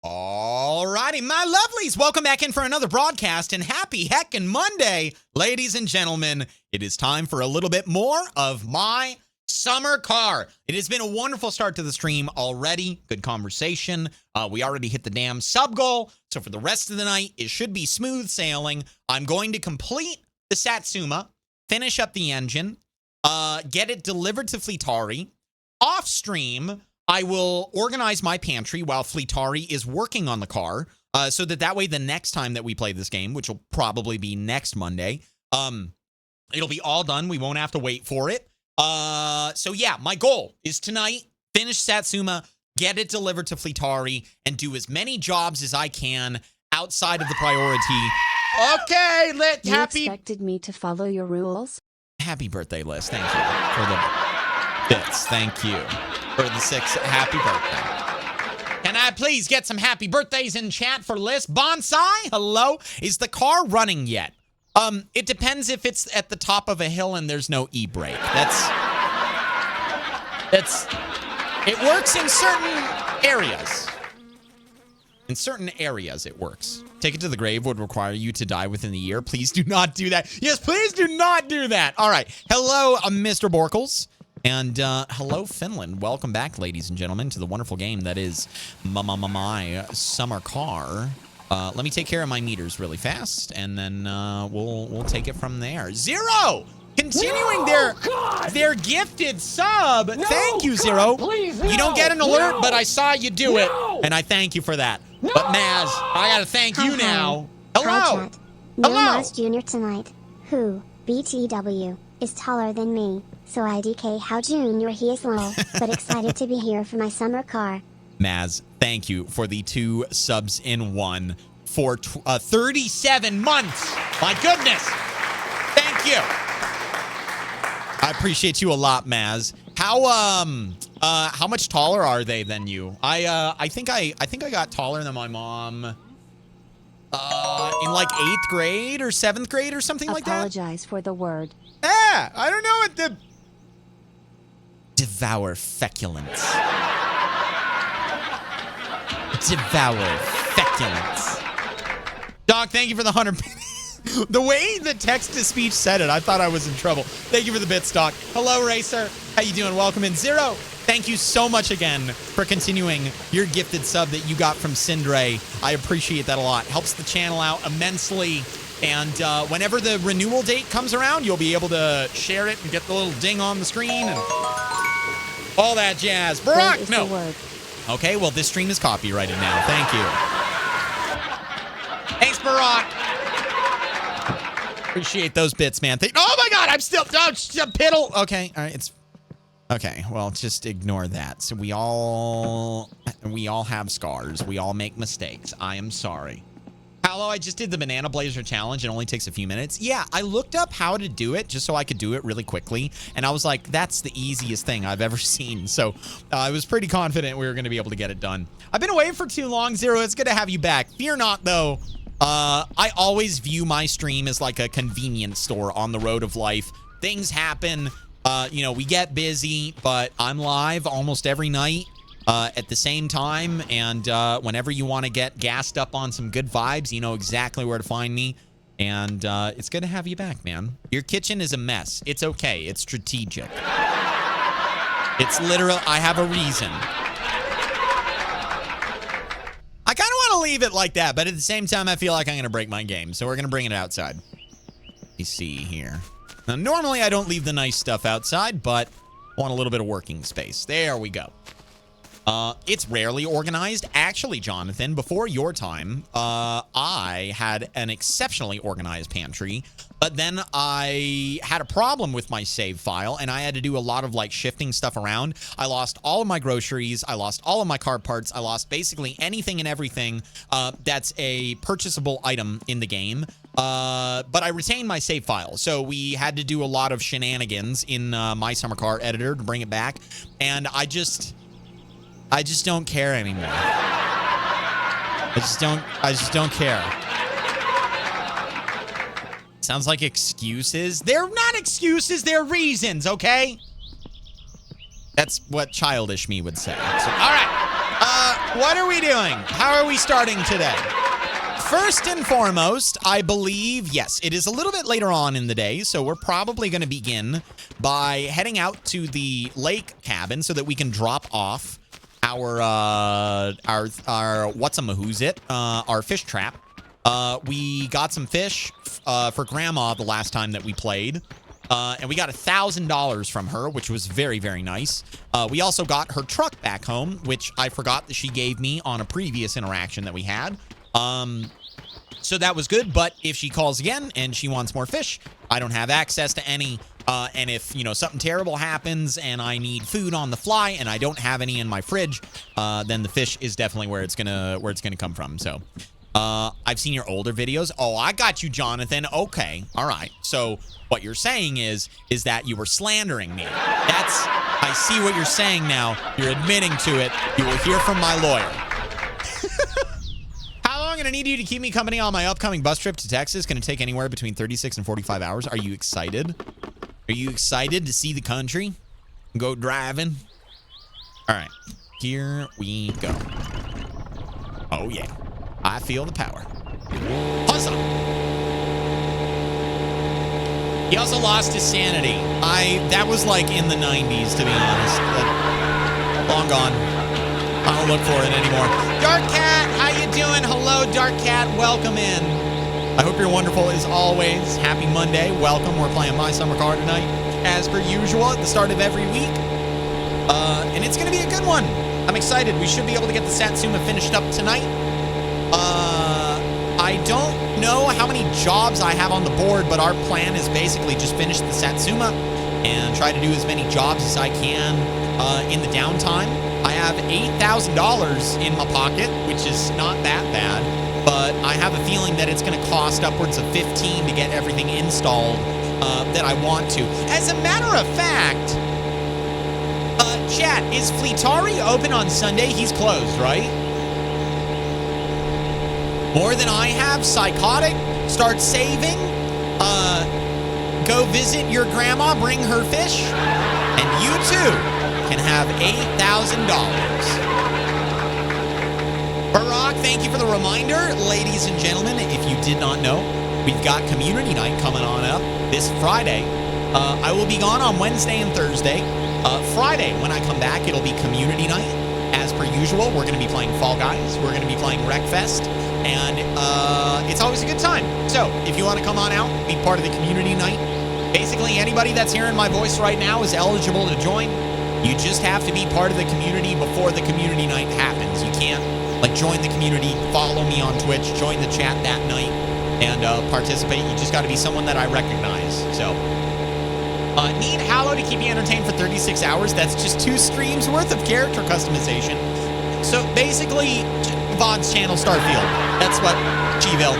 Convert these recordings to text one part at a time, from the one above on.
Alrighty, my lovelies, welcome back in for another broadcast, and happy heckin' Monday, ladies and gentlemen. It is time for a little bit more of my summer car. It has been a wonderful start to the stream already. Good conversation. We already hit the damn sub goal, so for the rest of the night, it should be smooth sailing. I'm going to complete the Satsuma, finish up the engine, get it delivered to Fleetari. Off stream, I will organize my pantry while Fleetari is working on the car, so that way the next time that we play this game, which will probably be next Monday, it'll be all done. We won't have to wait for it. So yeah, my goal is tonight, finish Satsuma, get it delivered to Fleetari, and do as many jobs as I can outside of the priority. Okay, You expected me to follow your rules? Happy birthday, Liz. Thank you for the bits. Thank you for the 6 happy birthday. Can I please get some happy birthdays in chat for Liz? Bonsai, hello. Is the car running yet? It depends if it's at the top of a hill and there's no e-brake. It works in certain areas. In certain areas, it works. Take it to the grave would require you to die within the year. Please do not do that. Yes, please do not do that. All right. Hello, Mr. Borkles. And hello, Finland. Welcome back, ladies and gentlemen, to the wonderful game that is my summer car. Let me take care of my meters really fast, and then we'll take it from there. Zero! Continuing their gifted sub. No, thank you, Zero. Please, you don't get an alert, but I saw you do it, and I thank you for that. No. But Maz, I gotta thank you now. Hello. Hi, chat. Hello. Maz Jr. tonight. Who, BTW, is taller than me. So IDK how Junior he is little, but excited to be here for my summer car. Maz, thank you for the 2 subs in 1 for 37 months. My goodness. Thank you. I appreciate you a lot, Maz. How much taller are they than you? I think I got taller than my mom in like 8th grade or 7th grade or something like that. Apologize for the word. Yeah, I don't know what the devour feculence. Devour feculence. Dog, thank you for the 100. The way the text-to-speech said it, I thought I was in trouble. Thank you for the bits, Doc. Hello, Racer. How you doing? Welcome in. Zero, thank you so much again for continuing your gifted sub that you got from Sindre. I appreciate that a lot. Helps the channel out immensely. And whenever the renewal date comes around, you'll be able to share it and get the little ding on the screen and all that jazz. Barack, no. Okay, well, this stream is copyrighted now. Thank you. Thanks, Barack. Appreciate those bits, man. Oh my God, I'm still piddle. Okay, all right, it's okay. Well, just ignore that. So we all have scars. We all make mistakes. I am sorry. HaLLoW, I just did the Banana Blazer challenge. It only takes a few minutes. Yeah, I looked up how to do it just so I could do it really quickly, and I was like, that's the easiest thing I've ever seen. So I was pretty confident we were going to be able to get it done. I've been away for too long, Zero. It's good to have you back. Fear not, though. I always view my stream as like a convenience store on the road of life. Things happen. You know, we get busy, but I'm live almost every night at the same time. And whenever you want to get gassed up on some good vibes, you know exactly where to find me. And it's good to have you back, man. Your kitchen is a mess. It's okay. It's strategic. It's literal. I have a reason. I kind of want to leave it like that, but at the same time, I feel like I'm going to break my game. So we're going to bring it outside. Let me see here. Now, normally, I don't leave the nice stuff outside, but I want a little bit of working space. There we go. It's rarely organized. Actually, Jonathan, before your time, I had an exceptionally organized pantry, but then I had a problem with my save file, and I had to do a lot of, like, shifting stuff around. I lost all of my groceries. I lost all of my car parts. I lost basically anything and everything that's a purchasable item in the game. But I retained my save file, so we had to do a lot of shenanigans in my summer car editor to bring it back, and I just don't care anymore. I just don't care. Sounds like excuses. They're not excuses, they're reasons, okay? That's what childish me would say. So, all right. what are we doing? How are we starting today? First and foremost, I believe, yes, it is a little bit later on in the day, so we're probably going to begin by heading out to the lake cabin so that we can drop off our what's-a-mahoo's-it, our fish trap. We got some fish for Grandma the last time that we played, and we got $1,000 from her, which was very, very nice. We also got her truck back home, which I forgot that she gave me on a previous interaction that we had. So that was good, but if she calls again and she wants more fish, I don't have access to any. And if, you know, something terrible happens and I need food on the fly and I don't have any in my fridge, then the fish is definitely where it's gonna come from. So, I've seen your older videos. Oh, I got you, Jonathan. Okay. All right. So what you're saying is that you were slandering me. I see what you're saying now. You're admitting to it. You will hear from my lawyer. How long am I going to need you to keep me company on my upcoming bus trip to Texas? Going to take anywhere between 36 and 45 hours. Are you excited? Are you excited to see the country? Go driving? All right. Here we go. Oh, yeah. I feel the power. Awesome. He also lost his sanity. That was like in the 90s, to be honest. Long gone. I don't look for it anymore. Dark Cat, how you doing? Hello, Dark Cat. Welcome in. I hope you're wonderful as always. Happy Monday. Welcome. We're playing My Summer Car tonight, as per usual, at the start of every week. And it's going to be a good one. I'm excited. We should be able to get the Satsuma finished up tonight. I don't know how many jobs I have on the board, but our plan is basically just finish the Satsuma and try to do as many jobs as I can in the downtime. I have $8,000 in my pocket, which is not that bad, but I have a feeling that it's going to cost upwards of 15 to get everything installed that I want to. As a matter of fact, chat, is Fleetari open on Sunday? He's closed, right? More than I have. Psychotic. Start saving. Go visit your grandma. Bring her fish. And you too can have $8,000. Barack, thank you for the reminder. Ladies and gentlemen, if you did not know, we've got community night coming on up this Friday. I will be gone on Wednesday and Thursday. Friday, when I come back, it'll be community night. As per usual, we're going to be playing Fall Guys. We're going to be playing Wreckfest. And it's always a good time. So if you want to come on out, be part of the community night. Basically, anybody that's hearing my voice right now is eligible to join. You just have to be part of the community before the community night happens. You can't, like, join the community, follow me on Twitch, join the chat that night, and participate. You just got to be someone that I recognize. So, need HaLLoW to keep you entertained for 36 hours. That's just 2 streams worth of character customization. So basically, VODs channel Starfield. That's what Chiville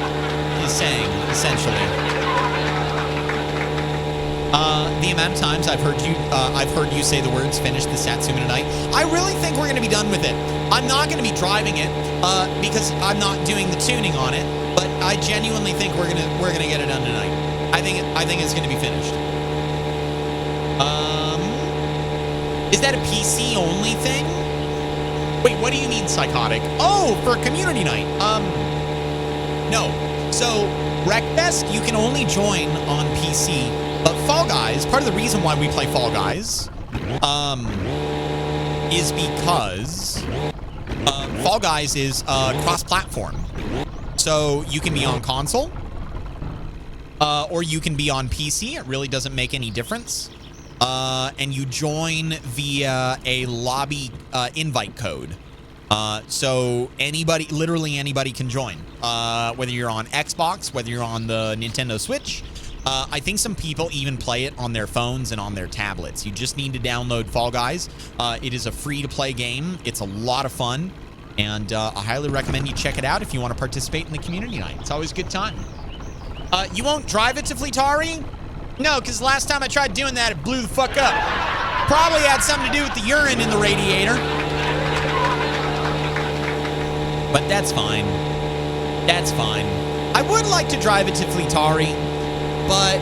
is saying, essentially. The amount of times I've heard you say the words "finish the Satsuma tonight." I really think we're going to be done with it. I'm not going to be driving it because I'm not doing the tuning on it. But I genuinely think we're gonna get it done tonight. I think it's going to be finished. Is that a PC only thing? Wait, what do you mean, Psychotic? Oh, for community night. No. So, Wreckfest, you can only join on PC. But Fall Guys, part of the reason why we play Fall Guys, is because Fall Guys is cross-platform. So, you can be on console, or you can be on PC. It really doesn't make any difference. And you join via a lobby invite code. So literally anybody can join. Whether you're on Xbox, whether you're on the Nintendo Switch. I think some people even play it on their phones and on their tablets. You just need to download Fall Guys. It is a free-to-play game. It's a lot of fun. And I highly recommend you check it out if you want to participate in the community night. It's always a good time. You won't drive it to Fleetari? No, because last time I tried doing that, it blew the fuck up. Probably had something to do with the urine in the radiator. But that's fine. That's fine. I would like to drive it to Fleetari, but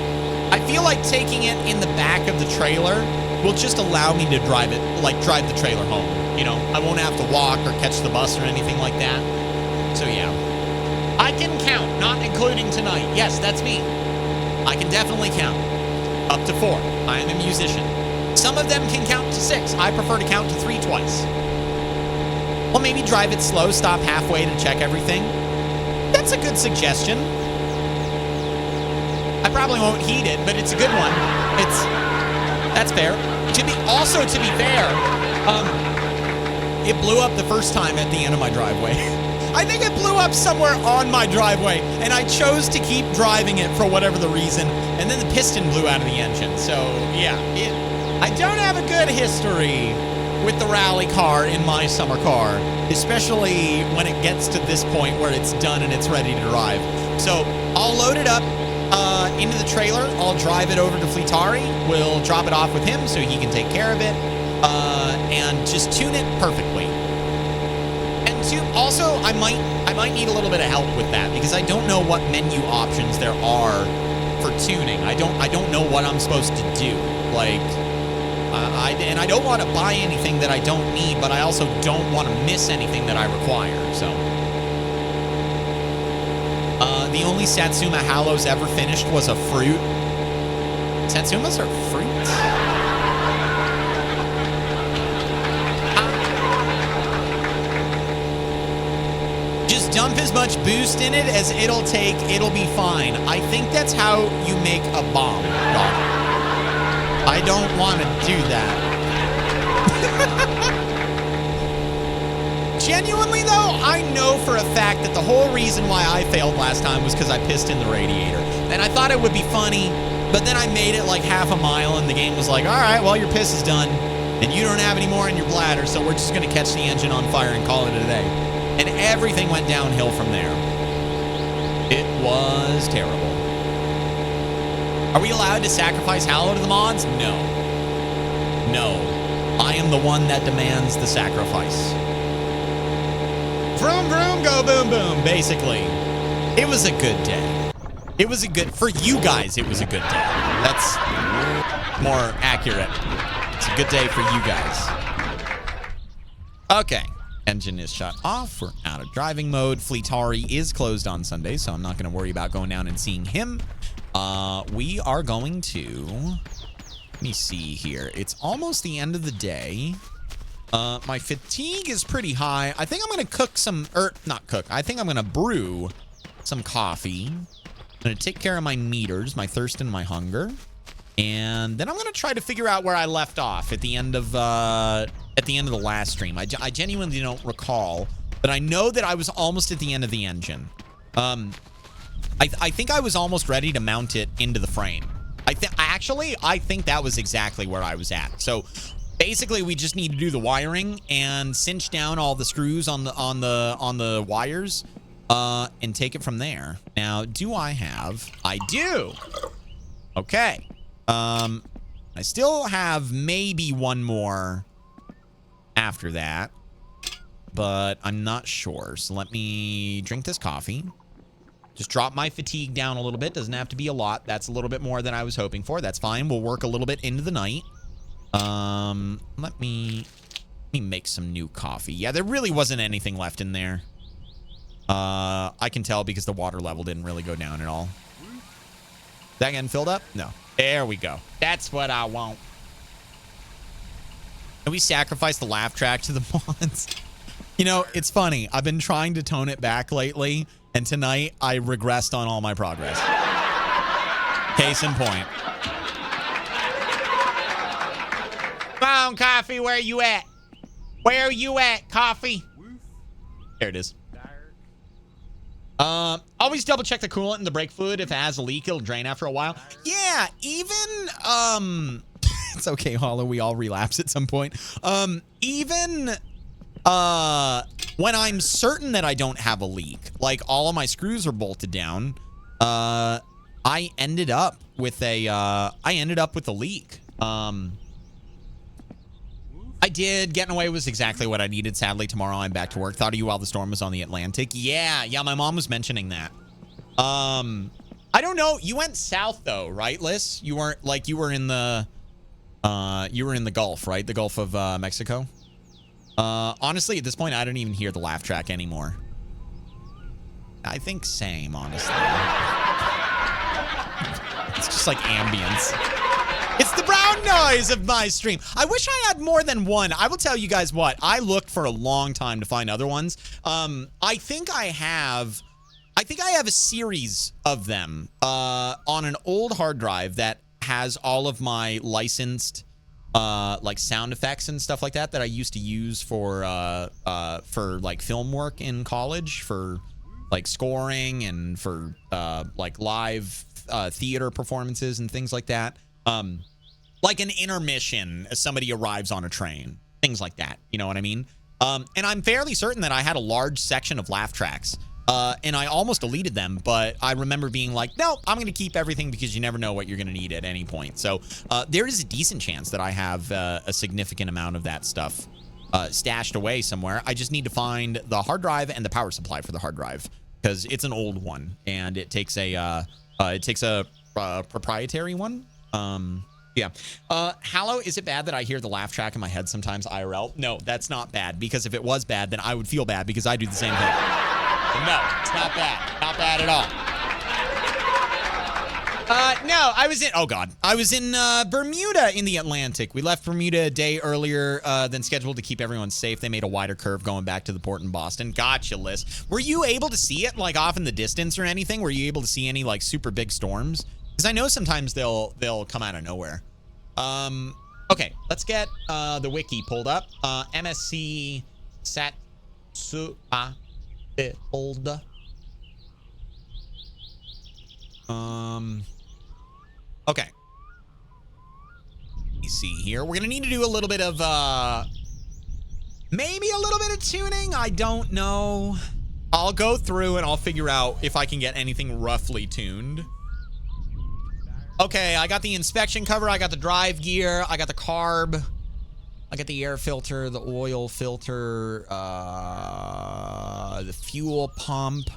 I feel like taking it in the back of the trailer will just allow me to drive the trailer home. you know, I won't have to walk or catch the bus or anything like that. So yeah, I can count, not including tonight. Yes, that's me. I can definitely count up to 4. I am a musician. Some of them can count to 6. I prefer to count to 3 twice. Well, maybe drive it slow, stop halfway to check everything. That's a good suggestion. I probably won't heed it, but it's a good one. That's fair. To be fair, it blew up the first time at the end of my driveway. I think it blew up somewhere on my driveway, and I chose to keep driving it for whatever the reason, and then the piston blew out of the engine. So yeah, I don't have a good history with the rally car in my summer car, especially when it gets to this point where it's done and it's ready to drive. So I'll load it up into the trailer. I'll drive it over to Fleetari. We'll drop it off with him so he can take care of it and just tune it perfectly. And also, I might need a little bit of help with that because I don't know what menu options there are for tuning. I don't know what I'm supposed to do. Like, I don't want to buy anything that I don't need, but I also don't want to miss anything that I require. So, the only Satsuma HaLLoWs ever finished was a fruit. Satsumas are fruits? Just dump as much boost in it as it'll take. It'll be fine. I think that's how you make a bomb, dog. I don't want to do that. Genuinely, though, I know for a fact that the whole reason why I failed last time was because I pissed in the radiator. And I thought it would be funny, but then I made it like half a mile, and the game was like, all right, well, your piss is done, and you don't have any more in your bladder, so we're just going to catch the engine on fire and call it a day. And everything went downhill from there. It was terrible. Are we allowed to sacrifice HaLLoW to the mods? No. No. I am the one that demands the sacrifice. Vroom, vroom, go boom, boom, basically. It was a good day. It was a good... For you guys, it was a good day. That's more accurate. It's a good day for you guys. Okay. Engine is shut off. We're out of driving mode. Fleetari is closed on Sunday, so I'm not going to worry about going down and seeing him. We are going to... Let me see here. It's almost the end of the day. My fatigue is pretty high. I think I'm going to cook some... not cook. I think I'm going to brew some coffee. I'm going to take care of my meters, my thirst and my hunger. And then I'm going to try to figure out where I left off at the end of the last stream. I genuinely don't recall, but I know that I was almost at the end of the engine. I think I was almost ready to mount it into the frame. I think that was exactly where I was at. So basically, we just need to do the wiring and cinch down all the screws on the wires, and take it from there. Now, do I have? I do. Okay. I still have maybe one more after that, but I'm not sure. So let me drink this coffee. Just drop my fatigue down a little bit. Doesn't have to be a lot. That's a little bit more than I was hoping for. That's fine. We'll work a little bit into the night. Let me make some new coffee. Yeah, there really wasn't anything left in there. I can tell because the water level didn't really go down at all. Is that getting filled up? No. There we go. That's what I want. And we sacrificed the laugh track to the mods. You know, it's funny. I've been trying to tone it back lately, and tonight I regressed on all my progress. Case in point. Come on, Coffee, where you at? Where you at, Coffee? There it is. Always double check the coolant and the brake fluid. If it has a leak, it'll drain after a while. Yeah, even, it's okay, HaLLoW, we all relapse at some point. Even, when I'm certain that I don't have a leak, like all of my screws are bolted down, I ended up with a leak. I did. Getting away was exactly what I needed. Sadly, tomorrow I'm back to work. Thought of you while the storm was on the Atlantic. Yeah, my mom was mentioning that. I don't know. You went south though, right, Liz? You weren't like you were in the Gulf, right? The Gulf of Mexico. Honestly, at this point, I don't even hear the laugh track anymore. I think same, honestly. It's just like ambience. It's the brown noise of my stream. I wish I had more than one. I will tell you guys what. I looked for a long time to find other ones. I think I have a series of them on an old hard drive that has all of my licensed like sound effects and stuff like that I used to use for like film work in college, for like scoring and for like live theater performances and things like that. Like an intermission as somebody arrives on a train, things like that. You know what I mean? And I'm fairly certain that I had a large section of laugh tracks. And I almost deleted them, but I remember being like, no, I'm going to keep everything because you never know what you're going to need at any point. So there is a decent chance that I have a significant amount of that stuff stashed away somewhere. I just need to find the hard drive and the power supply for the hard drive because it's an old one and it takes a proprietary one. Yeah. HaLLoW, is it bad that I hear the laugh track in my head sometimes IRL? No, that's not bad, because if it was bad, then I would feel bad because I do the same thing. But no, it's not bad. Not bad at all. No, I was in Bermuda in the Atlantic. We left Bermuda a day earlier than scheduled to keep everyone safe. They made a wider curve going back to the port in Boston. Gotcha, Liz. Were you able to see it like off in the distance or anything? Were you able to see any like super big storms? Because I know sometimes they'll come out of nowhere. Okay, let's get the wiki pulled up. MSC Satsuba build. Okay. Let me see here. We're gonna need to do a little bit of maybe a little bit of tuning. I don't know. I'll go through and I'll figure out if I can get anything roughly tuned. Okay, I got the inspection cover, I got the drive gear, I got the carb, I got the air filter, the oil filter, the fuel pump.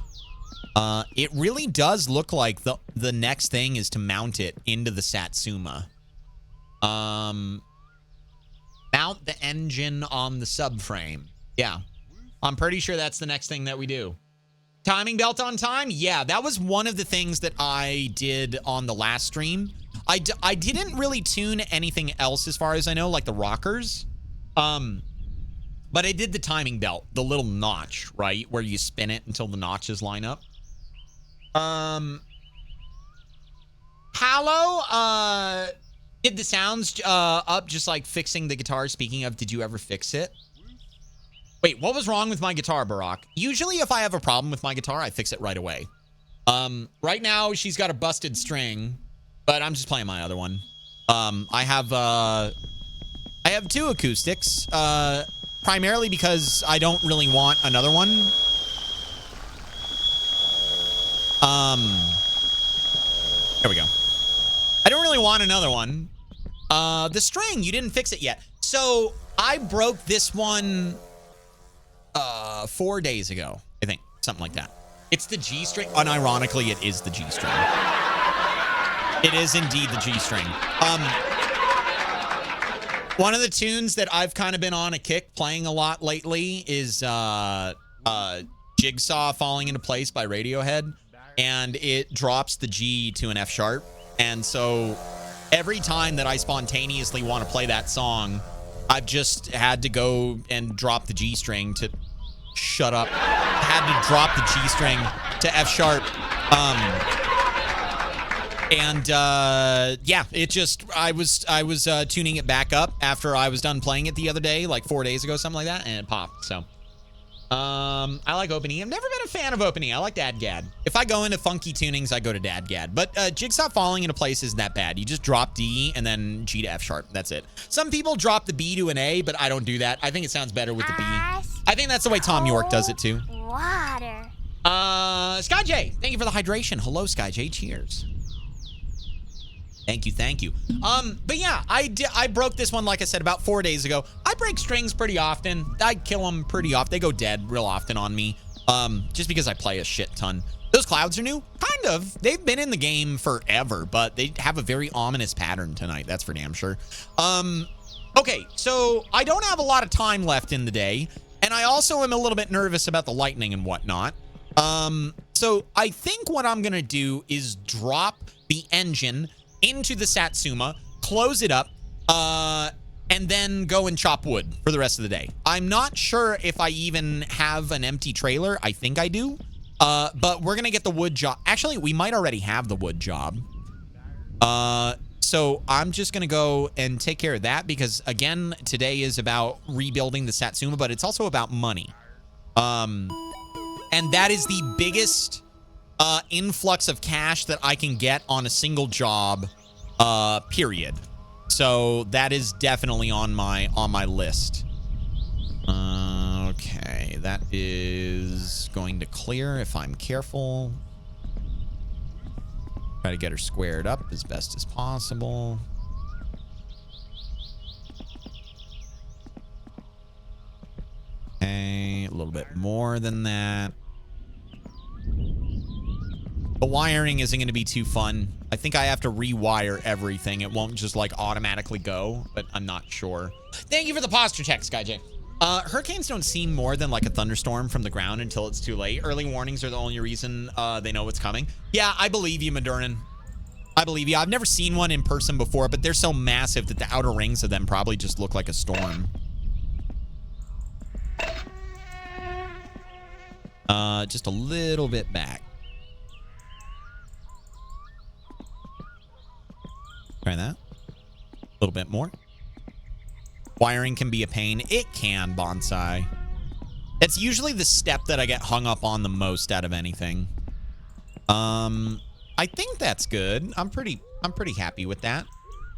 It really does look like the next thing is to mount it into the Satsuma. Mount the engine on the subframe. Yeah, I'm pretty sure that's the next thing that we do. Timing belt on time? Yeah, that was one of the things that I did on the last stream. I didn't really tune anything else as far as I know, like the rockers. But I did the timing belt, the little notch, right? Where you spin it until the notches line up. HaLLoW, did the sounds up just like fixing the guitar? Speaking of, did you ever fix it? Wait, what was wrong with my guitar, Barack? Usually if I have a problem with my guitar, I fix it right away. Right now she's got a busted string, but I'm just playing my other one. I have two acoustics, primarily because I don't really want another one. There we go. I don't really want another one. The string, you didn't fix it yet. So I broke this one 4 days ago, I think, something like that. It's the G string. Unironically, it is the G string. It is indeed the G string. One of the tunes that I've kind of been on a kick playing a lot lately is Jigsaw Falling Into Place by Radiohead, and it drops the G to an F sharp. And so every time that I spontaneously want to play that song, I've just had to go and drop the G string to shut up. Had to drop the G string to F sharp. Yeah, it just, I was tuning it back up after I was done playing it the other day, like 4 days ago, something like that, and it popped. So, I like Opening. I've never been a fan of Opening. I like Dadgad. If I go into funky tunings, I go to Dadgad. But Jigsaw Falling Into Place isn't that bad. You just drop D and then G to F sharp. That's it. Some people drop the B to an A, but I don't do that. I think it sounds better with the B. I think that's the way Tom York does it too. Water. Sky J, thank you for the hydration. Hello, Sky J. Cheers. Thank you, thank you. But yeah, I broke this one, like I said, about 4 days ago. I break strings pretty often. I kill them pretty often. They go dead real often on me, just because I play a shit ton. Those clouds are new? Kind of. They've been in the game forever, but they have a very ominous pattern tonight. That's for damn sure. Okay, so I don't have a lot of time left in the day, and I also am a little bit nervous about the lightning and whatnot. So I think what I'm gonna do is drop the engine into the Satsuma, close it up, and then go and chop wood for the rest of the day. I'm not sure if I even have an empty trailer. I think I do. But we're gonna get the wood job. Actually, we might already have the wood job. So I'm just gonna go and take care of that because again, today is about rebuilding the Satsuma, but it's also about money. And that is the biggest influx of cash that I can get on a single job, period. So that is definitely on my list. Okay, that is going to clear if I'm careful. Try to get her squared up as best as possible. Okay, a little bit more than that. The wiring isn't going to be too fun. I think I have to rewire everything. It won't just like automatically go, but I'm not sure. Thank you for the posture check, SkyJ. Hurricanes don't seem more than like a thunderstorm from the ground until it's too late. Early warnings are the only reason they know what's coming. Yeah, I believe you, Madurin. I believe you. I've never seen one in person before, but they're so massive that the outer rings of them probably just look like a storm. Just a little bit back. Try that. A little bit more. Wiring can be a pain. It can, Bonsai. It's usually the step that I get hung up on the most out of anything. I think that's good. I'm pretty happy with that.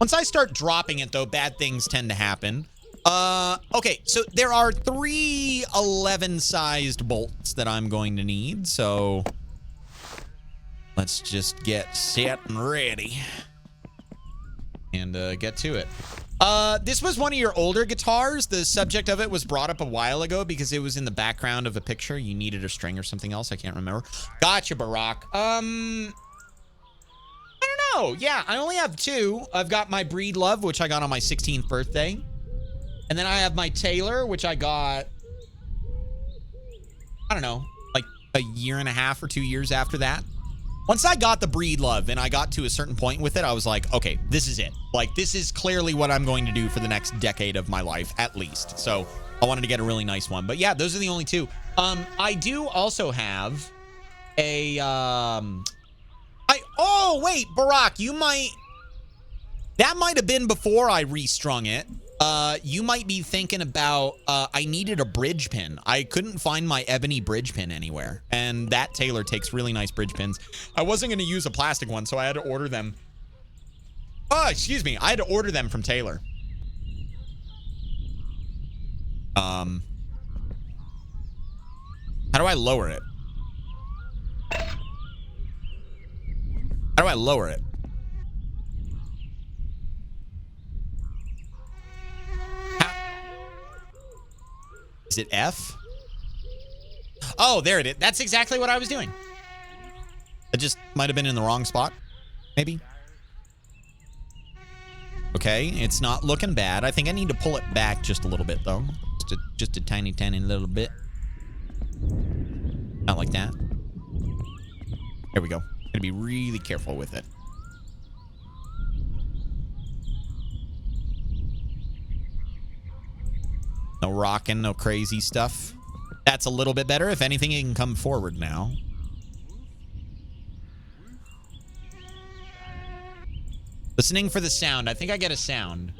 Once I start dropping it, though, bad things tend to happen. Okay, so there are 3 11-sized bolts that I'm going to need, so let's just get set and ready and get to it. This was one of your older guitars. The subject of it was brought up a while ago because it was in the background of a picture. You needed a string or something else. I can't remember. Gotcha, Barack. I don't know. Yeah, I only have 2. I've got my Breed Love, which I got on my 16th birthday. And then I have my Taylor, which I got, I don't know, like a year and a half or 2 years after that. Once I got the Breed Love and I got to a certain point with it, I was like, okay, this is it. Like, this is clearly what I'm going to do for the next decade of my life, at least. So I wanted to get a really nice one. But yeah, those are the only 2. I do also have a, oh, wait, Barack, that might have been before I restrung it. You might be thinking about, I needed a bridge pin. I couldn't find my ebony bridge pin anywhere. And that Taylor takes really nice bridge pins. I wasn't going to use a plastic one, so I had to order them. Oh, excuse me. I had to order them from Taylor. How do I lower it? How do I lower it? Is it F? Oh, there it is. That's exactly what I was doing. It just might have been in the wrong spot, maybe. Okay, it's not looking bad. I think I need to pull it back just a little bit, though. Just a tiny, tiny little bit. Not like that. There we go. Gotta be really careful with it. No rocking, no crazy stuff. That's a little bit better. If anything, it can come forward now. Listening for the sound. I think I get a sound.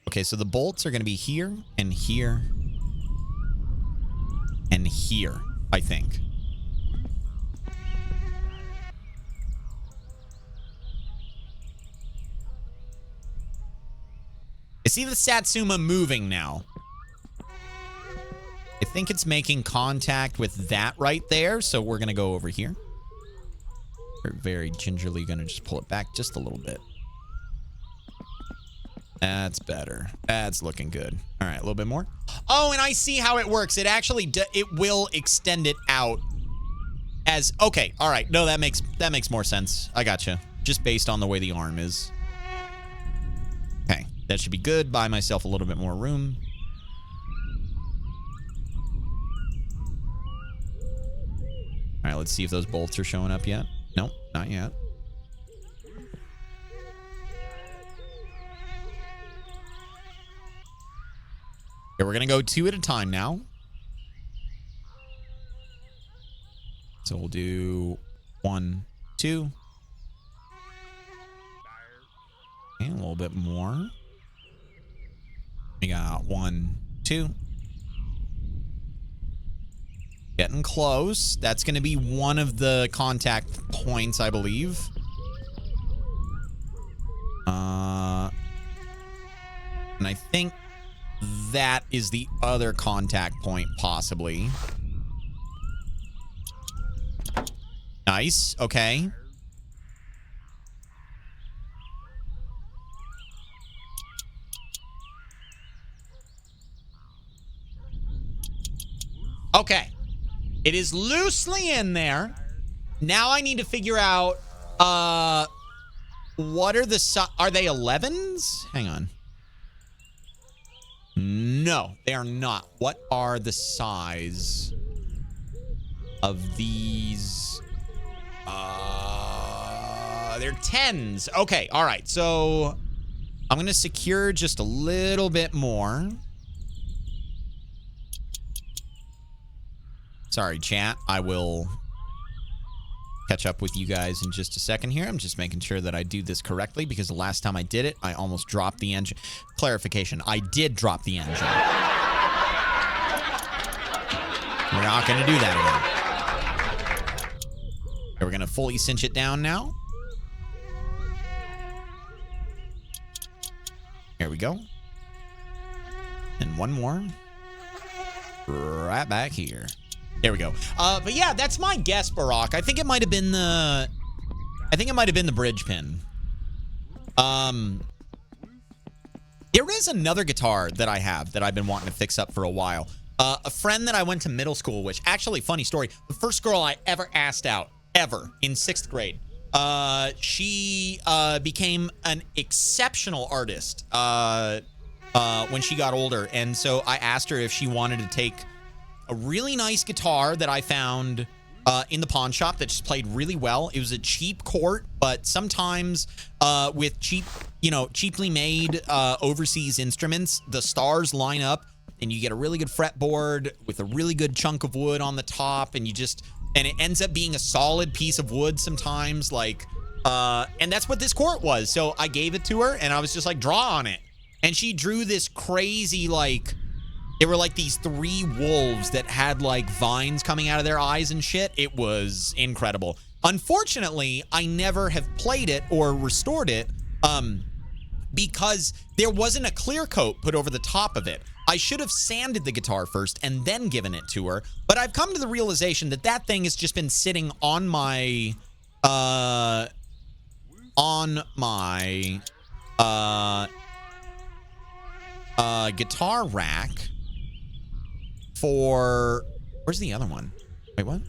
Okay, so the bolts are going to be here and here and here, I think. I see the Satsuma moving now. I think it's making contact with that right there, so we're going to go over here. We're very gingerly going to just pull it back just a little bit. That's better. That's looking good. All right, a little bit more. Oh, and I see how it works. It actually it will extend it out as okay. All right. No, that makes more sense. I gotcha. Just based on the way the arm is. Okay, that should be good. Buy myself a little bit more room. All right, let's see if those bolts are showing up yet. Nope, not yet. Okay, we're gonna go 2 at a time now. So we'll do 1, 2. Okay, a little bit more. We got 1, 2. Getting close. That's going to be one of the contact points, I believe. And I think that is the other contact point, possibly. Nice. Okay. Okay. It is loosely in there. Now I need to figure out, what are the, are they 11s? Hang on. No, they are not. What are the size of these? They're 10s. Okay, all right. So I'm going to secure just a little bit more. Sorry, chat. I will catch up with you guys in just a second here. I'm just making sure that I do this correctly because the last time I did it, I almost dropped the engine. Clarification, I did drop the engine. We're not going to do that again. Okay, we're going to fully cinch it down now. Here we go. And one more. Right back here. There we go. But yeah, that's my guess, Barack. I think it might have been the... bridge pin. There is another guitar that I have that I've been wanting to fix up for a while. A friend that I went to middle school with, actually, funny story, the first girl I ever asked out, ever, in 6th grade, she became an exceptional artist when she got older. And so I asked her if she wanted to take a really nice guitar that I found in the pawn shop that just played really well. It was a cheap Cort, but sometimes with cheaply made overseas instruments, the stars line up and you get a really good fretboard with a really good chunk of wood on the top, and it ends up being a solid piece of wood sometimes, like, and that's what this Cort was. So I gave it to her and I was just like, draw on it. And she drew this crazy, like, they were like these 3 wolves that had like vines coming out of their eyes and shit. It was incredible. Unfortunately, I never have played it or restored it because there wasn't a clear coat put over the top of it. I should have sanded the guitar first and then given it to her. But I've come to the realization that that thing has just been sitting on my guitar rack for... Where's the other one? Wait, what?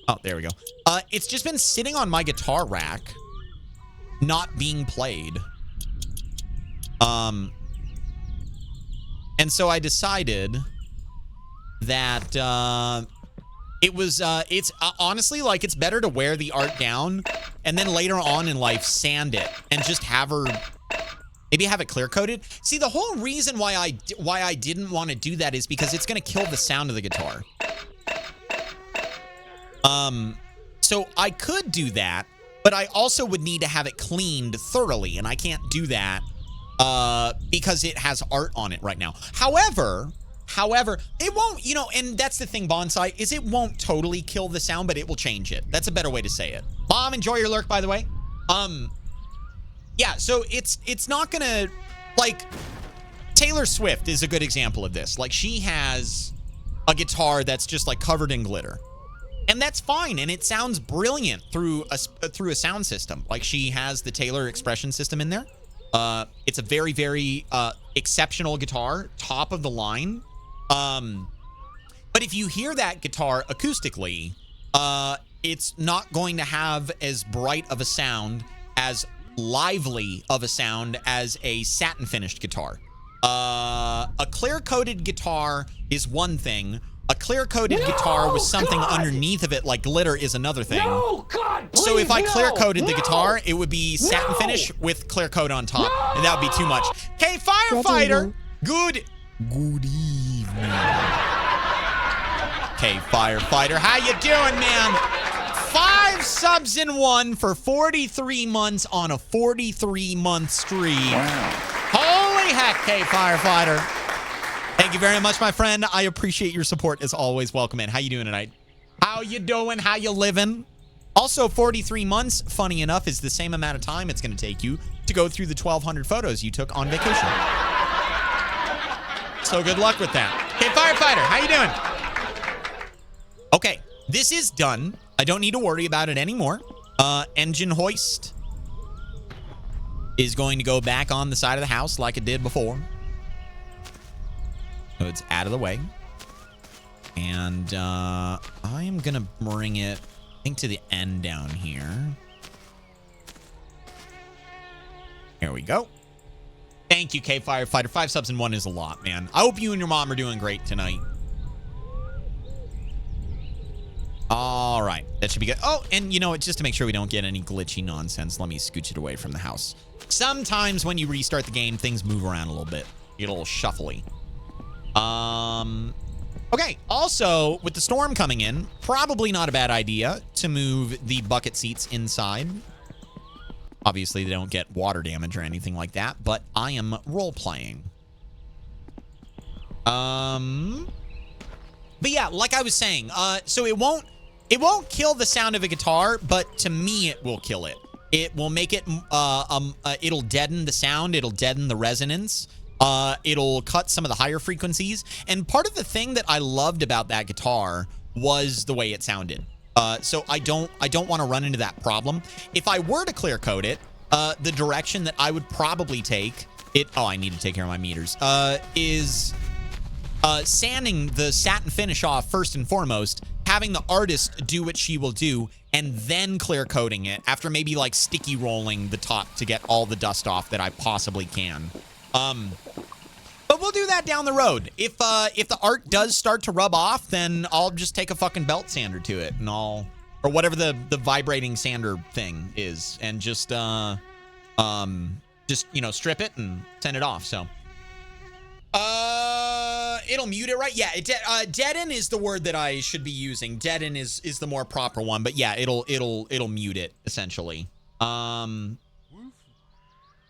Oh, there we go. It's just been sitting on my guitar rack, not being played. And so I decided that it's honestly, like, it's better to wear the art down and then later on in life sand it and just have her... Maybe have it clear coated. See, the whole reason why I didn't want to do that is because it's going to kill the sound of the guitar. So I could do that, but I also would need to have it cleaned thoroughly, and I can't do that because it has art on it right now. However, it won't, and that's the thing, Bonsai, is it won't totally kill the sound, but it will change it. That's a better way to say it. Mom, enjoy your lurk, by the way. Yeah, so it's not gonna, like, Taylor Swift is a good example of this. Like, she has a guitar that's just, like, covered in glitter. And that's fine, and it sounds brilliant through a sound system. Like, she has the Taylor expression system in there. It's a very, very exceptional guitar, top of the line. But if you hear that guitar acoustically, it's not going to have as bright of a sound, as lively of a sound as a satin finished guitar. A clear-coated guitar is one thing. A clear-coated guitar with something underneath of it like glitter is another thing. No, God, please, so if I clear-coated the no, guitar, it would be satin finish with clear coat on top, and that would be too much. Okay, firefighter. Good evening. Okay, firefighter, how you doing, man? 5 subs in 1 for 43 months on a 43-month streak. Wow. Holy heck, hey, firefighter. Thank you very much, my friend. I appreciate your support as always. Welcome in. How you doing tonight? How you doing? How you living? Also, 43 months, funny enough, is the same amount of time it's going to take you to go through the 1,200 photos you took on vacation. So good luck with that. Okay, firefighter, how you doing? Okay, this is done. I don't need to worry about it anymore. Engine hoist is going to go back on the side of the house like it did before. So it's out of the way. And I am going to bring it, I think, to the end down here. Here we go. Thank you, K Firefighter. 5 subs in 1 is a lot, man. I hope you and your mom are doing great tonight. All right. That should be good. Oh, and you know what? Just to make sure we don't get any glitchy nonsense, let me scooch it away from the house. Sometimes when you restart the game, things move around a little bit. Get a little shuffly. Okay. Also, with the storm coming in, probably not a bad idea to move the bucket seats inside. Obviously, they don't get water damage or anything like that, but I am role-playing. But yeah, like I was saying, so it won't kill the sound of a guitar, but to me, it will kill it. It will make it, it'll deaden the sound. It'll deaden the resonance. It'll cut some of the higher frequencies. And part of the thing that I loved about that guitar was the way it sounded. So I don't want to run into that problem. If I were to clear coat it, the direction that I would probably take it, oh, I need to take care of my meters, is sanding the satin finish off first and foremost, having the artist do what she will do, and then clear coating it after maybe like sticky rolling the top to get all the dust off that I possibly can. But we'll do that down the road. If the art does start to rub off, then I'll just take a fucking belt sander to it, and or whatever the vibrating sander thing is, and just you know, strip it and send it off. So it'll mute it, right? Yeah, deaden is the word that I should be using. Deaden is the more proper one, but yeah, it'll mute it essentially.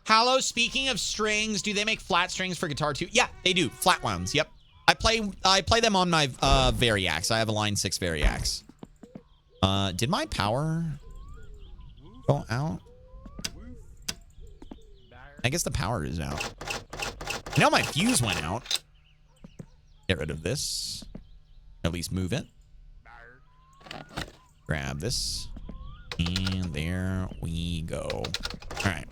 HaLLoW, speaking of strings, do they make flat strings for guitar too? Yeah, they do. Flat ones. Yep. I play them on my Variax. I have a Line 6 Variax. Did my power go out? I guess the power is out. Now my fuse went out. Get rid of this. At least move it. Grab this. And there we go. All right.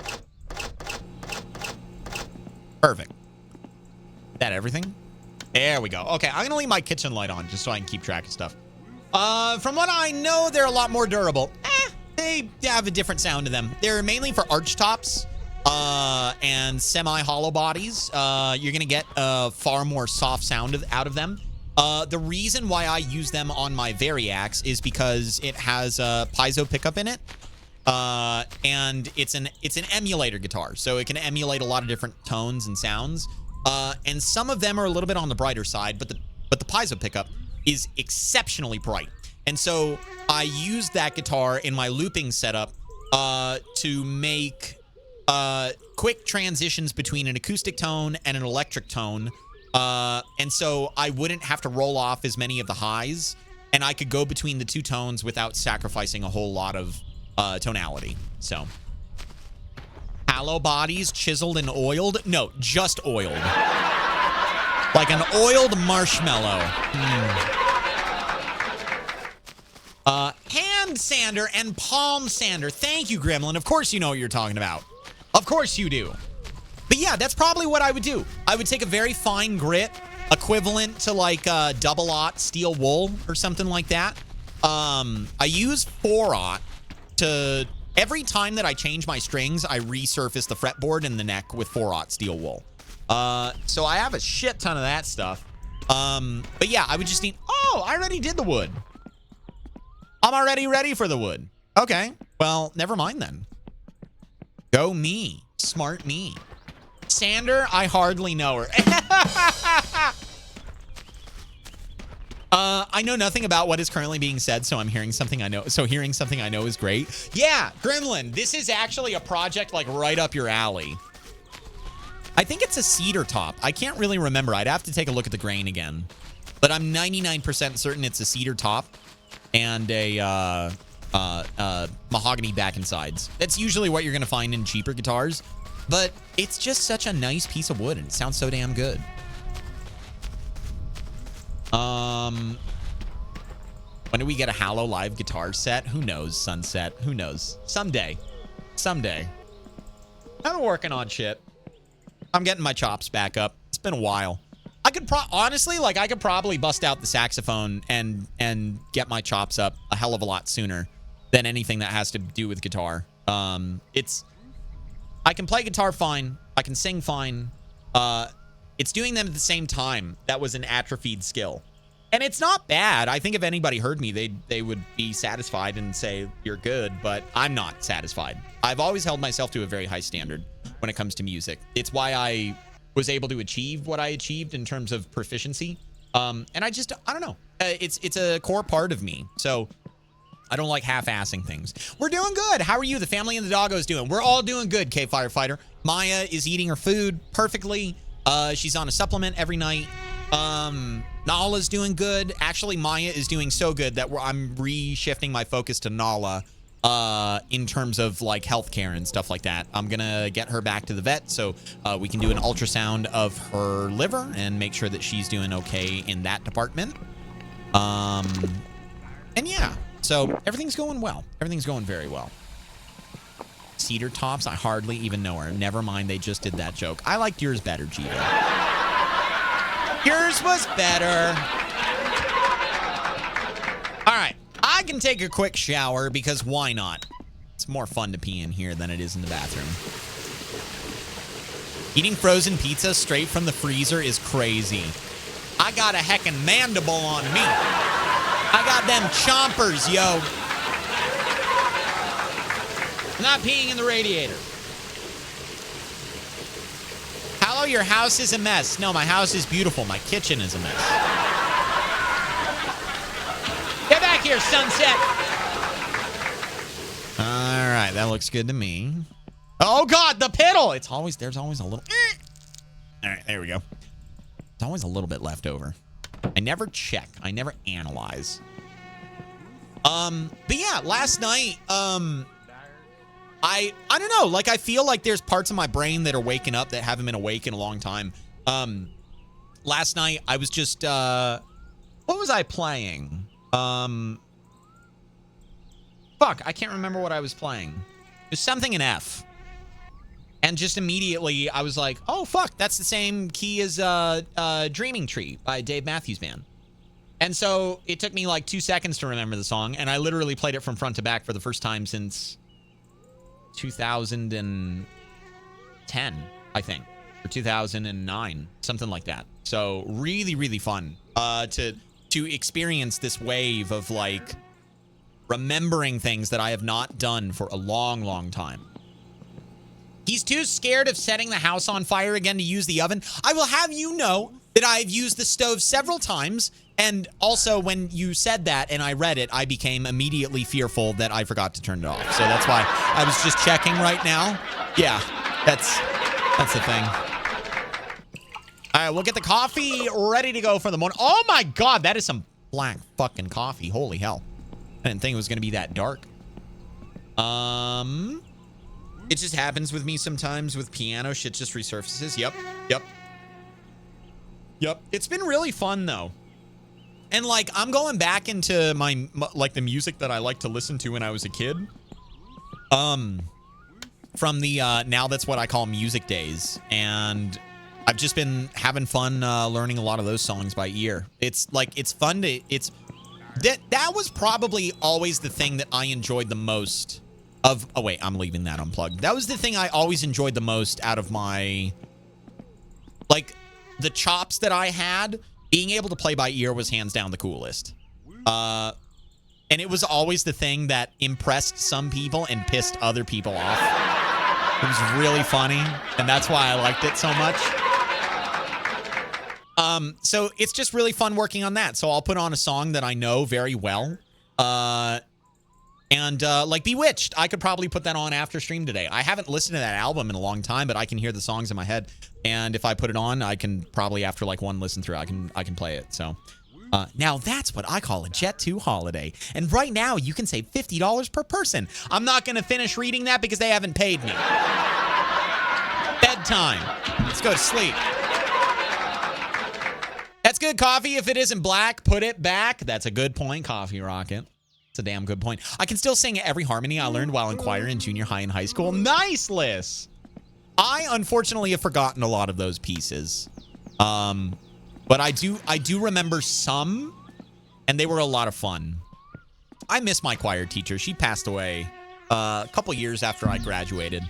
Perfect. That everything? There we go. Okay, I'm going to leave my kitchen light on just so I can keep track of stuff. From what I know, they're a lot more durable. They have a different sound to them. They're mainly for arch tops and semi-hollow bodies. You're going to get a far more soft sound out of them. The reason why I use them on my Variax is because it has a piezo pickup in it. And it's an emulator guitar, so it can emulate a lot of different tones and sounds. And some of them are a little bit on the brighter side, but the piezo pickup is exceptionally bright. And so I used that guitar in my looping setup to make quick transitions between an acoustic tone and an electric tone. And so I wouldn't have to roll off as many of the highs, and I could go between the two tones without sacrificing a whole lot of tonality. So HaLLoW bodies chiseled and oiled? No, just oiled. Like an oiled marshmallow. hand sander and palm sander. Thank you, Gremlin. Of course you know what you're talking about. Of course you do. But yeah, that's probably what I would do. I would take a very fine grit, equivalent to like double-aught steel wool or something like that. I use 4-aught to... Every time that I change my strings, I resurface the fretboard and the neck with 4-aught steel wool. So I have a shit ton of that stuff. But yeah, I would just need... Oh, I already did the wood. I'm already ready for the wood. Okay, well, never mind then. Go me. Smart me. Sander, I hardly know her. I know nothing about what is currently being said, so I'm hearing something I know. So hearing something I know is great. Yeah, Gremlin, this is actually a project like right up your alley. I think it's a cedar top. I can't really remember. I'd have to take a look at the grain again. But I'm 99% certain it's a cedar top and a mahogany back and sides. That's usually what you're going to find in cheaper guitars. But it's just such a nice piece of wood, and it sounds so damn good. When do we get a HaLLoW live guitar set? Who knows, Sunset? Who knows? Someday. Someday. I've been working on shit. I'm getting my chops back up. It's been a while. I could honestly, like, I could probably bust out the saxophone and get my chops up a hell of a lot sooner than anything that has to do with guitar. I can play guitar fine. I can sing fine. It's doing them at the same time that was an atrophied skill. And it's not bad. I think if anybody heard me, they would be satisfied and say, you're good, but I'm not satisfied. I've always held myself to a very high standard when it comes to music. It's why I was able to achieve what I achieved in terms of proficiency. And I don't know. It's a core part of me. So I don't like half-assing things. We're doing good. How are you? The family and the doggo's doing. We're all doing good, K-Firefighter. Maya is eating her food perfectly. She's on a supplement every night. Nala's doing good. Actually, Maya is doing so good that I'm re-shifting my focus to Nala in terms of like healthcare and stuff like that. I'm gonna get her back to the vet so we can do an ultrasound of her liver and make sure that she's doing okay in that department. And yeah, so everything's going well. Everything's going very well. Cedar tops, I hardly even know her. Never mind, they just did that joke. I liked yours better, Gita. Yours was better. All right, I can take a quick shower because why not? It's more fun to pee in here than it is in the bathroom. Eating frozen pizza straight from the freezer is crazy. I got a heckin' mandible on me. I got them chompers, yo. I'm not peeing in the radiator. HaLLoW, your house is a mess. No, my house is beautiful. My kitchen is a mess. Get back here, Sunset. All right, that looks good to me. Oh God, the piddle. There's always a little. All right, there we go. There's always a little bit left over. I never check. I never analyze. But yeah, last night, I don't know, like I feel like there's parts of my brain that are waking up that haven't been awake in a long time. Last night I was just what was I playing? Fuck, I can't remember what I was playing. There's something in F. And just immediately I was like, oh fuck, that's the same key as Dreaming Tree by Dave Matthews Band. And so it took me like 2 seconds to remember the song, and I literally played it from front to back for the first time since 2010, I think, or 2009, something like that. So really, really fun to experience this wave of like remembering things that I have not done for a long, long time. He's too scared of setting the house on fire again to use the oven. I will have you know that I've used the stove several times. And also when you said that and I read it, I became immediately fearful that I forgot to turn it off. So that's why I was just checking right now. Yeah, that's the thing. All right, we'll get the coffee ready to go for the morning. Oh my God, that is some black fucking coffee. Holy hell. I didn't think it was going to be that dark. It just happens with me sometimes with piano. Shit just resurfaces. Yep. It's been really fun though. And like, I'm going back into my like the music that I like to listen to when I was a kid. From the Now That's What I Call Music days. And I've just been having fun learning a lot of those songs by ear. It's like, it's fun to, that was probably always the thing that I enjoyed the most of, oh wait, I'm leaving that unplugged. That was the thing I always enjoyed the most out of my, like, the chops that I had. Being able to play by ear was hands down the coolest. And it was always the thing that impressed some people and pissed other people off. It was really funny, and that's why I liked it so much. So it's just really fun working on that. So I'll put on a song that I know very well. Like Bewitched, I could probably put that on after stream today. I haven't listened to that album in a long time, but I can hear the songs in my head. And if I put it on, I can probably, after like one listen through, I can play it. So now that's what I call a Jet 2 holiday. And right now you can save $50 per person. I'm not going to finish reading that because they haven't paid me. Bedtime. Let's go to sleep. That's good coffee. If it isn't black, put it back. That's a good point, Coffee Rocket. It's a damn good point. I can still sing every harmony I learned while in choir in junior high and high school. Nice, Liz. I unfortunately have forgotten a lot of those pieces. But I do remember some, and they were a lot of fun. I miss my choir teacher. She passed away a couple years after I graduated.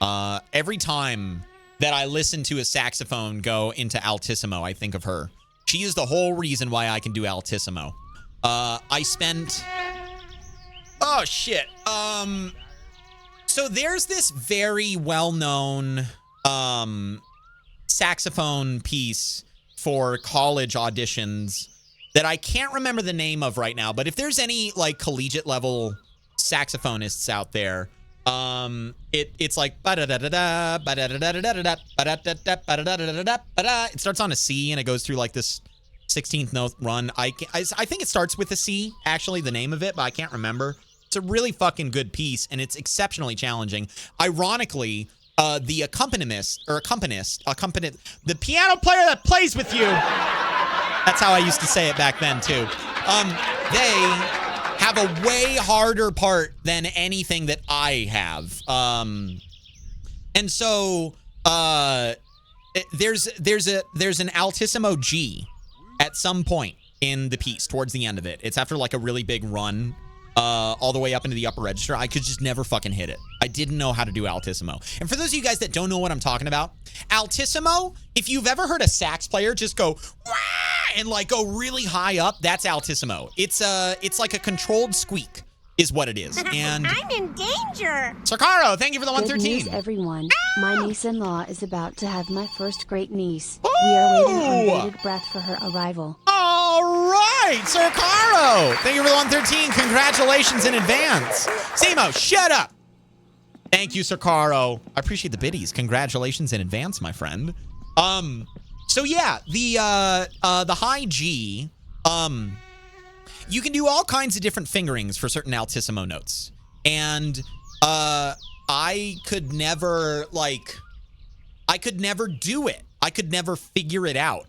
Every time that I listen to a saxophone go into altissimo, I think of her. She is the whole reason why I can do altissimo. I spent... Oh, shit. So there's this very well-known saxophone piece for college auditions that I can't remember the name of right now, but if there's any like collegiate level saxophonists out there, it's like it starts on a C and it goes through like this 16th note run. I think it starts with a C, actually, the name of it, but I can't remember. It's a really fucking good piece, and it's exceptionally challenging. Ironically, the accompanist, the piano player that plays with you, that's how I used to say it back then, too. They have a way harder part than anything that I have. And so, there's an altissimo G at some point in the piece towards the end of it. It's after like a really big run. All the way up into the upper register. I could just never fucking hit it. I didn't know how to do altissimo. And for those of you guys that don't know what I'm talking about, altissimo, if you've ever heard a sax player just go wah! And like go really high up, that's altissimo. It's like a controlled squeak is what it is. And I'm in danger. Sarkaro, thank you for the 113. Good news, everyone. My niece-in-law is about to have my first great niece. We are waiting on bated breath for her arrival. All right, Sarkaro. Thank you for the 113. Congratulations in advance. Simo, shut up. Thank you, Sarkaro. I appreciate the biddies. Congratulations in advance, my friend. So yeah, the high G, you can do all kinds of different fingerings for certain altissimo notes. And I could never do it. I could never figure it out.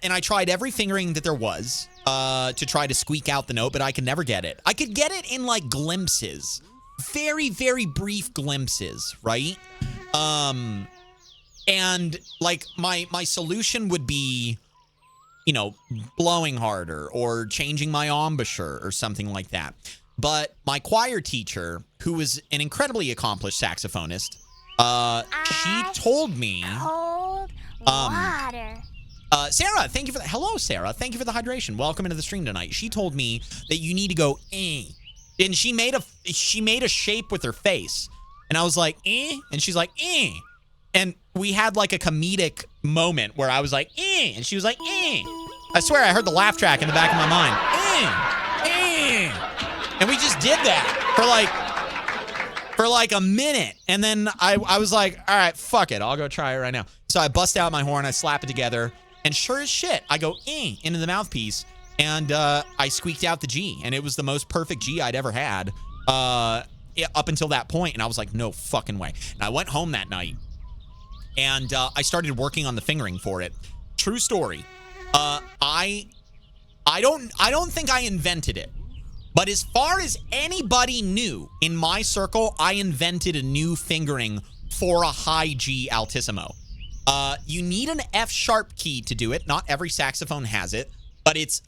And I tried every fingering that there was to try to squeak out the note, but I could never get it. I could get it in like glimpses. Very, very brief glimpses, right? And like my solution would be, you know, blowing harder or changing my embouchure or something like that. But my choir teacher, who was an incredibly accomplished saxophonist, she told me... Cold water. Sarah, thank you for the... Hello, Sarah. Thank you for the hydration. Welcome into the stream tonight. She told me that you need to go, eh. And she made a shape with her face. And I was like, eh? And she's like, eh. And we had like a comedic moment where I was like, eh. And she was like, eh. I swear I heard the laugh track in the back of my mind. Eh. Eh. And we just did that for like a minute. And then I was like, all right, fuck it. I'll go try it right now. So I bust out my horn. I slap it together. And sure as shit, I go into the mouthpiece. And I squeaked out the G. And it was the most perfect G I'd ever had up until that point. And I was like, no fucking way. And I went home that night. And I started working on the fingering for it. True story. I I don't think I invented it. But as far as anybody knew in my circle, I invented a new fingering for a high G altissimo. You need an F sharp key to do it. Not every saxophone has it, but it's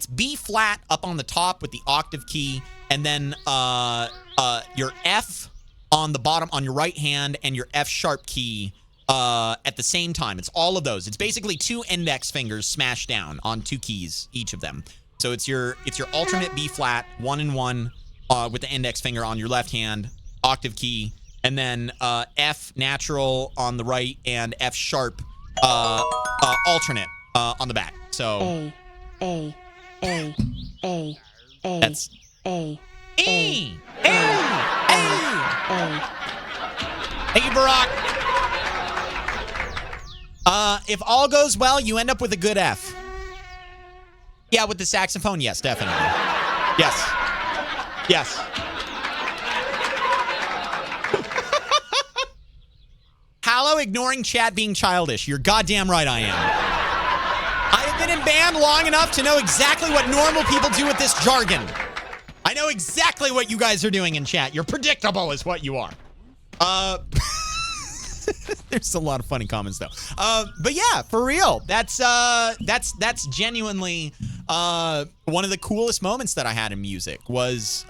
B flat up on the top with the octave key, and then your F on the bottom on your right hand and your F sharp key at the same time. It's all of those. It's basically 2 index fingers smashed down on 2 keys, each of them. So it's your alternate B flat, 1 and 1 with the index finger on your left hand, octave key, and then F natural on the right and F sharp alternate on the back. So A. That's A. E. Thank you, Barack. If all goes well, you end up with a good F. Yeah, with the saxophone, yes, definitely. Yes. Yes. HaLLoW ignoring chat being childish. You're goddamn right I am. I have been in band long enough to know exactly what normal people do with this jargon. I know exactly what you guys are doing in chat. You're predictable is what you are. There's a lot of funny comments though. But yeah, for real, that's genuinely one of the coolest moments that I had in music was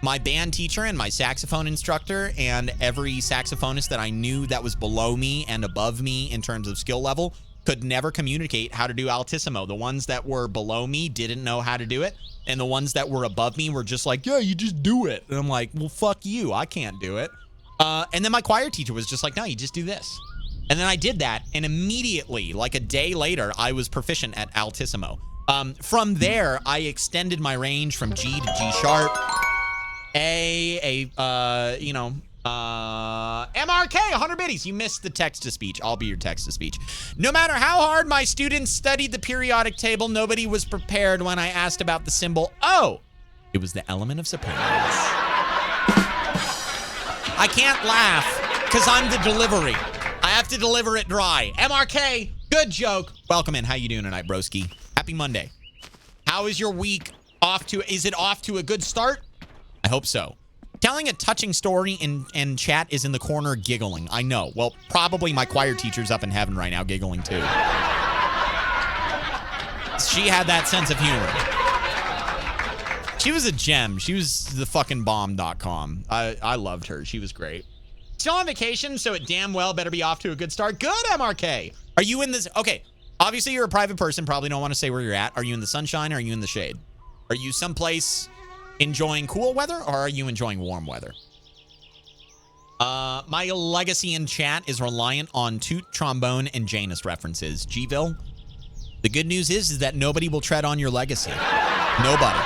my band teacher and my saxophone instructor and every saxophonist that I knew that was below me and above me in terms of skill level could never communicate how to do altissimo. The ones that were below me didn't know how to do it, and the ones that were above me were just like, yeah, you just do it. And I'm like, well, fuck you, I can't do it. And then my choir teacher was just like, no, you just do this. And then I did that, and immediately, like a day later, I was proficient at altissimo. From there, I extended my range from G to G sharp, MRK, 100 biddies. You missed the text-to-speech. I'll be your text-to-speech. No matter how hard my students studied the periodic table, nobody was prepared when I asked about the symbol O. It was the element of surprise. I can't laugh because I'm the delivery. I have to deliver it dry. MRK, good joke. Welcome in. How you doing tonight, broski? Happy Monday. How is your week off to? Is it off to a good start? I hope so. Telling a touching story in chat is in the corner giggling. I know. Well, probably my choir teacher's up in heaven right now giggling too. She had that sense of humor. She was a gem. She was the fucking bomb.com. I loved her. She was great. Still on vacation, so it damn well better be off to a good start. Good, MRK. Are you in this? Okay. Obviously, you're a private person. Probably don't want to say where you're at. Are you in the sunshine or are you in the shade? Are you someplace enjoying cool weather or are you enjoying warm weather? My legacy in chat is reliant on toot, trombone, and Janus references. G-ville, the good news is that nobody will tread on your legacy. Nobody.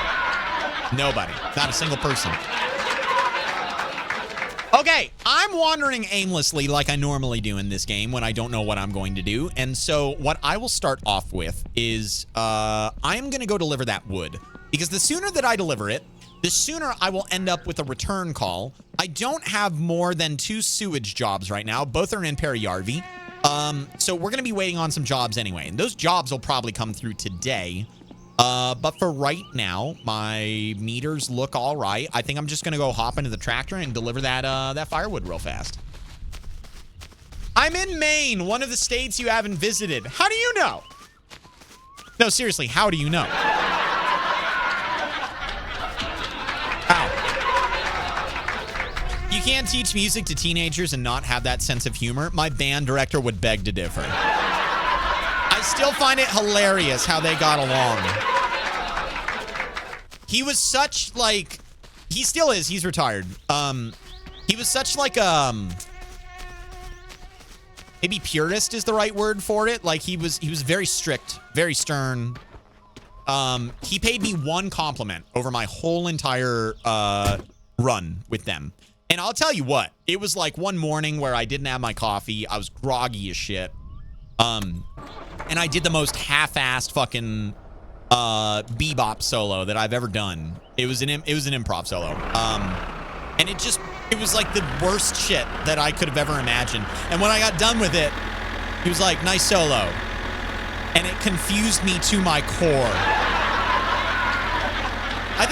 Nobody. Not a single person. Okay, I'm wandering aimlessly like I normally do in this game when I don't know what I'm going to do. And so what I will start off with is I am going to go deliver that wood. Because the sooner that I deliver it, the sooner I will end up with a return call. I don't have more than 2 sewage jobs right now. Both are in Periyarvi. So we're going to be waiting on some jobs anyway. And those jobs will probably come through today. But for right now, my meters look all right. I think I'm just going to go hop into the tractor and deliver that firewood real fast. I'm in Maine, one of the states you haven't visited. How do you know? No, seriously, how do you know? How? You can't teach music to teenagers and not have that sense of humor. My band director would beg to differ. I still find it hilarious how they got along. He was such like, he still is, he's retired. He was such like, maybe purist is the right word for it. Like he was very strict, very stern. He paid me 1 compliment over my whole entire run with them. And I'll tell you what, it was like one morning where I didn't have my coffee. I was groggy as shit. And I did the most half-assed fucking bebop solo that I've ever done. It was an improv solo. And it was like the worst shit that I could have ever imagined. And when I got done with it, he was like, nice solo. And it confused me to my core. I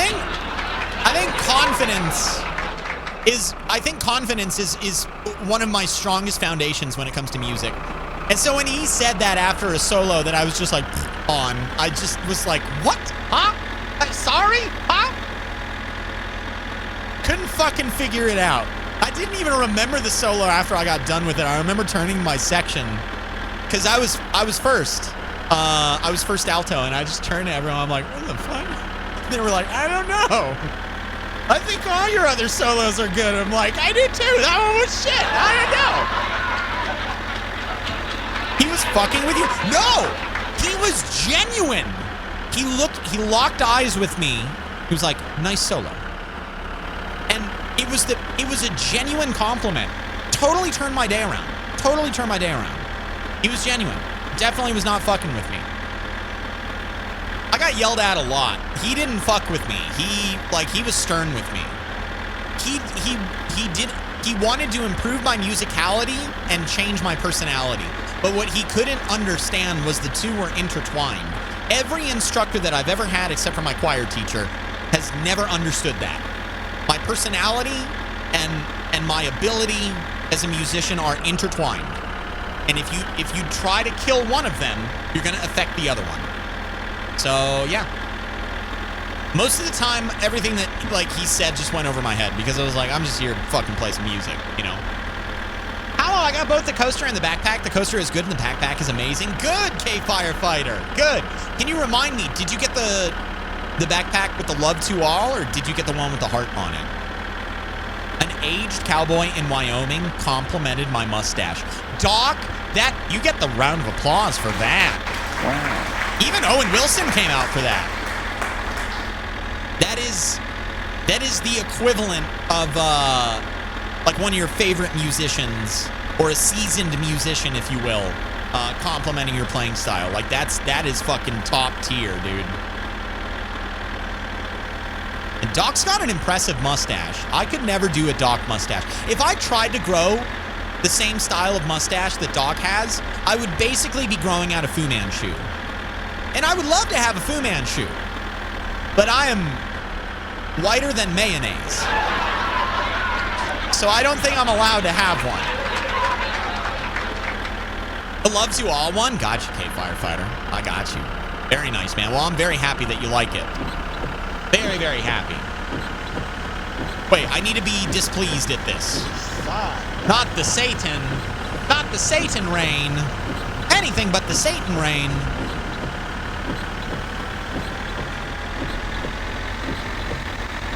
think confidence is one of my strongest foundations when it comes to music. And so when he said that after a solo that I was just like on, I just was like, what? Huh? Sorry? Huh? Couldn't fucking figure it out. I didn't even remember the solo after I got done with it. I remember turning my section because I was first. I was first alto, and I just turned to everyone. I'm like, what the fuck? And they were like, I don't know. I think all your other solos are good. I'm like, I do too. That one was shit. I don't know. He was fucking with you? No, he was genuine. He locked eyes with me. He was like, nice solo. And it was a genuine compliment. Totally turned my day around. He was genuine. Definitely was not fucking with me. I got yelled at a lot. He didn't fuck with me. He was stern with me. He wanted to improve my musicality and change my personality. But what he couldn't understand was the two were intertwined. Every instructor that I've ever had, except for my choir teacher, has never understood that. My personality and my ability as a musician are intertwined. And if you try to kill one of them, you're going to affect the other one. So, yeah. Most of the time, everything that he said just went over my head because I was like, I'm just here to fucking play some music, you know. HaLLoW, I got both the coaster and the backpack. The coaster is good and the backpack is amazing. Good, K-Firefighter. Good. Can you remind me, did you get the backpack with the love to all, or did you get the one with the heart on it? An aged cowboy in Wyoming complimented my mustache. Doc, you get the round of applause for that. Wow. Even Owen Wilson came out for that. That is the equivalent of one of your favorite musicians, or a seasoned musician, if you will, complimenting your playing style. That is fucking top tier, dude. And Doc's got an impressive mustache. I could never do a Doc mustache. If I tried to grow the same style of mustache that Doc has, I would basically be growing out a Fu Manchu. And I would love to have a Fu Manchu, but I am whiter than mayonnaise. So I don't think I'm allowed to have one. The loves you all one? Got you, K-Firefighter. I got you. Very nice, man. Well, I'm very happy that you like it. Very, very happy. Wait, I need to be displeased at this. Not the Satan. Not the Satan rain. Anything but the Satan rain.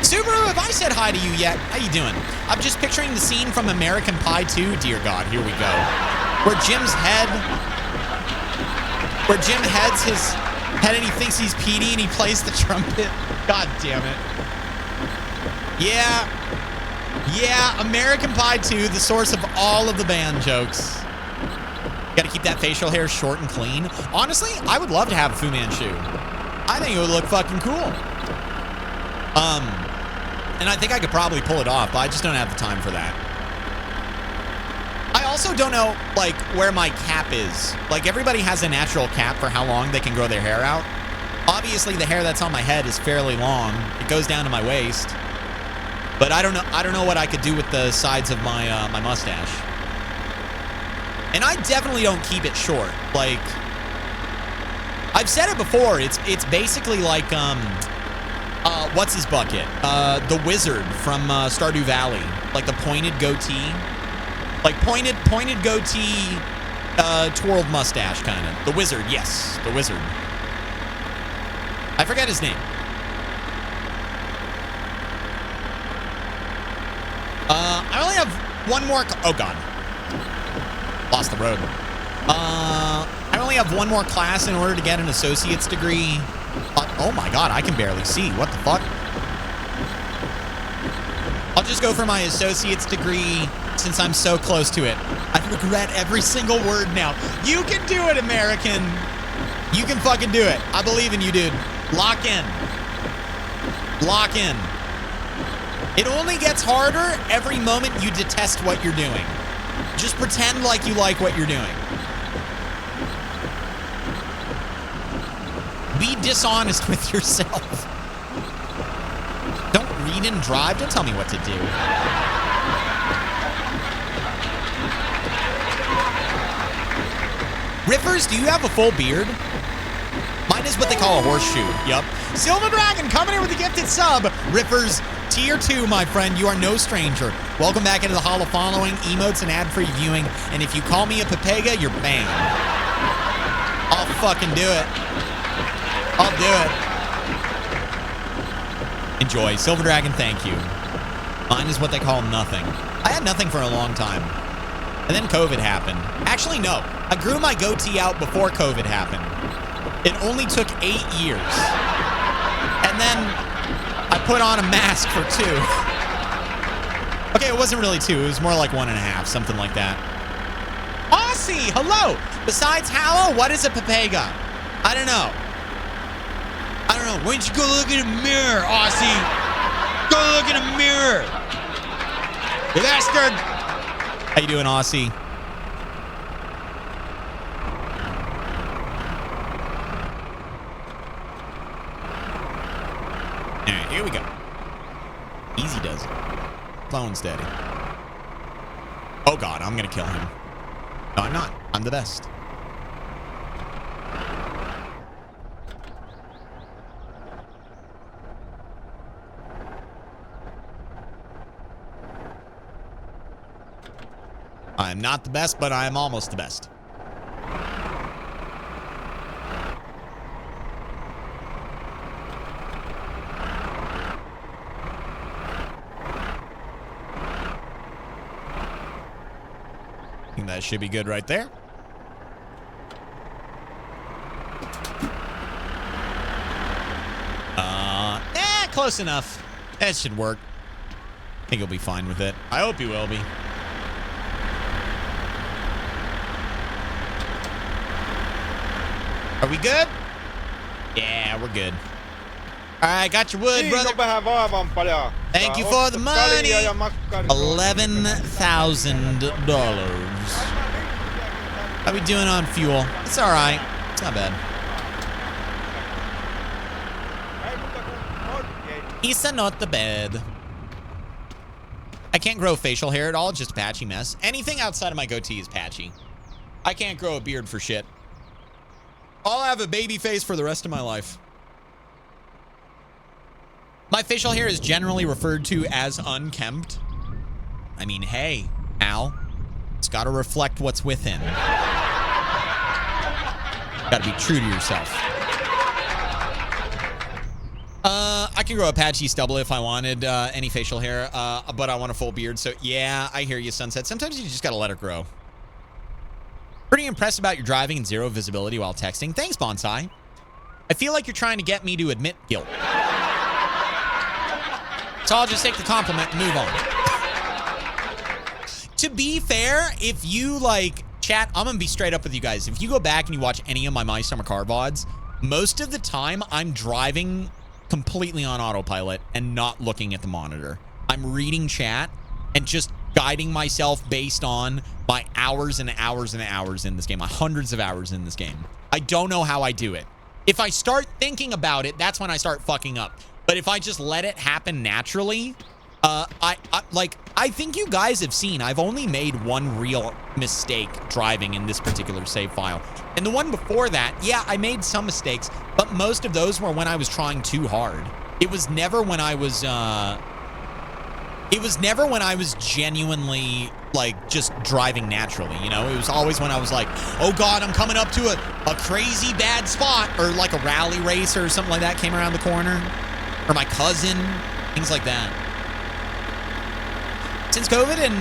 Subaru, have I said hi to you yet? How you doing? I'm just picturing the scene from American Pie 2. Dear God, here we go. Where Jim heads his head and he thinks he's Petey and he plays the trumpet. God damn it. Yeah, American Pie 2, the source of all of the band jokes. Gotta keep that facial hair short and clean. Honestly, I would love to have a Fu Manchu. I think it would look fucking cool. And I think I could probably pull it off, but I just don't have the time for that. I also don't know, where my cap is. Everybody has a natural cap for how long they can grow their hair out. Obviously, the hair that's on my head is fairly long. It goes down to my waist. But I don't know what I could do with the sides of my my mustache. And I definitely don't keep it short. I've said it before. It's basically like what's his bucket? The wizard from Stardew Valley. The pointed goatee. Pointed goatee, twirled mustache, kind of. The wizard, yes. The wizard. I forget his name. I only have one more... Oh, God. Lost the road. I only have one more class in order to get an associate's degree. Oh, my God. I can barely see. What the fuck? I'll just go for my associate's degree since I'm so close to it. I regret every single word now. You can do it, American. You can fucking do it. I believe in you, dude. Lock in. Lock in. It only gets harder every moment you detest what you're doing. Just pretend like you like what you're doing. Be dishonest with yourself. you didn't drive? Don't tell me what to do. Riffers, do you have a full beard? Mine is what they call a horseshoe. Yup. Silver Dragon coming in with a gifted sub. Riffers, tier 2, my friend. You are no stranger. Welcome back into the HaLLoW following, emotes, and ad-free viewing. And if you call me a Pepega, you're banned. I'll fucking do it. I'll do it. Enjoy. Silver Dragon, thank you. Mine is what they call nothing. I had nothing for a long time. And then COVID happened. Actually, no. I grew my goatee out before COVID happened. It only took 8 years. And then I put on a mask for 2. Okay, it wasn't really 2. It was more like 1.5, something like that. Aussie, hello. Besides HaLLoW, what is a Pepega? I don't know. I don't know. Why don't you go look in a mirror, Aussie? Go look in a mirror. You bastard. How you doing, Aussie? All right, here we go. Easy does it. Slow and steady. Oh, God, I'm going to kill him. No, I'm not. I'm the best. I am not the best, but I am almost the best. I think that should be good right there. Close enough. That should work. I think he'll be fine with it. I hope he will be. Are we good? Yeah, we're good. All right, got your wood, brother. Thank you for the money. $11,000. How we doing on fuel? It's all right. It's not bad. It's not the bad. I can't grow facial hair at all. Just a patchy mess. Anything outside of my goatee is patchy. I can't grow a beard for shit. I'll have a baby face for the rest of my life. My facial hair is generally referred to as unkempt. I mean, hey, Al, it's got to reflect what's within. Got to be true to yourself. I can grow a patchy stubble if I wanted any facial hair, but I want a full beard. So yeah, I hear you, Sunset. Sometimes you just got to let it grow. Pretty impressed about your driving and zero visibility while texting. Thanks, Bonsai. I feel like you're trying to get me to admit guilt. So I'll just take the compliment and move on. To be fair, if you like chat, I'm gonna be straight up with you guys. If you go back and you watch any of my Summer Car VODs, most of the time I'm driving completely on autopilot and not looking at the monitor. I'm reading chat and just guiding myself based on my hours and hours and hours in this game, my hundreds of hours in this game. I don't know how I do it. If I start thinking about it, that's when I start fucking up. But if I just let it happen naturally, I think you guys have seen, I've only made one real mistake driving in this particular save file. And the one before that, yeah, I made some mistakes, but most of those were when I was trying too hard. It was never when I was, genuinely, like, just driving naturally, you know? It was always when I was like, oh God, I'm coming up to a crazy bad spot, or like a rally race or something like that came around the corner, or my cousin, things like that. Since COVID and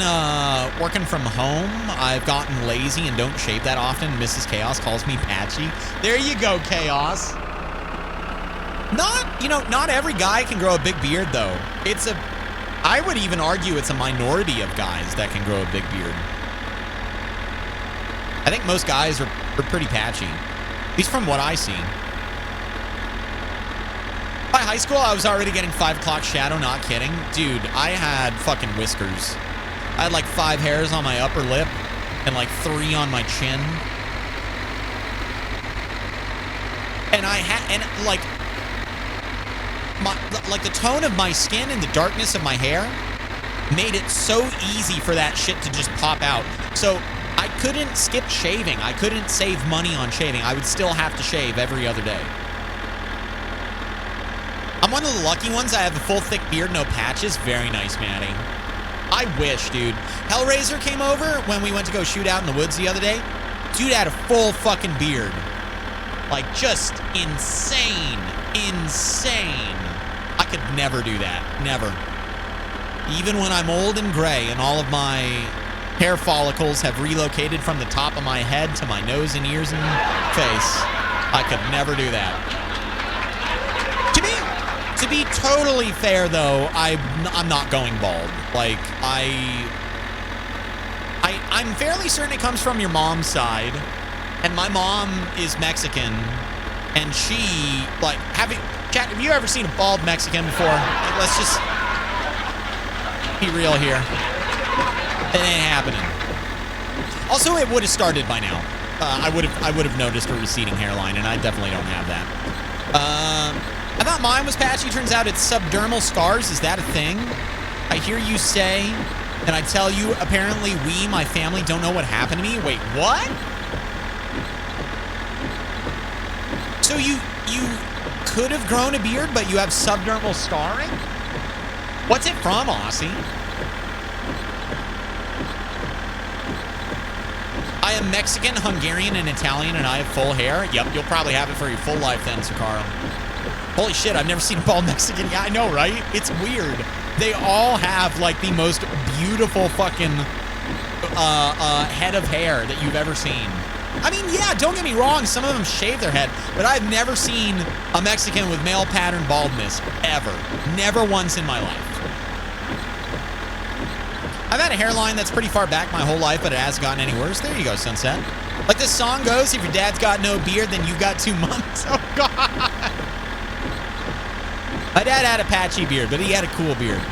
working from home, I've gotten lazy and don't shave that often. Mrs. Chaos calls me patchy. There you go, Chaos. Not every guy can grow a big beard, though. I would even argue it's a minority of guys that can grow a big beard. I think most guys are pretty patchy, at least from what I see. By high school, I was already getting 5 o'clock shadow, not kidding. Dude, I had fucking whiskers. I had like 5 hairs on my upper lip and like 3 on my chin. And like the tone of my skin and the darkness of my hair made it so easy for that shit to just pop out. So I couldn't skip shaving. I couldn't save money on shaving. I would still have to shave every other day. I'm one of the lucky ones. I have a full thick beard, no patches. Very nice, Maddie. I wish, dude. Hellraiser came over when we went to go shoot out in the woods the other day. Dude had a full fucking beard. Like, just insane. Insane. I could never do that. Never. Even when I'm old and gray and all of my hair follicles have relocated from the top of my head to my nose and ears and face, I could never do that. To be totally fair, though, I'm not going bald. Like, I'm fairly certain it comes from your mom's side, and my mom is Mexican, and she, like, Chat, have you ever seen a bald Mexican before? Like, let's just be real here. It ain't happening. Also, it would have started by now. I would have noticed a receding hairline, and I definitely don't have that. I thought mine was patchy. Turns out it's subdermal scars. Is that a thing? I hear you say, and I tell you, apparently we, my family, don't know what happened to me. Wait, what? So you could have grown a beard, but you have subdermal scarring? What's it from, Aussie? I am Mexican, Hungarian, and Italian, and I have full hair. Yep, you'll probably have it for your full life then, Sakaro. Holy shit, I've never seen a bald Mexican. Yeah, I know, right? It's weird. They all have, like, the most beautiful fucking head of hair that you've ever seen. I mean, yeah, don't get me wrong. Some of them shave their head, but I've never seen a Mexican with male pattern baldness, ever. Never once in my life. I've had a hairline that's pretty far back my whole life, but it hasn't gotten any worse. There you go, Sunset. Like this song goes, if your dad's got no beard, then you've got 2 months. Oh, God. My dad had a patchy beard, but he had a cool beard.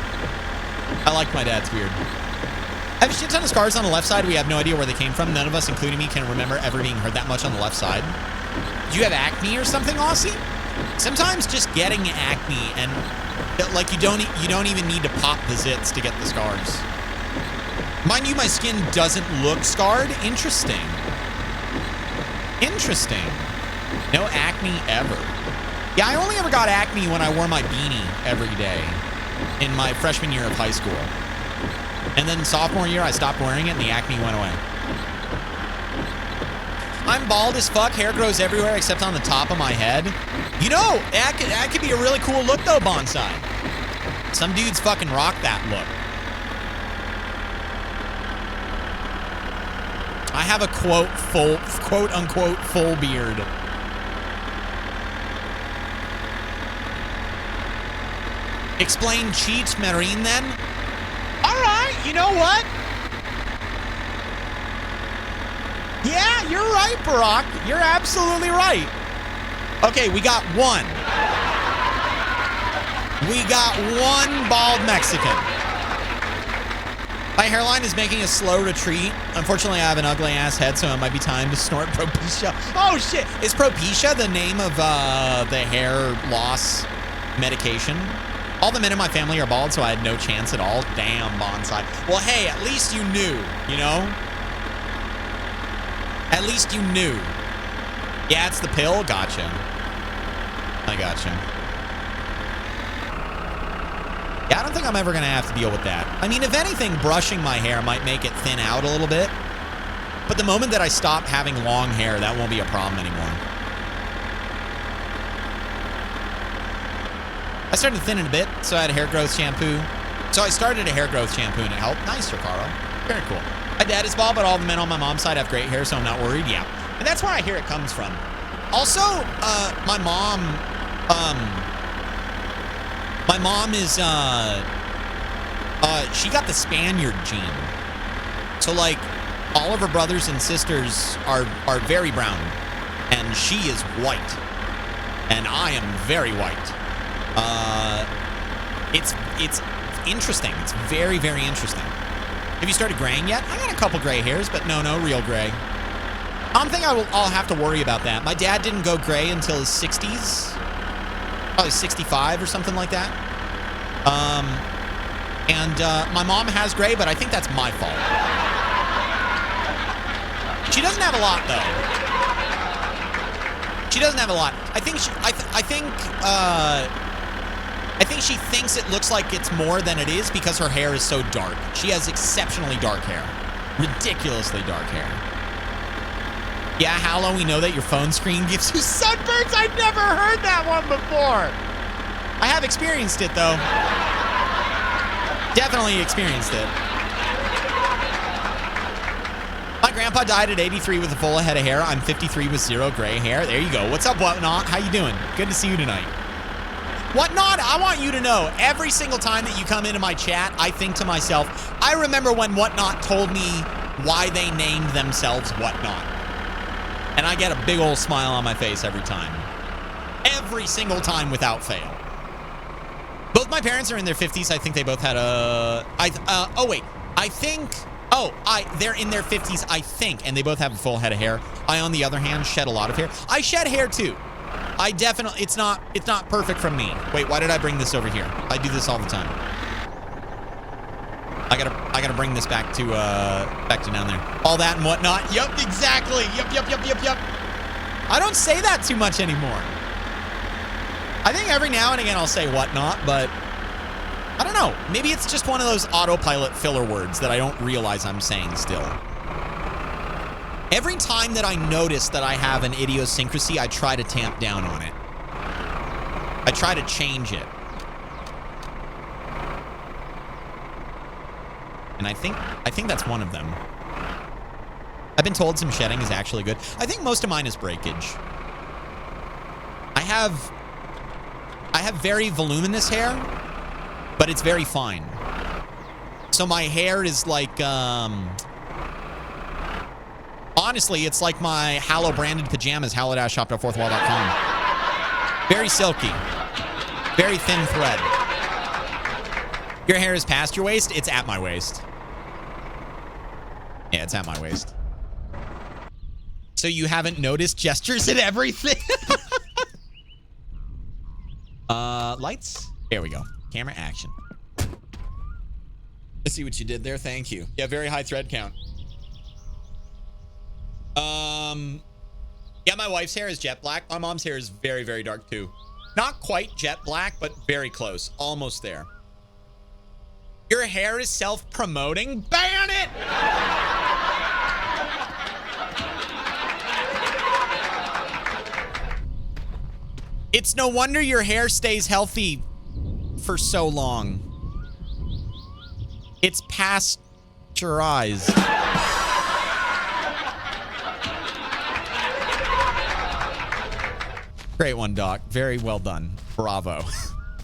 I liked my dad's beard. I have a shit ton of scars on the left side. We have no idea where they came from. None of us, including me, can remember ever being hurt that much on the left side. Do you have acne or something, Aussie? Sometimes just getting acne and, like, you don't even need to pop the zits to get the scars. Mind you, my skin doesn't look scarred. Interesting. Interesting. No acne ever. Yeah, I only ever got acne when I wore my beanie every day in my freshman year of high school. And then sophomore year, I stopped wearing it and the acne went away. I'm bald as fuck. Hair grows everywhere except on the top of my head. You know, that could be a really cool look, though, Bonsai. Some dudes fucking rock that look. I have a quote-unquote full beard. Explain cheats, Marine, then? All right, you know what? Yeah, you're right, Barack. You're absolutely right. Okay, we got one. We got one bald Mexican. My hairline is making a slow retreat. Unfortunately, I have an ugly-ass head, so it might be time to snort Propecia. Oh, shit. Is Propecia the name of the hair loss medication? All the men in my family are bald, so I had no chance at all. Damn, Bonsai. Well, hey, at least you knew, you know? At least you knew. Yeah, it's the pill? Gotcha. I gotcha. Yeah, I don't think I'm ever going to have to deal with that. I mean, if anything, brushing my hair might make it thin out a little bit. But the moment that I stop having long hair, that won't be a problem anymore. I started thinning a bit, so I had a hair growth shampoo. So I started a hair growth shampoo and it helped. Nice, Ricardo. Very cool. My dad is bald, but all the men on my mom's side have great hair, so I'm not worried. Yeah. And that's where I hear it comes from. Also, my mom is, she got the Spaniard gene. So, like, all of her brothers and sisters are very brown. And she is white. And I am very white. It's interesting. It's very, very interesting. Have you started graying yet? I got a couple gray hairs, but no real gray. I don't think I'll have to worry about that. My dad didn't go gray until his 60s. probably 65 or something like that. And my mom has gray, but I think that's my fault. She doesn't have a lot, though. She doesn't have a lot. I think she thinks it looks like it's more than it is because her hair is so dark. She has exceptionally dark hair. Ridiculously dark hair. Yeah, HaLLoW, we know that your phone screen gives you sunburns. I've never heard that one before. I have experienced it, though. Definitely experienced it. My grandpa died at 83 with a full head of hair. I'm 53 with 0 gray hair. There you go. What's up, Whatnot? How you doing? Good to see you tonight. Whatnot, I want you to know, every single time that you come into my chat, I think to myself, I remember when Whatnot told me why they named themselves Whatnot. And I get a big old smile on my face every time. Every single time without fail. Both my parents are in their 50s. I think they both had they're in their 50s, I think, and they both have a full head of hair. I, on the other hand, shed a lot of hair. I shed hair too. I definitely, it's not perfect from me. Wait, why did I bring this over here? I do this all the time. I gotta bring this back to down there. All that and whatnot. Yup, exactly. Yup. I don't say that too much anymore. I think every now and again I'll say whatnot, but I don't know. Maybe it's just one of those autopilot filler words that I don't realize I'm saying still. Every time that I notice that I have an idiosyncrasy, I try to tamp down on it. I try to change it. And I think that's one of them. I've been told some shedding is actually good. I think most of mine is breakage. I have very voluminous hair, but it's very fine. So my hair is like, honestly, it's like my HaLLoW branded pajamas, hallow-shop.fourthwall.com. Very silky. Very thin thread. Your hair is past your waist? It's at my waist. Yeah, it's at my waist. So you haven't noticed gestures and everything? Lights? There we go. Camera action. Let's see what you did there. Thank you. Yeah, very high thread count. Yeah, my wife's hair is jet black. My mom's hair is very, very dark too. Not quite jet black, but very close. Almost there. Your hair is self-promoting? Ban it! It's no wonder your hair stays healthy for so long. It's pasteurized. Great one, Doc. Very well done. Bravo.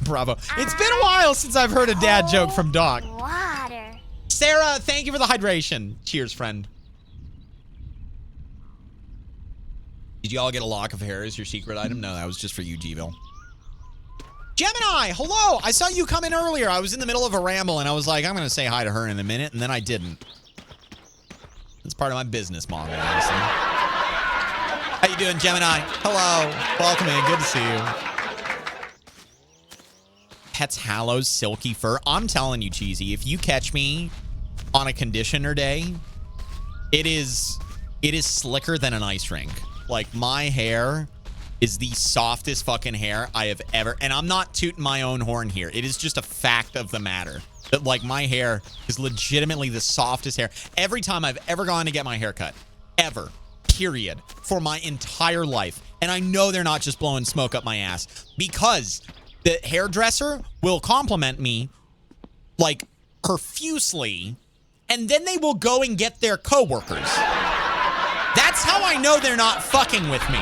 Bravo. It's been a while since I've heard a dad joke from Doc. Water. Sarah, thank you for the hydration. Cheers, friend. Did you all get a lock of hair as your secret item? No, that was just for you, Gville. Gemini, hello. I saw you come in earlier. I was in the middle of a ramble, and I was like, I'm going to say hi to her in a minute, and then I didn't. It's part of my business model, honestly. How you doing, Gemini? Hello. Welcome in. Good to see you. Pets HaLLoW's silky fur. I'm telling you, Cheesy, if you catch me on a conditioner day, it is slicker than an ice rink. Like, my hair is the softest fucking hair I have ever... And I'm not tooting my own horn here. It is just a fact of the matter. That, like, my hair is legitimately the softest hair. Every time I've ever gone to get my hair cut. Ever. Period. For my entire life. And I know they're not just blowing smoke up my ass. Because the hairdresser will compliment me, like, profusely. And then they will go and get their coworkers. That's how I know they're not fucking with me.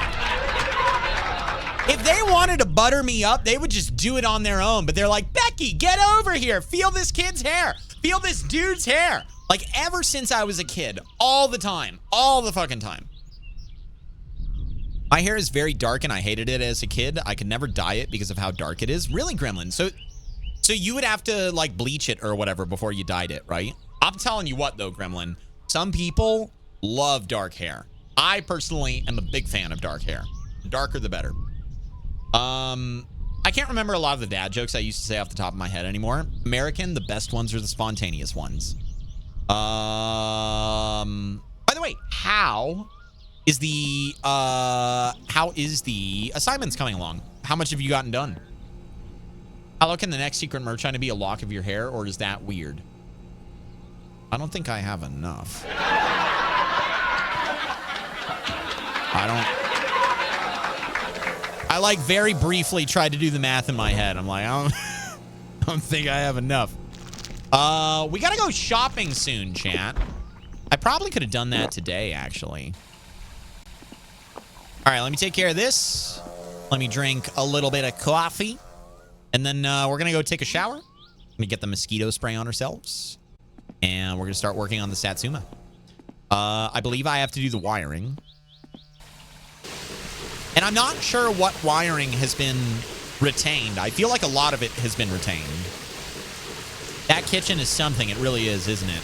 If they wanted to butter me up, they would just do it on their own. But they're like, Becky, get over here. Feel this kid's hair. Feel this dude's hair. Like, ever since I was a kid. All the time. All the fucking time. My hair is very dark, and I hated it as a kid. I could never dye it because of how dark it is. Really, Gremlin? So you would have to, like, bleach it or whatever before you dyed it, right? I'm telling you what, though, Gremlin. Some people love dark hair. I personally am a big fan of dark hair. The darker, the better. I can't remember a lot of the dad jokes I used to say off the top of my head anymore. American, the best ones are the spontaneous ones. By the way, how is the assignments coming along? How much have you gotten done? How can the next secret merch item be a lock of your hair, or is that weird? I don't think I have enough. I like very briefly tried to do the math in my head. I'm like, I don't think I have enough. We gotta go shopping soon, chat. I probably could have done that today, actually. All right, let me take care of this. Let me drink a little bit of coffee. And then we're gonna go take a shower. Let me get the mosquito spray on ourselves. And we're gonna start working on the Satsuma. I believe I have to do the wiring. And I'm not sure what wiring has been retained. I feel like a lot of it has been retained. That kitchen is something. It really is, isn't it?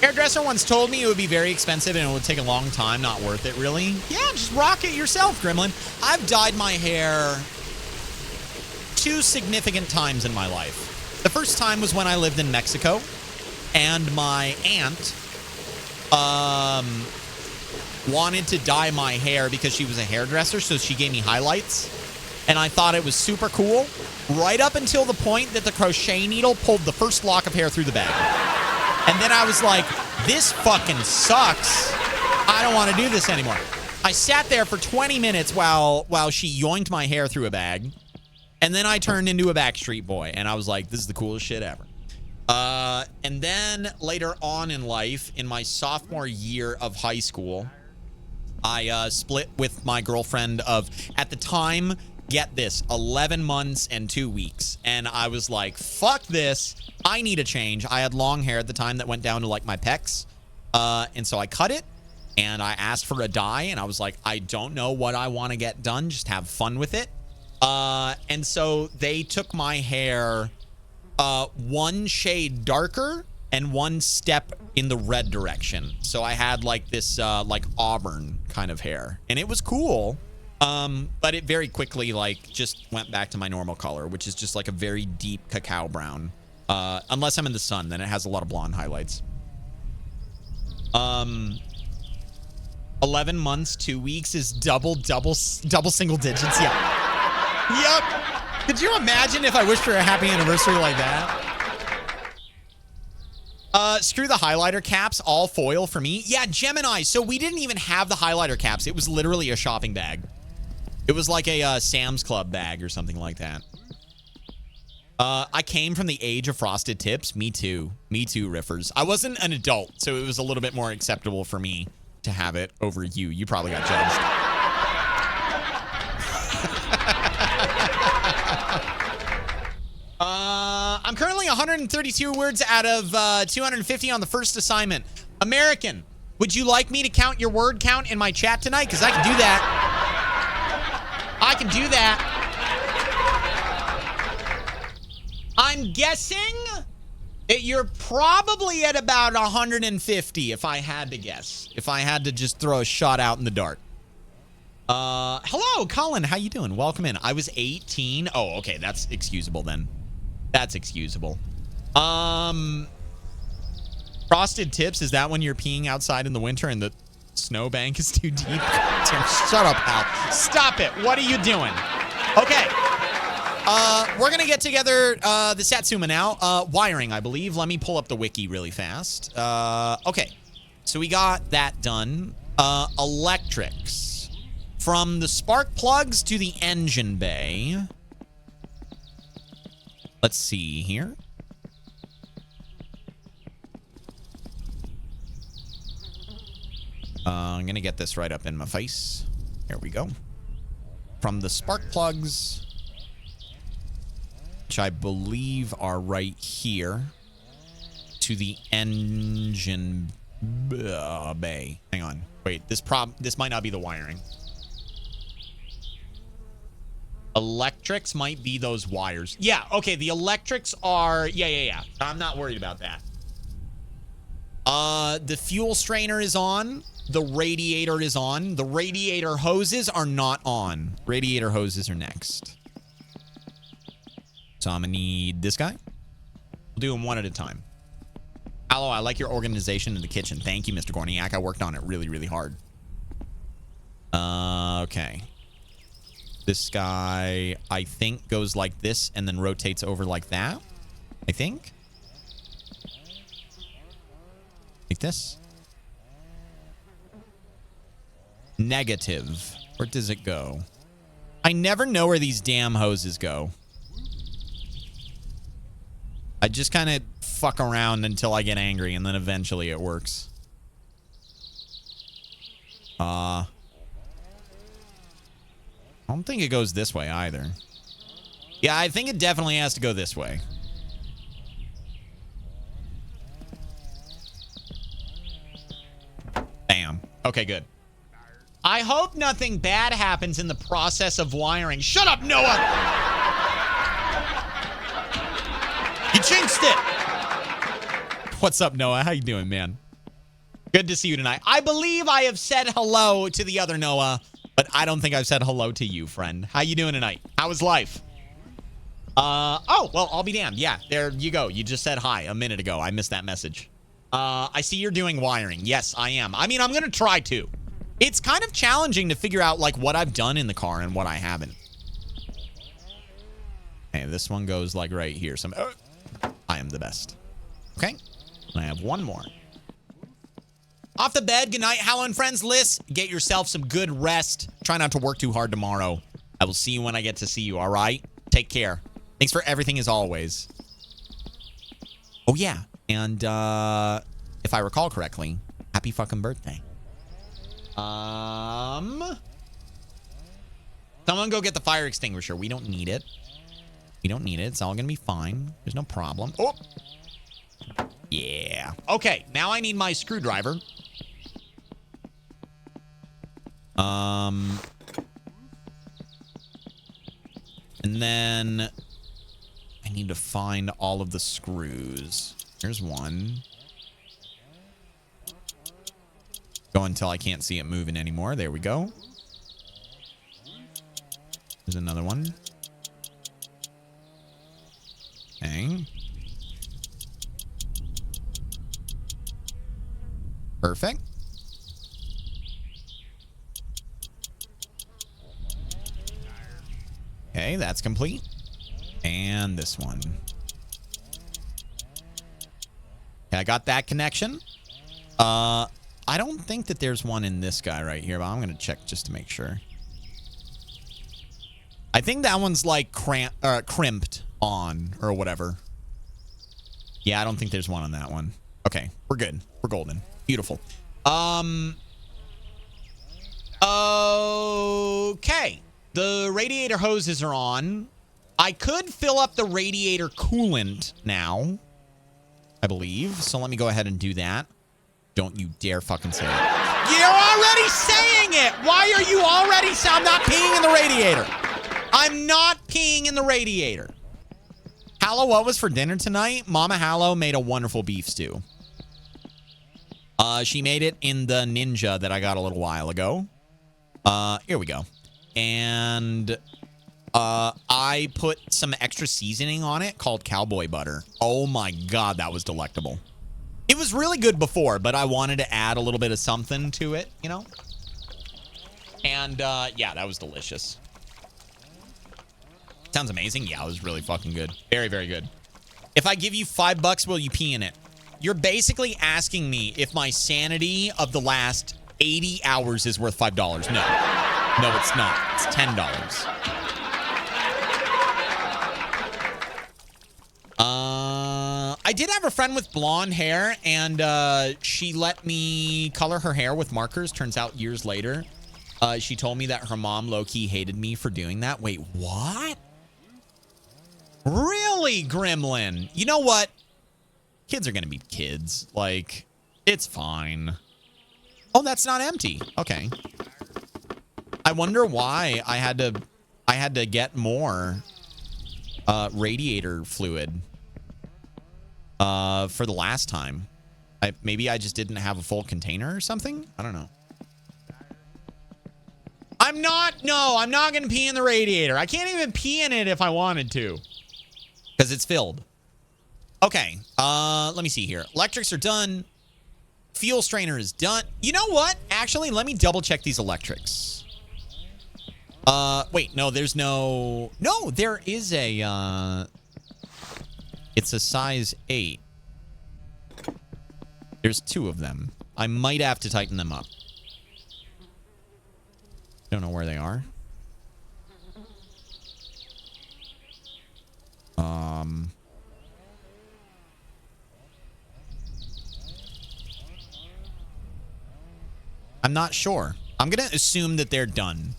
Hairdresser once told me it would be very expensive and it would take a long time. Not worth it, really. Yeah, just rock it yourself, Gremlin. I've dyed my hair 2 significant times in my life. The first time was when I lived in Mexico, and my aunt wanted to dye my hair because she was a hairdresser, so she gave me highlights, and I thought it was super cool, right up until the point that the crochet needle pulled the first lock of hair through the bag. And then I was like, this fucking sucks. I don't want to do this anymore. I sat there for 20 minutes while she yoinked my hair through a bag, and then I turned into a Backstreet Boy, and I was like, this is the coolest shit ever. And then later on in life, in my sophomore year of high school, I split with my girlfriend of, at the time, get this, 11 months and 2 weeks. And I was like, fuck this. I need a change. I had long hair at the time that went down to like my pecs. And so I cut it and I asked for a dye, and I was like, I don't know what I want to get done. Just have fun with it. And so they took my hair 1 shade darker and 1 step in the red direction. So I had like this like auburn kind of hair, and it was cool. But it very quickly like just went back to my normal color, which is just like a very deep cacao brown. Unless I'm in the sun, then it has a lot of blonde highlights. 11 months, 2 weeks is double single digits. Yeah. Yep. Could you imagine if I wished for a happy anniversary like that? Screw the highlighter caps, all foil for me. Yeah, Gemini. So we didn't even have the highlighter caps. It was literally a shopping bag. It was like a Sam's Club bag or something like that. I came from the age of frosted tips. Me too. Me too, Riffers. I wasn't an adult, so it was a little bit more acceptable for me to have it over you. You probably got judged. I'm currently 132 words out of 250 on the first assignment. American, would you like me to count your word count in my chat tonight? Because I can do that. I can do that. I'm guessing that you're probably at about 150 if I had to guess. If I had to just throw a shot out in the dark. Hello, Colin. How you doing? Welcome in. I was 18. Oh, okay. That's excusable then. That's excusable. Frosted tips, is that when you're peeing outside in the winter and the snowbank is too deep? Tim, shut up, pal. Stop it. What are you doing? Okay. We're going to get together the Satsuma now. Wiring, I believe. Let me pull up the wiki really fast. Okay. So we got that done. Electrics. From the spark plugs to the engine bay. Let's see here. I'm going to get this right up in my face. Here we go. From the spark plugs, which I believe are right here, to the engine bay. Hang on. Wait, this might not be the wiring. Electrics might be those wires. Yeah, okay, the electrics are... Yeah. I'm not worried about that. The fuel strainer is on. The radiator is on. The radiator hoses are not on. Radiator hoses are next. So I'm gonna need this guy. We'll do them one at a time. HaLLoW, I like your organization in the kitchen. Thank you, Mr. Gorniak. I worked on it really, really hard. Okay. This guy, I think, goes like this and then rotates over like that. I think. Like this. Negative. Where does it go? I never know where these damn hoses go. I just kind of fuck around until I get angry, and then eventually it works. I don't think it goes this way either. Yeah, I think it definitely has to go this way. Bam. Okay, good. I hope nothing bad happens in the process of wiring. Shut up, Noah! You jinxed it! What's up, Noah? How you doing, man? Good to see you tonight. I believe I have said hello to the other Noah, but I don't think I've said hello to you, friend. How you doing tonight? How is life? Oh, well, I'll be damned. Yeah, there you go. You just said hi a minute ago. I missed that message. I see you're doing wiring. Yes, I am. I mean, I'm going to try to. It's kind of challenging to figure out, like, what I've done in the car and what I haven't. Okay, this one goes, like, right here. So I am the best. Okay, I have one more. Off the bed. Good night, HaLLoW and friends. Liz, get yourself some good rest. Try not to work too hard tomorrow. I will see you when I get to see you, all right? Take care. Thanks for everything as always. Oh, yeah. And if I recall correctly, happy fucking birthday. Someone go get the fire extinguisher. We don't need it. We don't need it. It's all gonna be fine. There's no problem. Oh. Yeah. Okay, now I need my screwdriver. And then I need to find all of the screws. Here's one. Go until I can't see it moving anymore. There we go. There's another one. Okay. Perfect. Okay, that's complete. And this one. Okay, I got that connection. I don't think that there's one in this guy right here, but I'm going to check just to make sure. I think that one's like crimped on or whatever. Yeah, I don't think there's one on that one. Okay, we're good. We're golden. Beautiful. Okay. The radiator hoses are on. I could fill up the radiator coolant now, I believe. So let me go ahead and do that. Don't you dare fucking say it. You're already saying it. Why are you already saying I'm not peeing in the radiator? I'm not peeing in the radiator. HaLLoW, what was for dinner tonight? Mama HaLLoW made a wonderful beef stew. She made it in the Ninja that I got a little while ago. Here we go. And I put some extra seasoning on it called cowboy butter. Oh my God, that was delectable. It was really good before, but I wanted to add a little bit of something to it, you know? And, yeah, that was delicious. Sounds amazing. Yeah, it was really fucking good. Very, very good. If I give you $5, will you pee in it? You're basically asking me if my sanity of the last 80 hours is worth $5. No. No, it's not. It's $10. I did have a friend with blonde hair, and she let me color her hair with markers. Turns out years later, she told me that her mom low-key hated me for doing that. Wait, what? Really, Gremlin? You know what? Kids are going to be kids. Like, it's fine. Oh, that's not empty. Okay. I wonder why I had to get more radiator fluid for the last time. Maybe I just didn't have a full container or something? I don't know. I'm not going to pee in the radiator. I can't even pee in it if I wanted to. Because it's filled. Okay. Let me see here. Electrics are done. Fuel strainer is done. You know what? Actually, let me double check these electrics. Wait, no, there's no... No, there is a, it's a size 8. There's 2 of them. I might have to tighten them up. Don't know where they are. I'm not sure. I'm going to assume that they're done.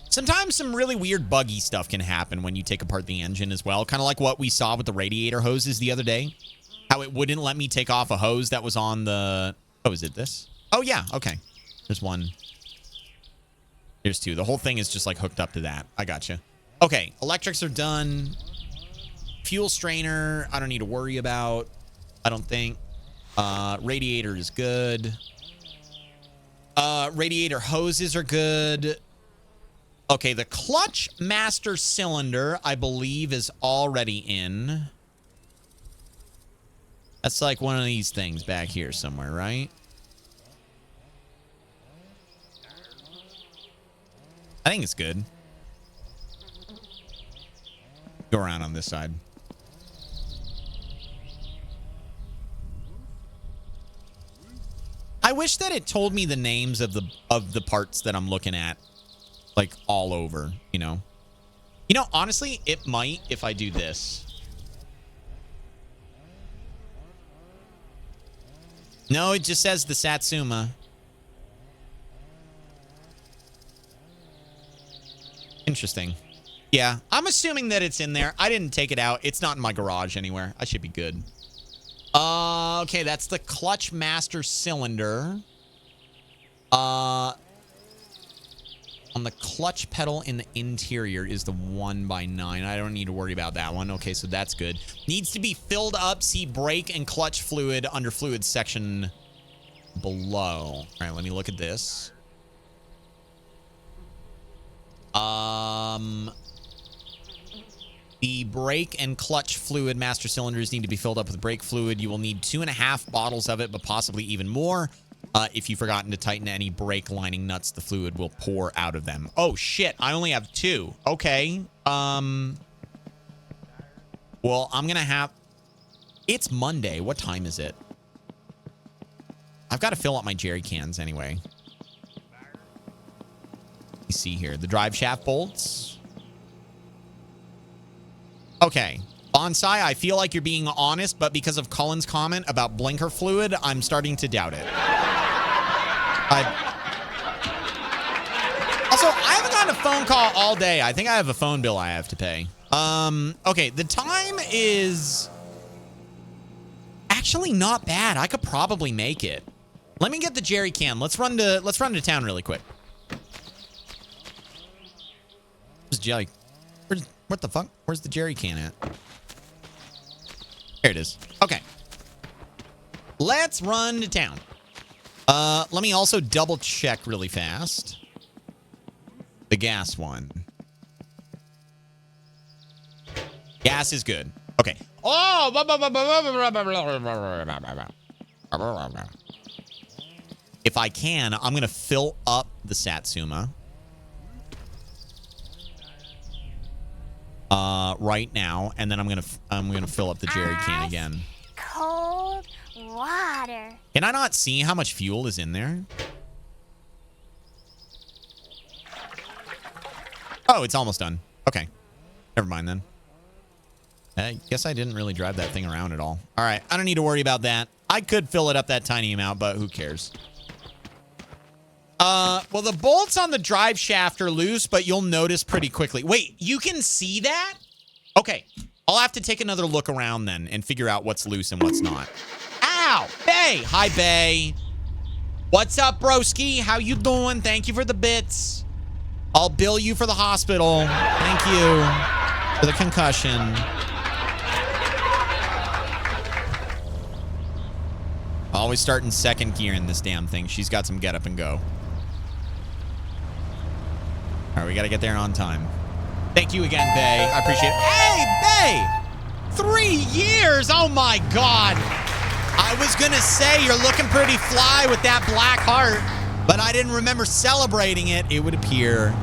Sometimes some really weird buggy stuff can happen when you take apart the engine as well. Kind of like what we saw with the radiator hoses the other day. How it wouldn't let me take off a hose that was on the... Oh, is it this? Oh, yeah. Okay. There's one. There's 2. The whole thing is just like hooked up to that. I gotcha. Okay. Electrics are done. Fuel strainer, I don't need to worry about. I don't think. Radiator is good. Radiator hoses are good. Okay, the clutch master cylinder, I believe, is already in. That's like one of these things back here somewhere, right? I think it's good. Go around on this side. I wish that it told me the names of the parts that I'm looking at, like all over, you know. You know, honestly, it might if I do this. No, it just says the Satsuma. Interesting. Yeah, I'm assuming that it's in there. I didn't take it out. It's not in my garage anywhere. I should be good. Okay, that's the clutch master cylinder. On the clutch pedal in the interior is the 1x9. I don't need to worry about that one. Okay, so that's good. Needs to be filled up. See brake and clutch fluid under fluid section below. All right, let me look at this. The brake and clutch fluid master cylinders need to be filled up with brake fluid. You will need 2.5 bottles of it, but possibly even more. If you've forgotten to tighten any brake lining nuts, the fluid will pour out of them. Oh, shit. I only have 2. Okay. Well, I'm going to have... It's Monday. What time is it? I've got to fill up my jerry cans anyway. You see here. The drive shaft bolts. Okay. Bonsai, I feel like you're being honest, but because of Cullen's comment about blinker fluid, I'm starting to doubt it. Also, I haven't gotten a phone call all day. I think I have a phone bill I have to pay. Okay, the time is actually not bad. I could probably make it. Let me get the jerry can. Let's run to town really quick. Where's jelly? What the fuck? Where's the jerry can at? There it is. Okay. Let's run to town. Let me also double check really fast. The gas one. Gas is good. Okay. Oh! If I can, I'm going to fill up the Satsuma. Right now, and then I'm gonna fill up the jerry can again. Cold water. Can I not see how much fuel is in there? Oh, it's almost done. Okay, never mind then. I guess I didn't really drive that thing around at all. All right, I don't need to worry about that. I could fill it up that tiny amount, but who cares? Well, the bolts on the drive shaft are loose, but you'll notice pretty quickly. Wait, you can see that? Okay, I'll have to take another look around then and figure out what's loose and what's not. Ow! Bay! Hi, Bay. What's up, broski? How you doing? Thank you for the bits. I'll bill you for the hospital. Thank you for the concussion. Always start in second gear in this damn thing. She's got some get up and go. All right, we got to get there on time. Thank you again, Bay. I appreciate it. Hey, Bay! 3 years! Oh, my God. I was going to say you're looking pretty fly with that black heart, but I didn't remember celebrating it. It would appear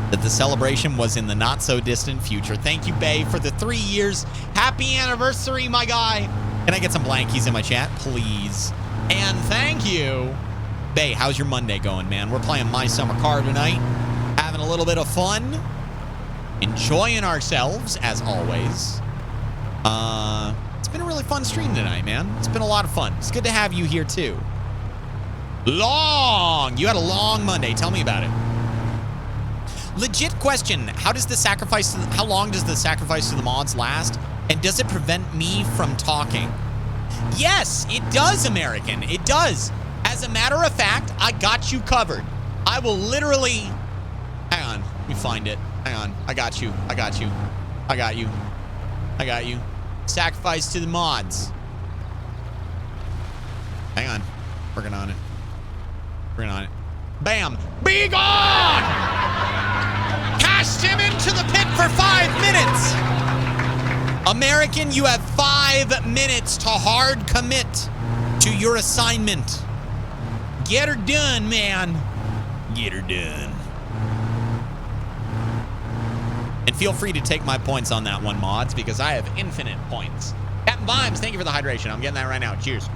that the celebration was in the not-so-distant future. Thank you, Bay, for the 3 years. Happy anniversary, my guy. Can I get some blankies in my chat, please? And thank you. Bay, how's your Monday going, man? We're playing My Summer Car tonight. Having a little bit of fun. Enjoying ourselves, as always. It's been a really fun stream tonight, man. It's been a lot of fun. It's good to have you here, too. Long. You had a long Monday. Tell me about it. Legit question. How long does the sacrifice to the mods last? And does it prevent me from talking? Yes, it does, American. It does. As a matter of fact, I got you covered. I will literally... Hang on. Let me find it. Hang on. I got you. I got you. I got you. I got you. Sacrifice to the mods. Hang on. Working on it. Working on it. Bam. Be gone! Cast him into the pit for 5 minutes. American, you have 5 minutes to hard commit to your assignment. Get her done, man. Get her done. And feel free to take my points on that one, mods, because I have infinite points. Captain Vimes, thank you for the hydration. I'm getting that right now. Cheers.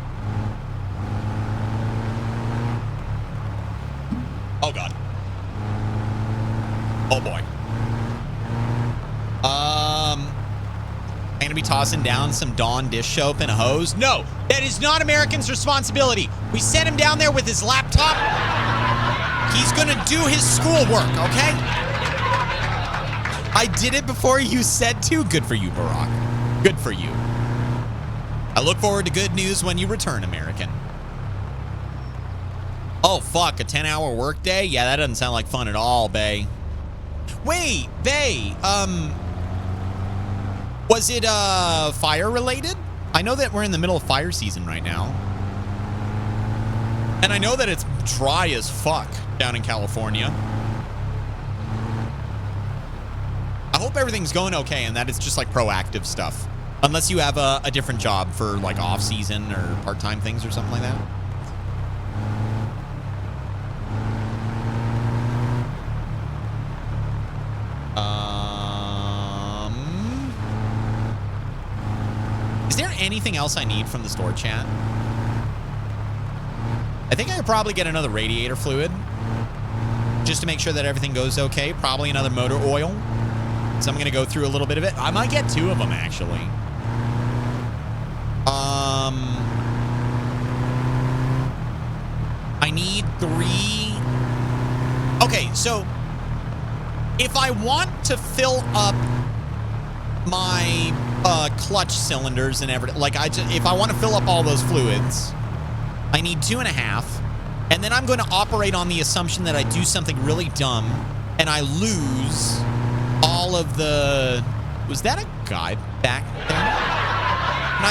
Oh, God. Oh, boy. I'm going to be tossing down some Dawn dish soap and a hose. No, that is not American's responsibility. We sent him down there with his laptop. He's going to do his schoolwork, okay? I did it before you said to. Good for you, Barack. Good for you. I look forward to good news when you return, American. Oh, fuck, a 10-hour workday? Yeah, that doesn't sound like fun at all, Bay. Wait, Bay, was it, fire-related? I know that we're in the middle of fire season right now. And I know that it's dry as fuck down in California. I hope everything's going okay and that it's just, like, proactive stuff. Unless you have a different job for, like, off-season or part-time things or something like that. Is there anything else I need from the store chat? I think I could probably get another radiator fluid just to make sure that everything goes okay. Probably another motor oil. So I'm going to go through a little bit of it. I might get 2 of them, actually. I need 3. Okay, so if I want to fill up my clutch cylinders and everything, like if I want to fill up all those fluids, I need 2.5, and then I'm going to operate on the assumption that I do something really dumb and I lose all of the... Was that a guy back there? And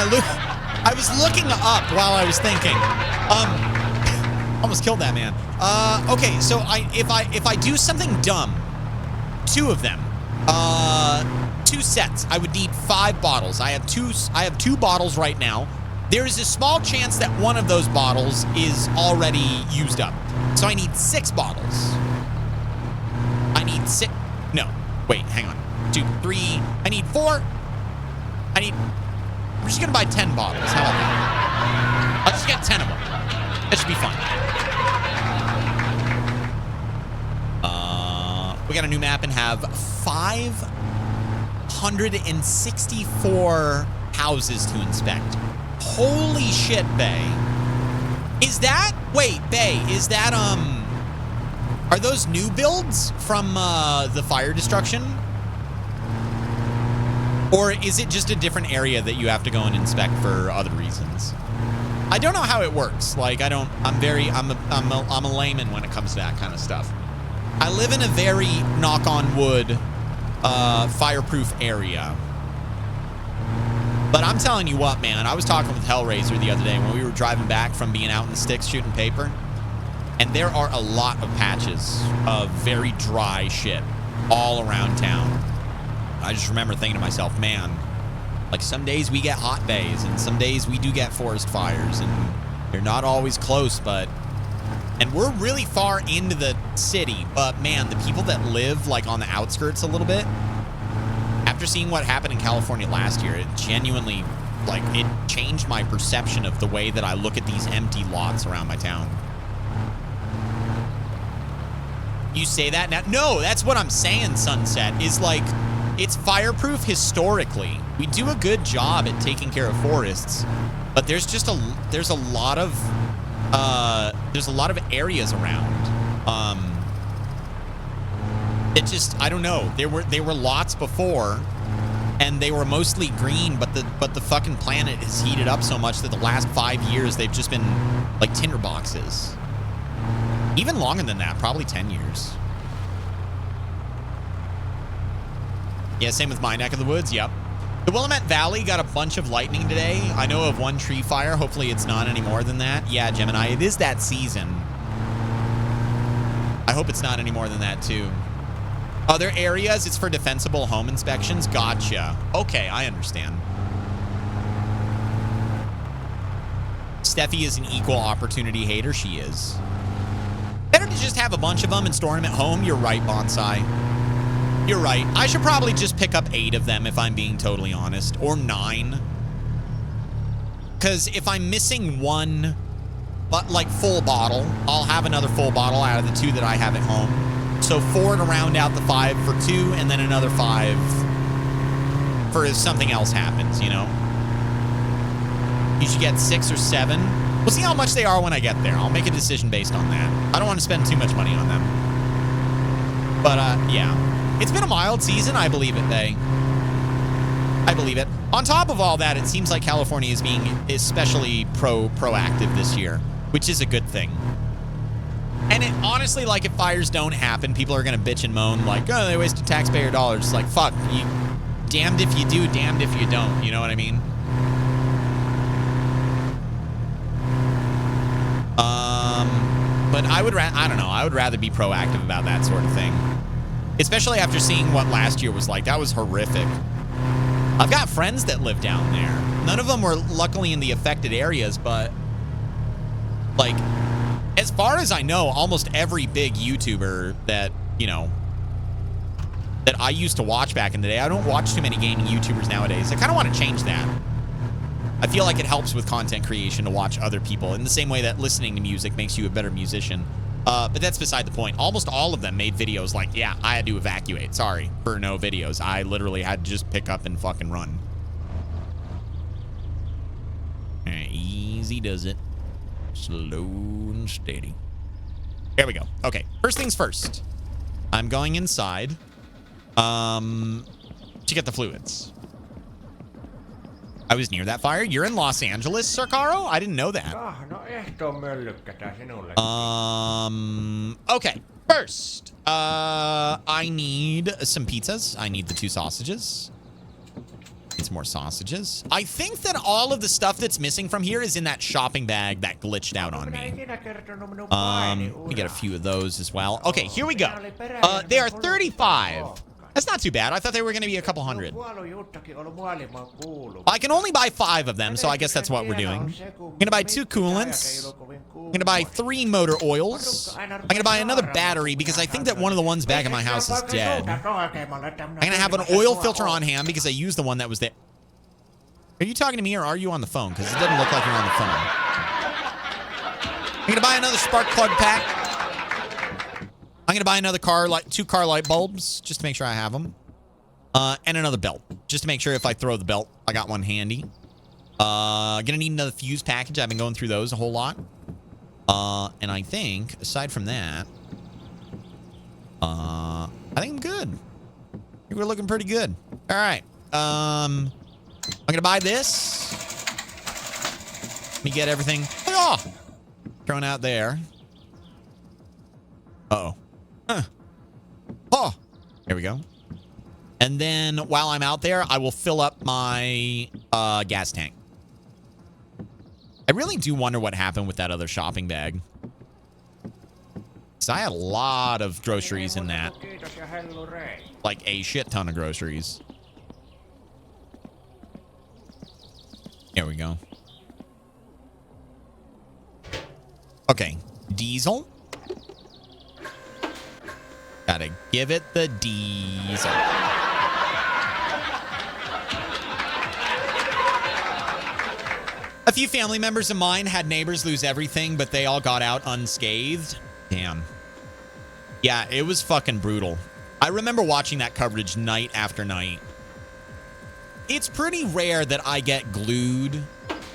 I was looking up while I was thinking. Almost killed that man. Okay, so if I do something dumb, 2 of them, 2 sets, I would need 5 bottles. I have 2 bottles right now. There is a small chance that one of those bottles is already used up. So I need 6 bottles. I need 6. No, wait, hang on. 2, 3. I need 4. We're just gonna buy 10 bottles. How about that? I'll just get 10 of them. That should be fun. We got a new map and have 564 houses to inspect. Holy shit, Bay. Is that... Wait, Bay, is that, are those new builds from, the fire destruction? Or is it just a different area that you have to go and inspect for other reasons? I don't know how it works. Like, I'm a layman when it comes to that kind of stuff. I live in a very, knock on wood, fireproof area. But I'm telling you what, man. I was talking with Hellraiser the other day when we were driving back from being out in the sticks shooting paper. And there are a lot of patches of very dry shit all around town. I just remember thinking to myself, man, like some days we get hot days and some days we do get forest fires and they're not always close, but... And we're really far into the city, but man, the people that live like on the outskirts a little bit, after seeing what happened in California last year, it genuinely, like, it changed my perception of the way that I look at these empty lots around my town. You say that now? No, that's what I'm saying, Sunset, is like, it's fireproof historically. We do a good job at taking care of forests, but there's a lot of areas around. It just, I don't know. There were lots before, and they were mostly green, but the fucking planet has heated up so much that the last 5 years they've just been like tinder boxes. Even longer than that, probably 10 years. Yeah, same with my neck of the woods, yep. The Willamette Valley got a bunch of lightning today. I know of one tree fire. Hopefully it's not any more than that. Yeah, Gemini, it is that season. I hope it's not any more than that, too. Other areas, it's for defensible home inspections. Gotcha. Okay, I understand. Steffi is an equal opportunity hater. She is. Better to just have a bunch of them and store them at home. You're right, Bonsai. You're right. I should probably just pick up 8 of them if I'm being totally honest. Or 9. Because if I'm missing one, but like full bottle, I'll have another full bottle out of the 2 that I have at home. So 4 to round out the 5 for 2, and then another 5 for if something else happens, you know? You should get 6 or 7. We'll see how much they are when I get there. I'll make a decision based on that. I don't want to spend too much money on them. But, yeah. It's been a mild season. I believe it, Bay. I believe it. On top of all that, it seems like California is being especially proactive this year, which is a good thing. And it honestly, like, if fires don't happen, people are going to bitch and moan, like, oh, they wasted taxpayer dollars. It's like, fuck, you damned if you do, damned if you don't. You know what I mean? But I don't know. I would rather be proactive about that sort of thing. Especially after seeing what last year was like. That was horrific. I've got friends that live down there. None of them were luckily in the affected areas, but like, as far as I know, almost every big YouTuber that, you know, that I used to watch back in the day, I don't watch too many gaming YouTubers nowadays. I kind of want to change that. I feel like it helps with content creation to watch other people in the same way that listening to music makes you a better musician. But that's beside the point. Almost all of them made videos like, yeah, I had to evacuate. Sorry for no videos. I literally had to just pick up and fucking run. Easy does it. Slow and steady. There we go. Okay, first things first. I'm going inside to get the fluids. I was near that fire. You're in Los Angeles, Sir Caro? I didn't know that. Okay. First, I need some pizzas. I need the 2 sausages. Need some more sausages. I think that all of the stuff that's missing from here is in that shopping bag that glitched out on me. Let me get a few of those as well. Okay, here we go. They are 35. That's not too bad. I thought they were going to be a couple hundred. I can only buy 5 of them, so I guess that's what we're doing. I'm going to buy 2 coolants. I'm going to buy 3 motor oils. I'm going to buy another battery because I think that one of the ones back in my house is dead. I'm going to have an oil filter on hand because I used the one that was there. Are you talking to me or are you on the phone? Because it doesn't look like you're on the phone. I'm going to buy another spark plug pack. I'm going to buy another 2 car light bulbs, just to make sure I have them. And another belt, just to make sure if I throw the belt, I got one handy. Going to need another fuse package. I've been going through those a whole lot. And I think, aside from that, I think I'm good. I think we're looking pretty good. All right. I'm going to buy this. Let me get everything. Oh, thrown out there. Uh-oh. Huh. Oh, there we go. And then while I'm out there, I will fill up my Gas tank. I really do wonder what happened with that other shopping bag. So I had a lot of groceries in that. Like a shit ton of groceries. Here we go. Okay. Diesel. Gotta give it the diesel. A few family members of mine had neighbors lose everything, but they all got out unscathed. Damn. Yeah, it was fucking brutal. I remember watching that coverage night after night. It's pretty rare that I get glued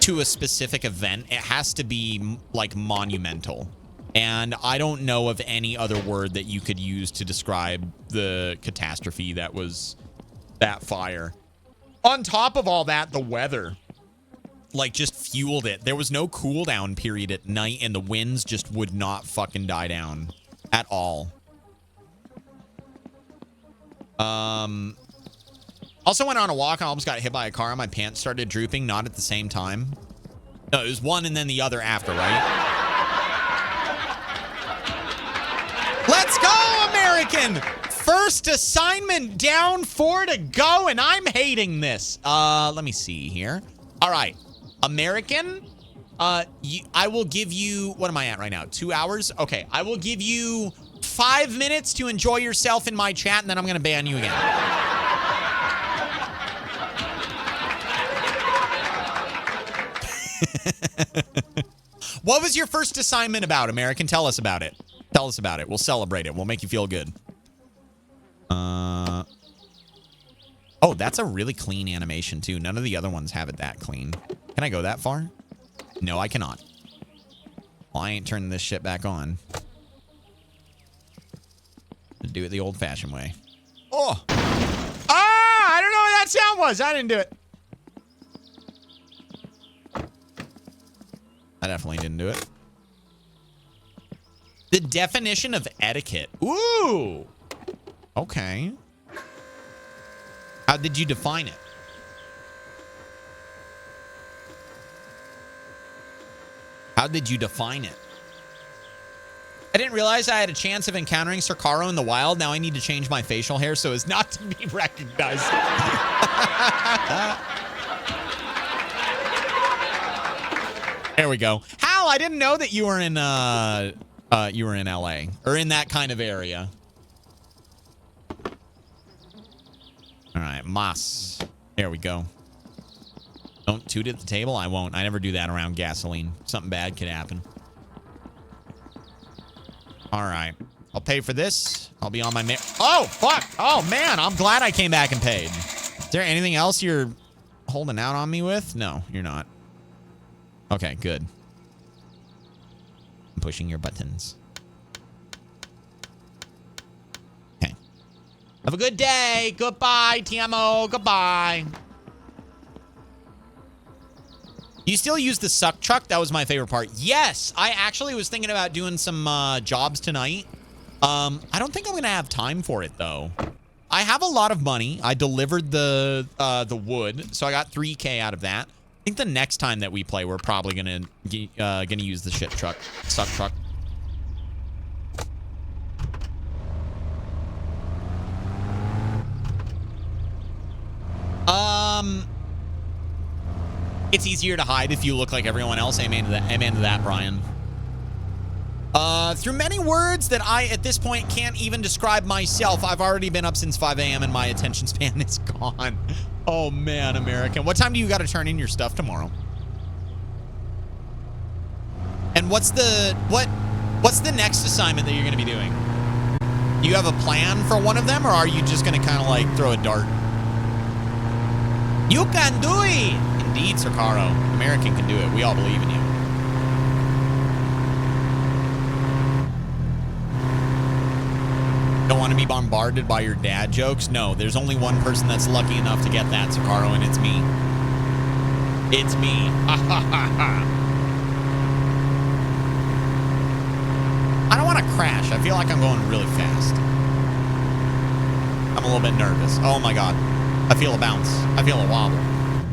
to a specific event. It has to be, like, monumental. And I don't know of any other word that you could use to describe the catastrophe that was that fire. On top of all that, the weather, like, just fueled it. There was no cool down period at night, and the winds just would not fucking die down at all. Also went on a walk. I almost got hit by a car and my pants started drooping, not at the same time. No, it was one and then the other after, right? Let's go, American! First assignment down, 4 to go, and I'm hating this. Let me see here. All right, American, I will give you, what am I at right now? 2 hours? Okay, I will give you 5 minutes to enjoy yourself in my chat, and then I'm going to ban you again. What was your first assignment about, American? Tell us about it. Tell us about it. We'll celebrate it. We'll make you feel good. Oh, that's a really clean animation, too. None of the other ones have it that clean. Can I go that far? No, I cannot. Well, I ain't turning this shit back on. Do it the old-fashioned way. Oh! Ah! I don't know what that sound was. I didn't do it. I definitely didn't do it. The definition of etiquette. Ooh! Okay. How did you define it? How did you define it? I didn't realize I had a chance of encountering Sarkaro in the wild. Now I need to change my facial hair so as not to be recognized. There we go. Hal, I didn't know that you were in LA or in that kind of area. All right, Mas. There we go. Don't toot at the table. I won't. I never do that around gasoline. Something bad could happen. All right. I'll pay for this. I'll be on my... Oh, fuck. Oh, man. I'm glad I came back and paid. Is there anything else you're holding out on me with? No, you're not. Okay, good. I'm pushing your buttons. Okay. Have a good day. Goodbye, TMO. Goodbye. You still use the suck truck? That was my favorite part. Yes, I actually was thinking about doing some jobs tonight. I don't think I'm gonna have time for it though. I have a lot of money. I delivered the wood, so I got 3K out of that. I think the next time that we play, we're probably gonna use the shit truck, suck truck. It's easier to hide if you look like everyone else. Amen to that, Brian. Through many words that I, at this point, can't even describe myself, I've already been up since 5 a.m. and my attention span is gone. Oh, man, American. What time do you got to turn in your stuff tomorrow? And what's the next assignment that you're going to be doing? Do you have a plan for one of them, or are you just going to kind of, like, throw a dart? You can do it! Indeed, Sarkaro. American can do it. We all believe in you. Don't want to be bombarded by your dad jokes? No, there's only one person that's lucky enough to get that, Sarkaro, and it's me. It's me. I don't want to crash. I feel like I'm going really fast. I'm a little bit nervous. Oh my god. I feel a bounce. I feel a wobble.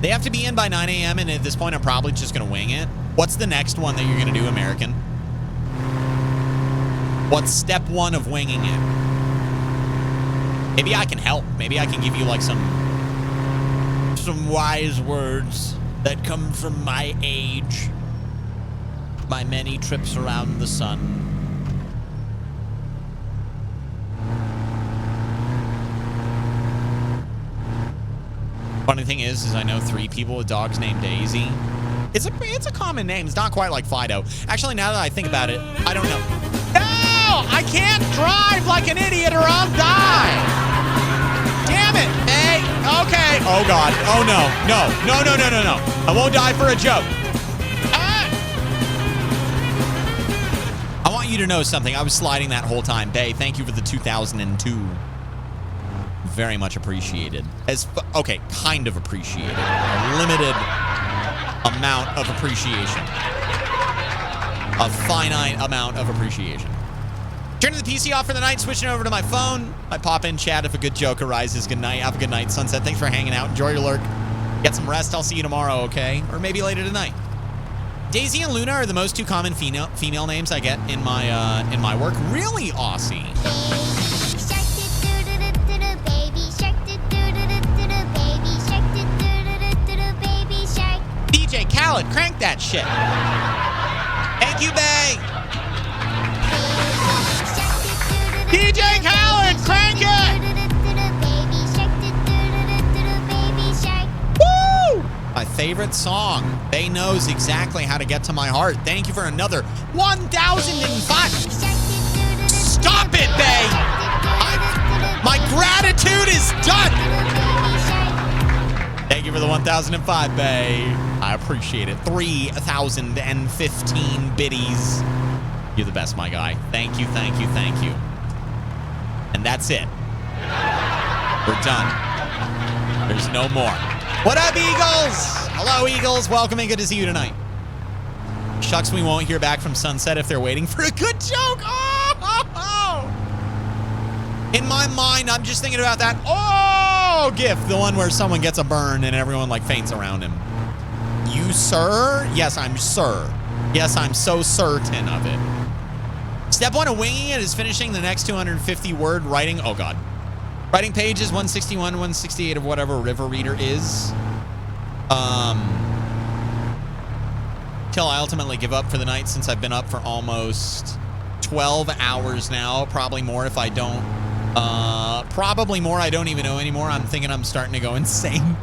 They have to be in by 9 a.m. and at this point, I'm probably just going to wing it. What's the next one that you're going to do, American? What's step one of winging it? Maybe I can help. Maybe I can give you like some wise words that come from my age. My many trips around the sun. Funny thing is I know 3 people with dogs named Daisy. It's a common name. It's not quite like Fido. Actually, now that I think about it, I don't know. No! I can't drive like an idiot or I'll die! Damn it! Hey, okay. Oh, God. Oh, no. No. No, no, no, no, no. I won't die for a joke. I want you to know something. I was sliding that whole time. Bay, thank you for the 2002. Very much appreciated. Okay, kind of appreciated. A limited amount of appreciation. A finite amount of appreciation. Turning the PC off for the night, switching over to my phone. I pop in chat if a good joke arises. Good night. Have a good night, Sunset. Thanks for hanging out. Enjoy your lurk. Get some rest. I'll see you tomorrow, okay? Or maybe later tonight. Daisy and Luna are the most 2 common female names I get in my work. Really, Aussie. DJ Khaled, crank that shit. Thank you, Bay. DJ Khaled, crank it. Woo! My favorite song. Bay knows exactly how to get to my heart. Thank you for another 1,005. Stop it, Bay. My gratitude is done. Thank you for the 1,005, Bay. I appreciate it. 3,015 biddies. You're the best, my guy. Thank you, thank you, thank you. And that's it. We're done. There's no more. What up, Eagles? Hello, Eagles. Welcome and good to see you tonight. Shucks, we won't hear back from Sunset if they're waiting for a good joke. Oh! In my mind, I'm just thinking about that. Oh, GIF, the one where someone gets a burn and everyone like faints around him. You, sir? Yes, I'm sir. Yes, I'm so certain of it. Step 1 of winging it is finishing the next 250 word writing. Oh, God. Writing pages 161, 168 of whatever River Reader is. Till I ultimately give up for the night since I've been up for almost 12 hours now. Probably more if I don't. Probably more. I don't even know anymore. I'm thinking I'm starting to go insane.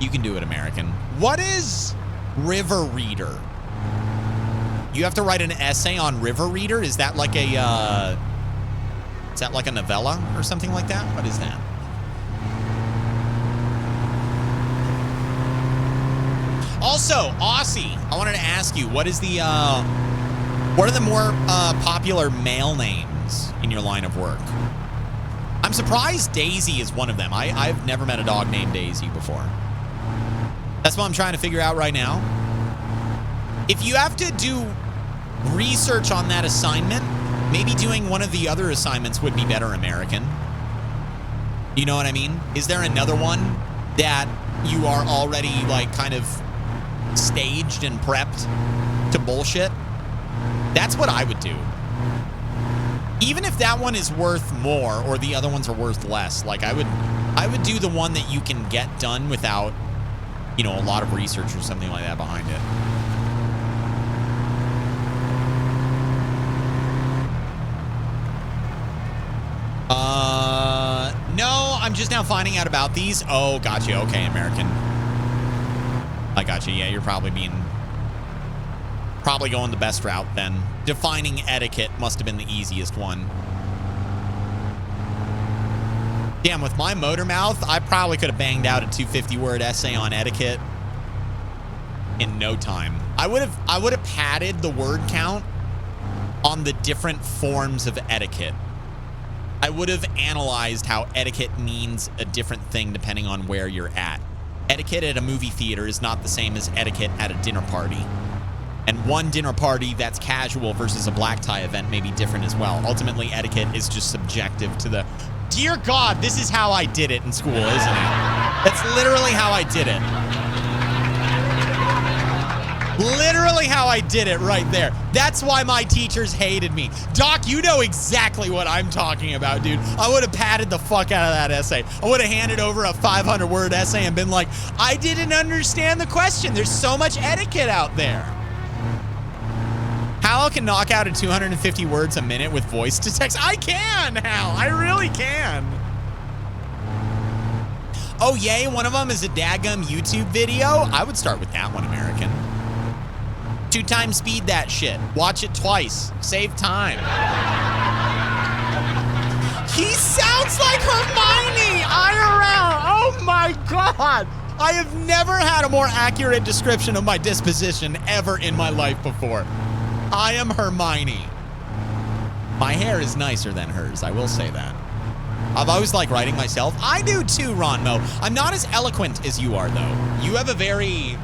You can do it, American. What is River Reader? You have to write an essay on River Reader? Is that like a novella or something like that? What is that? Also, Aussie, I wanted to ask you, what are the more popular male names in your line of work? I'm surprised Daisy is one of them. I've never met a dog named Daisy before. That's what I'm trying to figure out right now. If you have to do research on that assignment, maybe doing one of the other assignments would be better, American. You know what I mean? Is there another one that you are already like kind of staged and prepped to bullshit? That's what I would do. Even if that one is worth more or the other ones are worth less, like I would do the one that you can get done without, you know, a lot of research or something like that behind it. No, I'm just now finding out about these. Oh, gotcha. Okay, American. I gotcha. Yeah, you're probably going the best route then. Defining etiquette must have been the easiest one. Damn, with my motor mouth, I probably could have banged out a 250-word essay on etiquette in no time. I would have padded the word count on the different forms of etiquette. I would have analyzed how etiquette means a different thing depending on where you're at. Etiquette at a movie theater is not the same as etiquette at a dinner party. And one dinner party that's casual versus a black tie event may be different as well. Ultimately, etiquette is just subjective to the... Dear God, this is how I did it in school, isn't it? That's literally how I did it. Literally how I did it right there. That's why my teachers hated me. Doc, you know exactly what I'm talking about, dude. I would have padded the fuck out of that essay. I would have handed over a 500-word essay and been like, I didn't understand the question. There's so much etiquette out there. HaLLoW can knock out a 250 words a minute with voice to text. I can, Hal. I really can. Oh, yay. One of them is a daggum YouTube video. I would start with that one, American. 2x speed that shit. Watch it twice. Save time. He sounds like Hermione IRL. Oh my God. I have never had a more accurate description of my disposition ever in my life before. I am Hermione. My hair is nicer than hers. I will say that. I've always liked writing myself. I do too, Ronmo. I'm not as eloquent as you are, though. You have a very...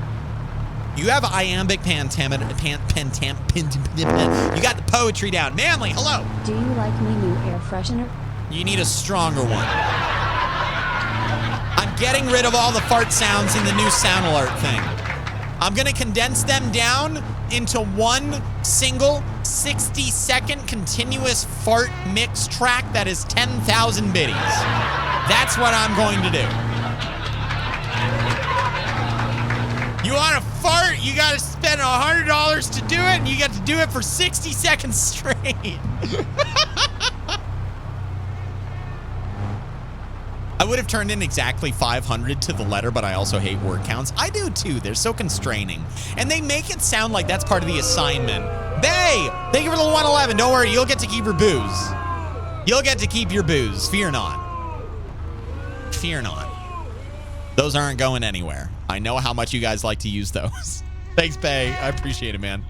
You have iambic pentameter. You got the poetry down. Manly, hello. Do you like my new air freshener? You need a stronger one. I'm getting rid of all the fart sounds in the new sound alert thing. I'm going to condense them down into one single 60-second continuous fart mix track that is 10,000 biddies. That's what I'm going to do. You want to fart, you got to spend $100 to do it, and you got to do it for 60 seconds straight. I would have turned in exactly 500 to the letter, but I also hate word counts. I do too. They're so constraining. And they make it sound like that's part of the assignment. Bay, thank you for the 111. Don't worry, you'll get to keep your booze. You'll get to keep your booze. Fear not. Fear not. Those aren't going anywhere. I know how much you guys like to use those. Thanks, Bay. I appreciate it, man.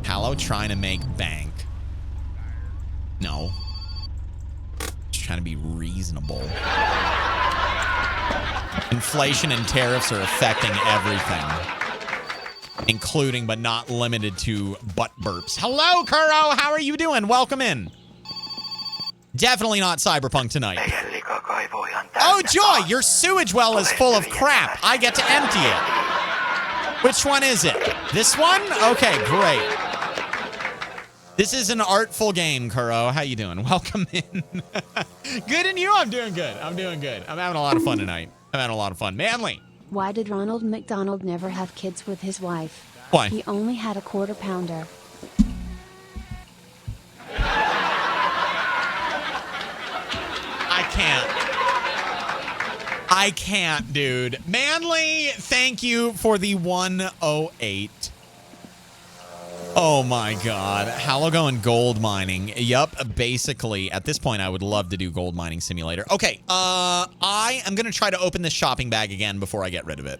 HaLLoW trying to make bank. No. Just trying to be reasonable. Inflation and tariffs are affecting everything. Including, but not limited to, butt burps. Hello, Kuro. How are you doing? Welcome in. Definitely not Cyberpunk tonight. Oh, Joy, your sewage well is full of crap. I get to empty it. Which one is it? This one? Okay, great. This is an artful game, Kuro. How you doing? Welcome in. Good, and you? I'm doing good. I'm doing good. I'm having a lot of fun tonight. I'm having a lot of fun. Manly. Why did Ronald McDonald never have kids with his wife? Why? He only had a quarter pounder. I can't, dude. Manly, thank you for the 108. Oh my God. HaLLoW going gold mining. Yup, basically. At this point, I would love to do gold mining simulator. Okay, I am going to try to open this shopping bag again before I get rid of it.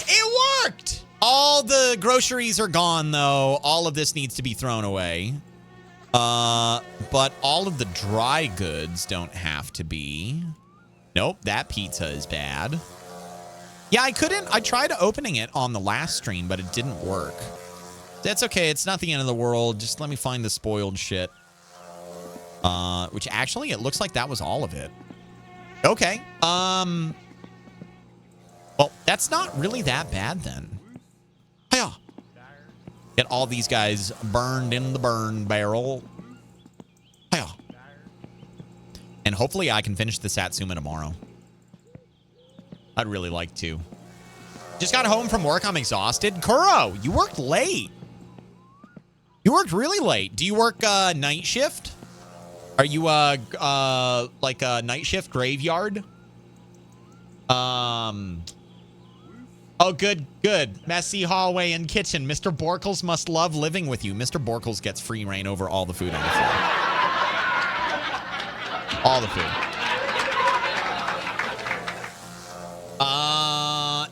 It worked! All the groceries are gone, though. All of this needs to be thrown away. But all of the dry goods don't have to be. Nope, that pizza is bad. Yeah, I tried opening it on the last stream, but it didn't work. That's okay. It's not the end of the world. Just let me find the spoiled shit. Which actually, it looks like that was all of it. Okay. Well, that's not really that bad then. Hiya. Get all these guys burned in the burn barrel. Hiya. And hopefully I can finish the Satsuma tomorrow. I'd really like to. Just got home from work. I'm exhausted. Kuro, you worked late. You worked really late. Do you work night shift? Are you like a night shift graveyard? Oh, good, good. Messy hallway and kitchen. Mr. Borkles must love living with you. Mr. Borkles gets free reign over all the food on the floor. All the food.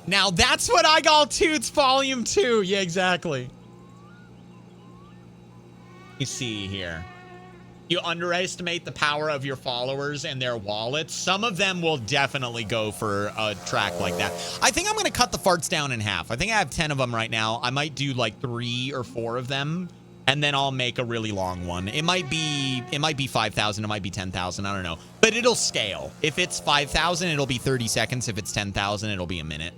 Now that's what I call Toots Volume 2. Yeah, exactly. You see here. You underestimate the power of your followers and their wallets. Some of them will definitely go for a track like that. I think I'm going to cut the farts down in half. I think I have 10 of them right now. I might do like 3 or 4 of them And then I'll make a really long one. It might be 5,000. It might be 10,000. I don't know. But it'll scale. If it's 5,000, it'll be 30 seconds. If it's 10,000, it'll be a minute.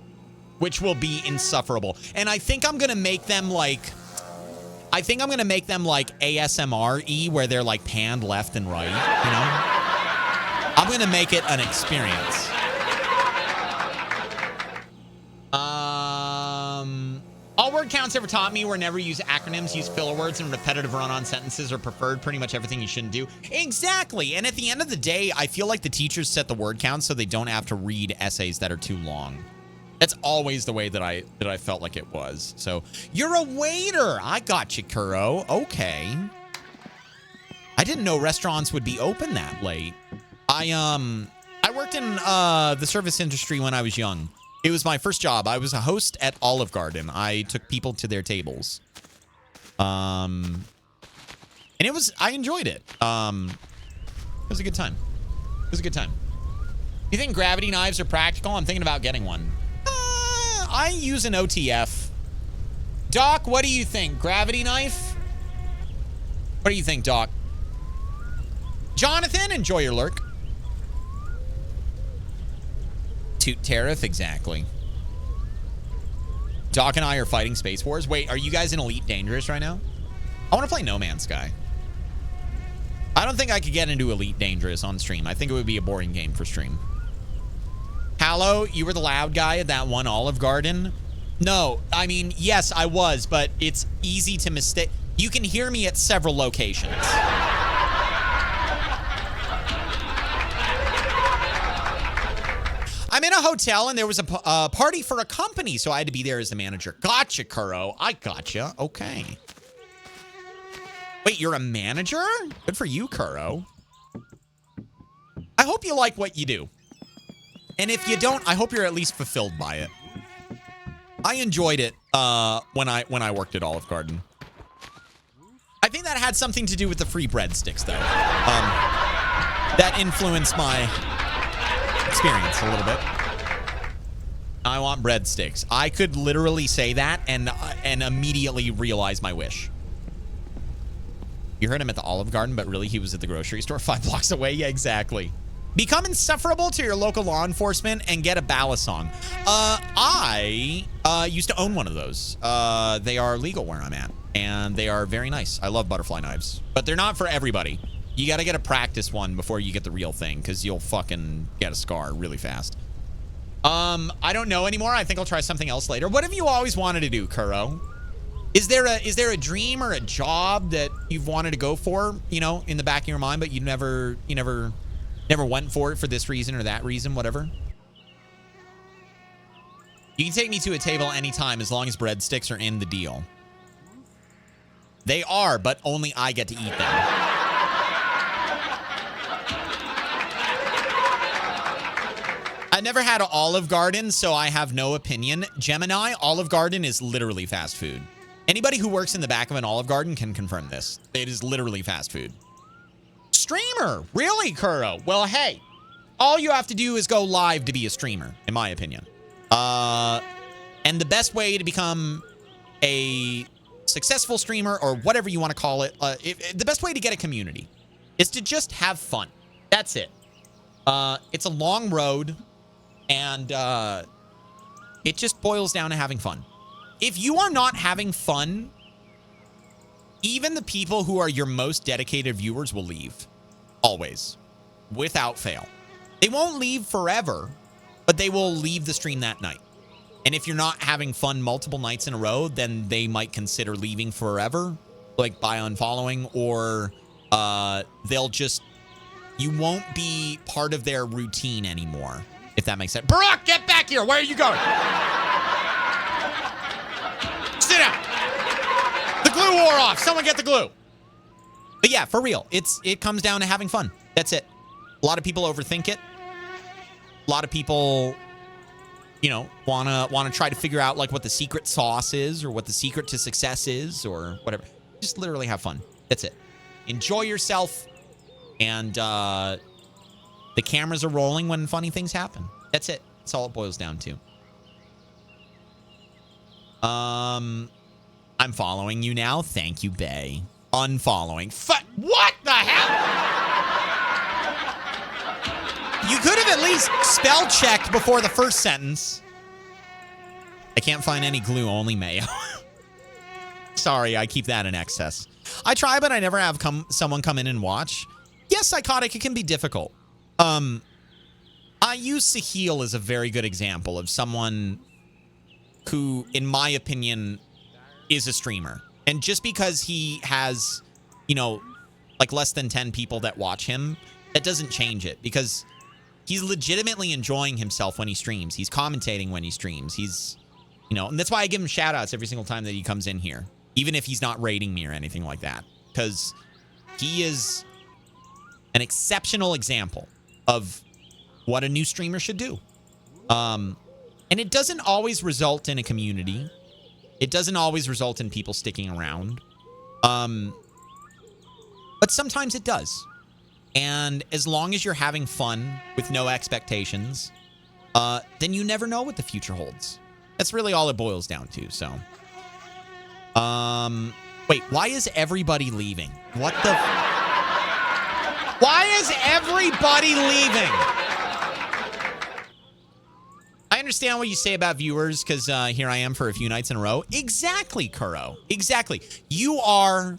Which will be insufferable. And I think I'm going to make them like... ASMR-y, where they're like panned left and right, you know? I'm going to make it an experience. All word counts ever taught me were never use acronyms, use filler words, and repetitive run-on sentences are preferred. Pretty much everything you shouldn't do. Exactly. And at the end of the day, I feel like the teachers set the word count so they don't have to read essays that are too long. That's always the way that I felt like it was. So you're a waiter. I got you, Kuro. Okay. I didn't know restaurants would be open that late. I worked in the service industry when I was young. It was my first job. I was a host at Olive Garden. I took people to their tables. And I enjoyed it. It was a good time. It was a good time. You think gravity knives are practical? I'm thinking about getting one. I use an OTF. Doc, what do you think? Gravity knife? What do you think, Doc? Jonathan, enjoy your lurk. Toot tariff, exactly. Doc and I are fighting Space Wars. Wait, are you guys in Elite Dangerous right now? I want to play No Man's Sky. I don't think I could get into Elite Dangerous on stream. I think it would be a boring game for stream. HaLLoW, you were the loud guy at that one Olive Garden? No, I mean, yes, I was, but it's easy to mistake. You can hear me at several locations. I'm in a hotel, and there was a party for a company, so I had to be there as the manager. Gotcha, Kuro. I gotcha. Okay. Wait, you're a manager? Good for you, Kuro. I hope you like what you do. And if you don't, I hope you're at least fulfilled by it. I enjoyed it when I worked at Olive Garden. I think that had something to do with the free breadsticks, though. That influenced my experience a little bit. I want breadsticks. I could literally say that and immediately realize my wish. You heard him at the Olive Garden, but really he was at the grocery store 5 blocks away. Yeah, exactly. Become insufferable to your local law enforcement and get a balisong. I used to own one of those. They are legal where I'm at, and they are very nice. I love butterfly knives, but they're not for everybody. You got to get a practice one before you get the real thing, because you'll fucking get a scar really fast. I don't know anymore. I think I'll try something else later. What have you always wanted to do, Kuro? Is there a dream or a job that you've wanted to go for, you know, in the back of your mind, but you never went for it for this reason or that reason, whatever? You can take me to a table anytime as long as breadsticks are in the deal. They are, but only I get to eat them. I never had an Olive Garden, so I have no opinion. Gemini, Olive Garden is literally fast food. Anybody who works in the back of an Olive Garden can confirm this. It is literally fast food. Streamer, really, Kuro? Well, hey, all you have to do is go live to be a streamer, in my opinion. And the best way to become a successful streamer, or whatever you want to call it, the best way to get a community is to just have fun. That's it. It's a long road, and it just boils down to having fun. If you are not having fun, even the people who are your most dedicated viewers will leave. Always. Without fail. They won't leave forever, but they will leave the stream that night. And if you're not having fun multiple nights in a row, then they might consider leaving forever, like by unfollowing, or you won't be part of their routine anymore, if that makes sense. Barack, get back here. Where are you going? Sit down. The glue wore off. Someone get the glue. But yeah, for real, it comes down to having fun. That's it. A lot of people overthink it. A lot of people, you know, wanna try to figure out like what the secret sauce is, or what the secret to success is, or whatever. Just literally have fun. That's it. Enjoy yourself, and the cameras are rolling when funny things happen. That's it. That's all it boils down to. I'm following you now. Thank you, Bay. Unfollowing. What the hell? You could have at least spell checked before the first sentence. I can't find any glue, only mayo. Sorry, I keep that in excess. I try, but I never have someone come in and watch. Yes, Psychotic, it can be difficult. I use Sahil as a very good example of someone who, in my opinion, is a streamer. And just because he has, you know, like less than 10 people that watch him, that doesn't change it, because he's legitimately enjoying himself when he streams. He's commentating when he streams. He's, you know, and that's why I give him shout outs every single time that he comes in here, even if he's not rating me or anything like that, because he is an exceptional example of what a new streamer should do. And it doesn't always result in a community. It doesn't always result in people sticking around. But sometimes it does. And as long as you're having fun with no expectations, then you never know what the future holds. That's really all it boils down to. So, wait, why is everybody leaving? What the? Why is everybody leaving? I understand what you say about viewers, because here I am for a few nights in a row. Exactly, Kuro. Exactly. You are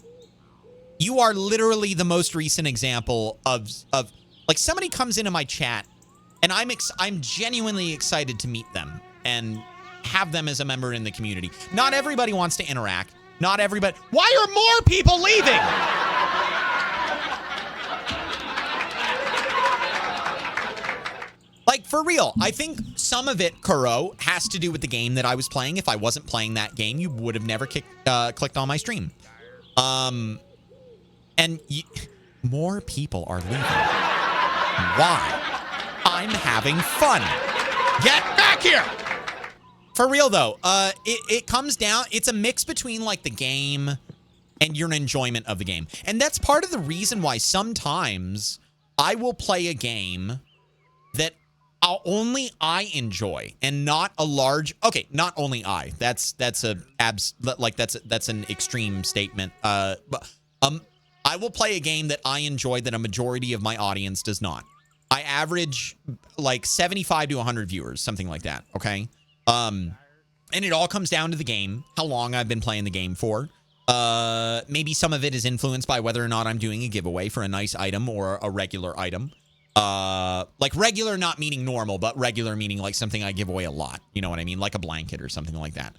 literally the most recent example of like, somebody comes into my chat and I'm genuinely excited to meet them and have them as a member in the community. Not everybody wants to interact. Not everybody. Why are more people leaving? Like, for real, I think some of it, Kuro, has to do with the game that I was playing. If I wasn't playing that game, you would have never clicked on my stream. And more people are leaving. Why? I'm having fun. Get back here! For real, though, it comes down, it's a mix between, like, the game and your enjoyment of the game. And that's part of the reason why sometimes I will play a game that only I enjoy, and not a large. Okay, not only I. That's an extreme statement. But I will play a game that I enjoy that a majority of my audience does not. I average like 75 to 100 viewers, something like that. Okay, and it all comes down to the game, how long I've been playing the game for. Maybe some of it is influenced by whether or not I'm doing a giveaway for a nice item or a regular item. Like regular not meaning normal, but regular meaning like something I give away a lot. You know what I mean? Like a blanket or something like that.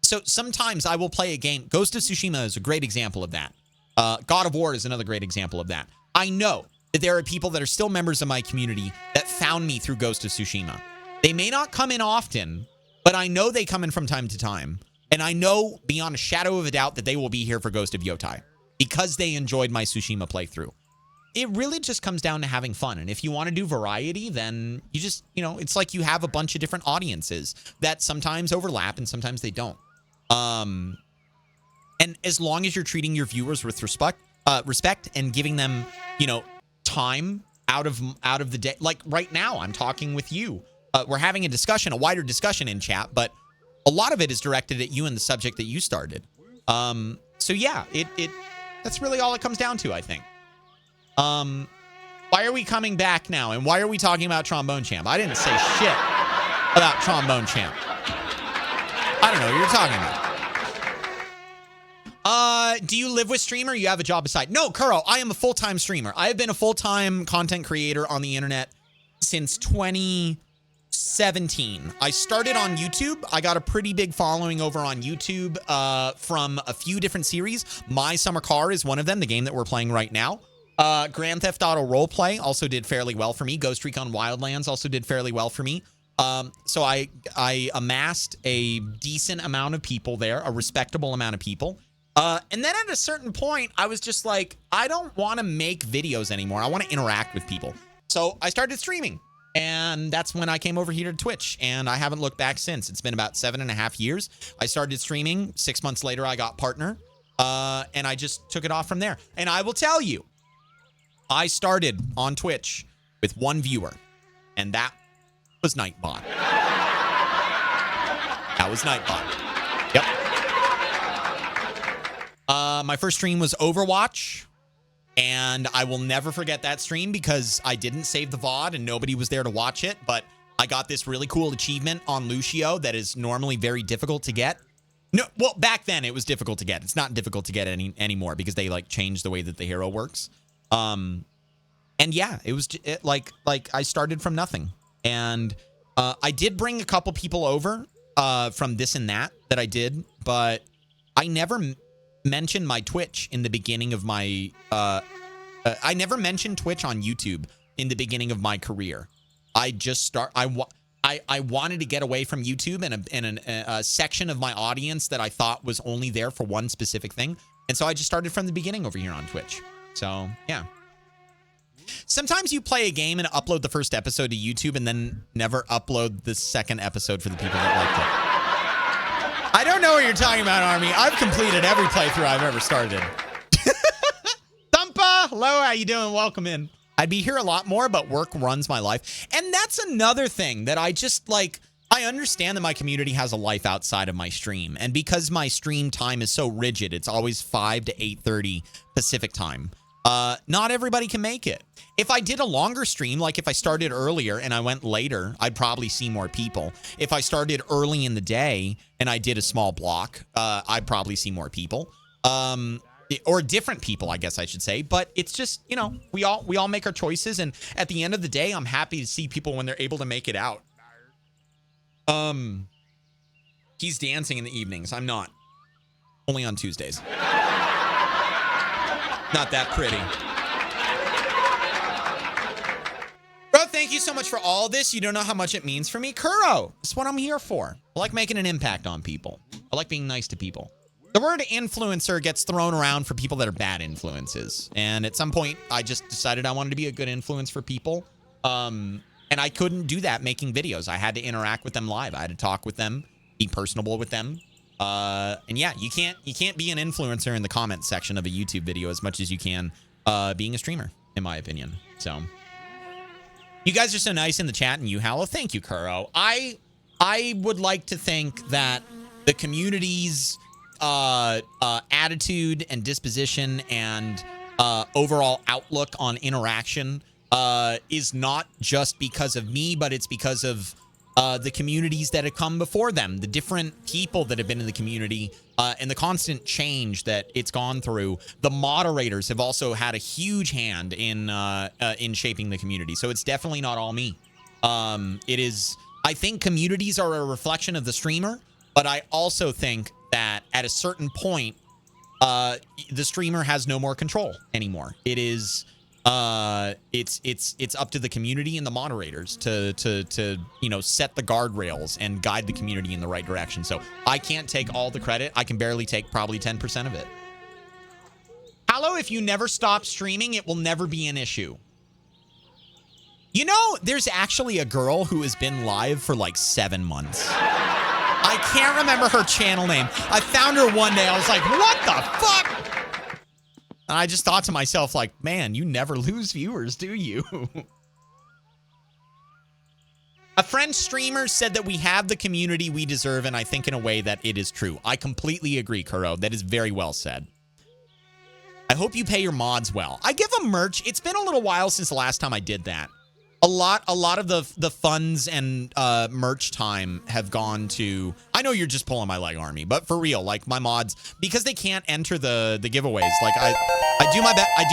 So sometimes I will play a game. Ghost of Tsushima is a great example of that. God of War is another great example of that. I know that there are people that are still members of my community that found me through Ghost of Tsushima. They may not come in often, but I know they come in from time to time. And I know beyond a shadow of a doubt that they will be here for Ghost of Yotai, because they enjoyed my Tsushima playthrough. It really just comes down to having fun. And if you want to do variety, then you just, you know, it's like you have a bunch of different audiences that sometimes overlap and sometimes they don't. And as long as you're treating your viewers with respect and giving them, you know, time out of the day. Like right now, I'm talking with you. We're having a discussion, a wider discussion in chat, but a lot of it is directed at you and the subject that you started. So yeah, that's really all it comes down to, I think. Why are we coming back now? And why are we talking about Trombone Champ? I didn't say shit about Trombone Champ. I don't know what you're talking about. Do you live with streamer? You have a job aside? No, Kuro, I am a full-time streamer. I have been a full-time content creator on the internet since 2017. I started on YouTube. I got a pretty big following over on YouTube from a few different series. My Summer Car is one of them, the game that we're playing right now. Grand Theft Auto Roleplay also did fairly well for me. Ghost Recon Wildlands also did fairly well for me. So I amassed a decent amount of people there, a respectable amount of people. And then at a certain point, I was just like, I don't want to make videos anymore. I want to interact with people. So I started streaming. And that's when I came over here to Twitch. And I haven't looked back since. It's been about 7.5 years. I started streaming. 6 months later, I got partner. And I just took it off from there. And I will tell you, I started on Twitch with one viewer. And that was Nightbot. Yeah, it was Nightbot. Yep. My first stream was Overwatch. And I will never forget that stream because I didn't save the VOD and nobody was there to watch it. But I got this really cool achievement on Lucio that is normally very difficult to get. No, well, back then it was difficult to get. It's not difficult to get anymore because they like changed the way that the hero works. And yeah, it was like I started from nothing. And I did bring a couple people over from this and that I did, but I never mentioned my Twitch in the beginning of my I never mentioned Twitch on YouTube in the beginning of my career. I just I wanted to get away from YouTube and a section of my audience that I thought was only there for one specific thing. And so I just started from the beginning over here on Twitch. So, yeah. Sometimes you play a game and upload the first episode to YouTube and then never upload the second episode for the people that liked it. I don't know what you're talking about, Army. I've completed every playthrough I've ever started. Thumpa, hello, how you doing? Welcome in. I'd be here a lot more, but work runs my life. And that's another thing that I just like. I understand that my community has a life outside of my stream. And because my stream time is so rigid, it's always 5 to 8:30 Pacific time. Not everybody can make it. If I did a longer stream, like if I started earlier and I went later, I'd probably see more people. If I started early in the day and I did a small block, I'd probably see more people. Or different people, I guess I should say. But it's just, you know, we all make our choices. And at the end of the day, I'm happy to see people when they're able to make it out. He's dancing in the evenings. I'm not. Only on Tuesdays. Not that pretty. Bro, thank you so much for all this. You don't know how much it means for me. Kuro, that's what I'm here for. I like making an impact on people. I like being nice to people. The word influencer gets thrown around for people that are bad influences. And at some point, I just decided I wanted to be a good influence for people. And I couldn't do that making videos. I had to interact with them live. I had to talk with them, be personable with them. And yeah, you can't be an influencer in the comments section of a YouTube video as much as you can being a streamer, in my opinion. So you guys are so nice in the chat, and you, HaLLoW. Thank you, Kuro. I would like to think that the community's attitude and disposition and overall outlook on interaction is not just because of me, but it's because of the communities that have come before them, the different people that have been in the community, and the constant change that it's gone through. The moderators have also had a huge hand in shaping the community. So it's definitely not all me. It is, I think communities are a reflection of the streamer, but I also think that at a certain point, the streamer has no more control anymore. It is, it's up to the community and the moderators to you know, set the guardrails and guide the community in the right direction. So I can't take all the credit. I can barely take probably 10% of it. HaLLoW, if you never stop streaming, it will never be an issue. You know, there's actually a girl who has been live for like 7 months. I can't remember her channel name. I found her one day. I was like, what the fuck? And I just thought to myself, like, man, you never lose viewers, do you? A French streamer said that we have the community we deserve, and I think in a way that it is true. I completely agree, Kuro. That is very well said. I hope you pay your mods well. I give them merch. It's been a little while since the last time I did that. A lot of the funds and merch time have gone to, I know you're just pulling my leg, Army, but for real, like my mods, because they can't enter the giveaways. Like I do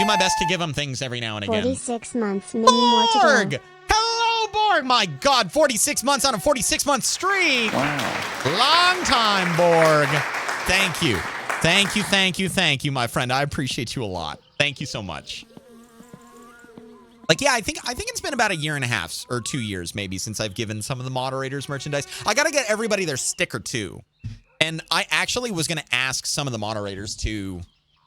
my best to give them things every now and again. 46 months, many more to Borg! go. Hello, Borg! My God, 46 months on a 46-month streak. Wow. Long time, Borg. Thank you. Thank you, thank you, thank you, my friend. I appreciate you a lot. Thank you so much. Like, yeah, I think it's been about 1.5 years or 2 years maybe since I've given some of the moderators merchandise. I got to get everybody their sticker too. And I actually was going to ask some of the moderators to,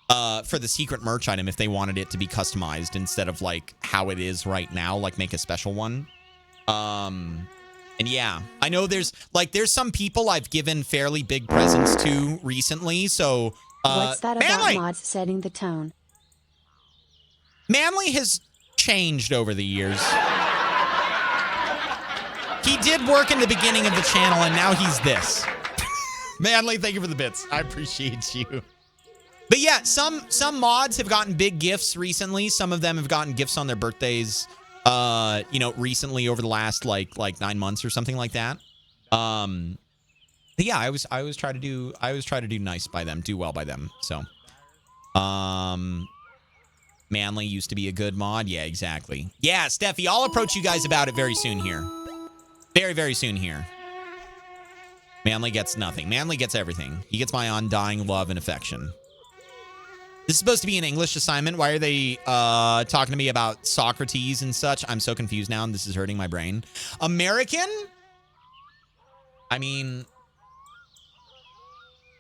for the secret merch item, if they wanted it to be customized instead of like how it is right now, like make a special one. And yeah, I know there's some people I've given fairly big presents to recently. So, What's that about Manly? mods setting the tone? Manly has changed over the years. He did work in the beginning of the channel, and now he's this. Manly, thank you for the bits. I appreciate you. But yeah, some mods have gotten big gifts recently. Some of them have gotten gifts on their birthdays, you know, recently over the last like 9 months or something like that. But yeah, I always try to do nice by them, do well by them. So, Manly used to be a good mod. Yeah, exactly. Yeah, Steffi, I'll approach you guys about it very soon here. Very, very soon here. Manly gets nothing. Manly gets everything. He gets my undying love and affection. This is supposed to be an English assignment. Why are they talking to me about Socrates and such? I'm so confused now, and this is hurting my brain. American? I mean...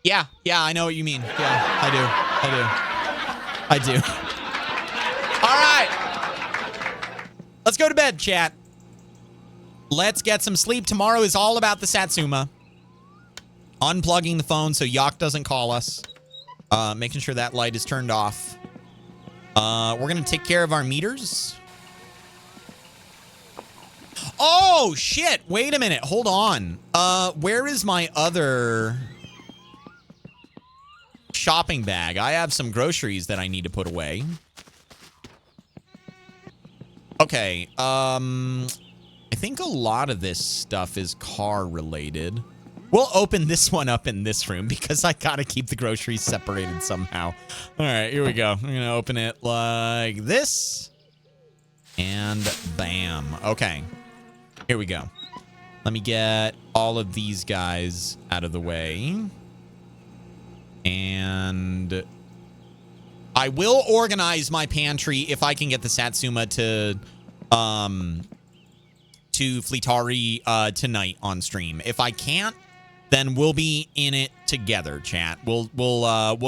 Yeah, I know what you mean. Yeah, I do. All right. Let's go to bed, chat. Let's get some sleep. Tomorrow is all about the Satsuma. Unplugging the phone so Yak doesn't call us. Making sure that light is turned off. We're going to take care of our meters. Oh, shit. Wait a minute. Hold on. Where is my other shopping bag? I have some groceries that I need to put away. Okay. I think a lot of this stuff is car related. We'll open this one up in this room because I gotta keep the groceries separated somehow. All right, here we go. I'm gonna open it like this. And bam. Okay. Here we go. Let me get all of these guys out of the way. And I will organize my pantry if I can get the Satsuma to Fleetari tonight on stream. If I can't, then we'll be in it together, chat. We'll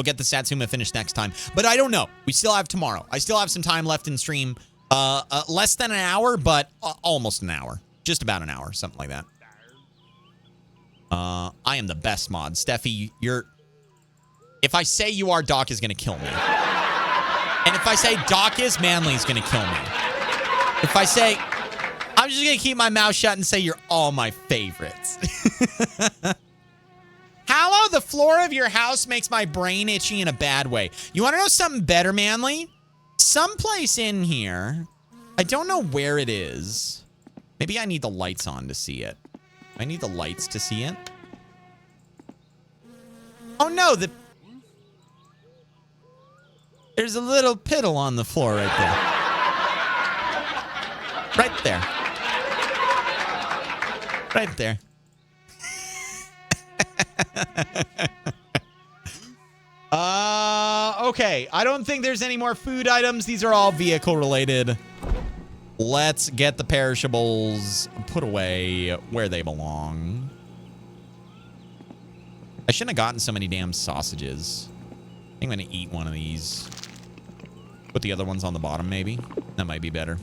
get the Satsuma finished next time. But I don't know. We still have tomorrow. I still have some time left in stream. Less than an hour, but almost an hour. Just about an hour, something like that. I am the best mod. Steffi, you're... If I say you are, Doc is going to kill me. And if I say Doc is, Manly's going to kill me. If I say... I'm just going to keep my mouth shut and say you're all my favorites. HaLLoW, the floor of your house makes my brain itchy in a bad way. You want to know something better, Manly? Someplace in here, I don't know where it is. Maybe I need the lights on to see it. I need the lights to see it. Oh no, there's a little piddle on the floor right there. Right there. Right there. Okay. I don't think there's any more food items. These are all vehicle related. Let's get the perishables put away where they belong. I shouldn't have gotten so many damn sausages. I think I'm going to eat one of these. Put the other ones on the bottom, maybe. That might be better.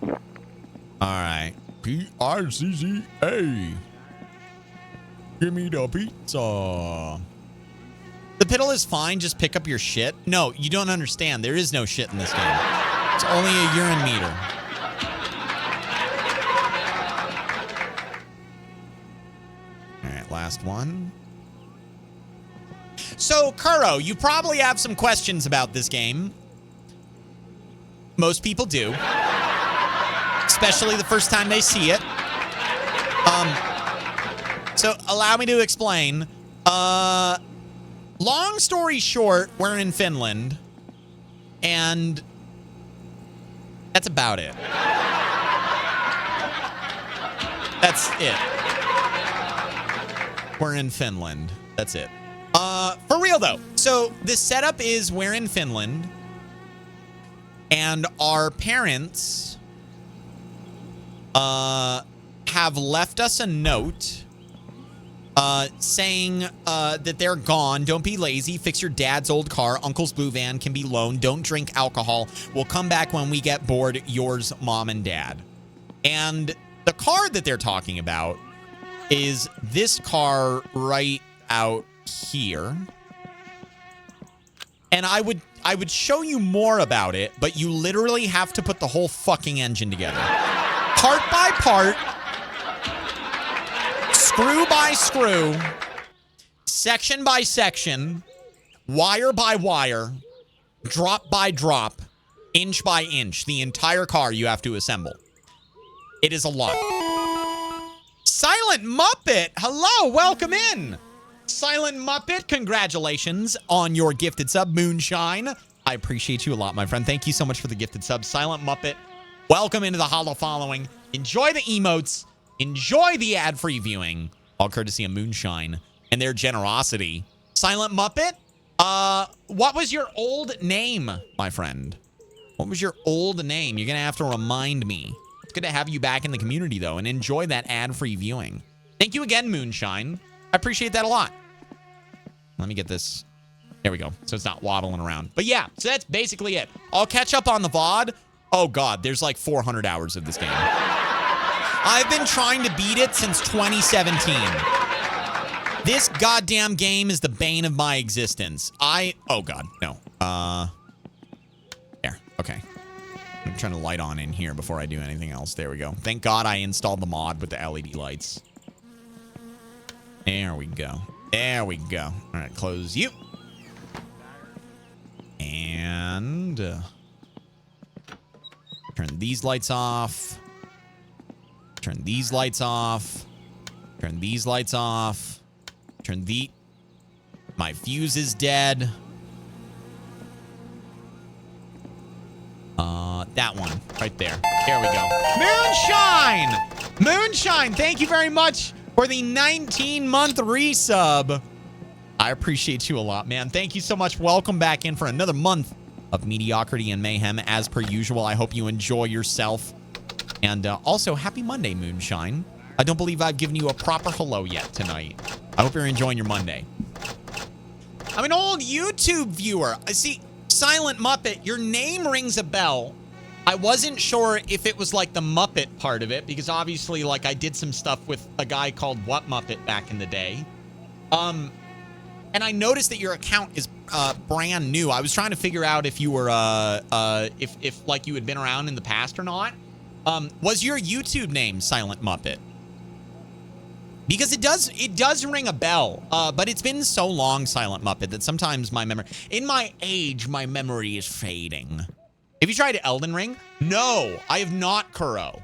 All right. P-I-Z-Z-A. Give me the pizza. The piddle is fine. Just pick up your shit. No, you don't understand. There is no shit in this game. It's only a urine meter. All right, last one. So, Kuro, you probably have some questions about this game. Most people do. Especially the first time they see it. So, allow me to explain. Long story short, we're in Finland. And that's about it. That's it. We're in Finland. That's it. For real, though. So, this setup is we're in Finland. And our parents have left us a note saying that they're gone. Don't be lazy. Fix your dad's old car. Uncle's blue van can be loaned. Don't drink alcohol. We'll come back when we get bored. Yours, Mom and Dad. And the car that they're talking about is this car right out here. And I would show you more about it, but you literally have to put the whole fucking engine together. Part by part, screw by screw, section by section, wire by wire, drop by drop, inch by inch, the entire car you have to assemble. It is a lot. Silent Muppet, hello, welcome in. Silent Muppet, congratulations on your gifted sub, Moonshine. I appreciate you a lot, my friend. Thank you so much for the gifted sub. Silent Muppet, welcome into the HaLLoW following. Enjoy the emotes. Enjoy the ad-free viewing. All courtesy of Moonshine and their generosity. Silent Muppet, what was your old name, my friend? What was your old name? You're going to have to remind me. It's good to have you back in the community, though, and enjoy that ad-free viewing. Thank you again, Moonshine. I appreciate that a lot. Let me get this. There we go. So it's not waddling around. But yeah, so that's basically it. I'll catch up on the VOD. Oh, God, there's like 400 hours of this game. I've been trying to beat it since 2017. This goddamn game is the bane of my existence. Oh, God, no. There, okay. I'm trying to light on in here before I do anything else. There we go. Thank God I installed the mod with the LED lights. There we go. There we go. All right, close you. And turn these lights off. Turn these lights off. Turn these lights off. Turn the... My fuse is dead. That one right there. There we go. Moonshine! Moonshine, thank you very much for the 19-month resub. I appreciate you a lot, man. Thank you so much. Welcome back in for another month of mediocrity and mayhem. As per usual, I hope you enjoy yourself. And also, happy Monday, Moonshine. I don't believe I've given you a proper hello yet tonight. I hope you're enjoying your Monday. I'm an old YouTube viewer. I see, Silent Muppet, your name rings a bell. I wasn't sure if it was like the Muppet part of it, because obviously, like, I did some stuff with a guy called What Muppet back in the day. And I noticed that your account is brand new. I was trying to figure out if you were if like you had been around in the past or not. Was your YouTube name Silent Muppet? Because it does ring a bell, but it's been so long, Silent Muppet, that sometimes my memory, in my age, my memory is fading. Have you tried Elden Ring? No, I have not, Kuro.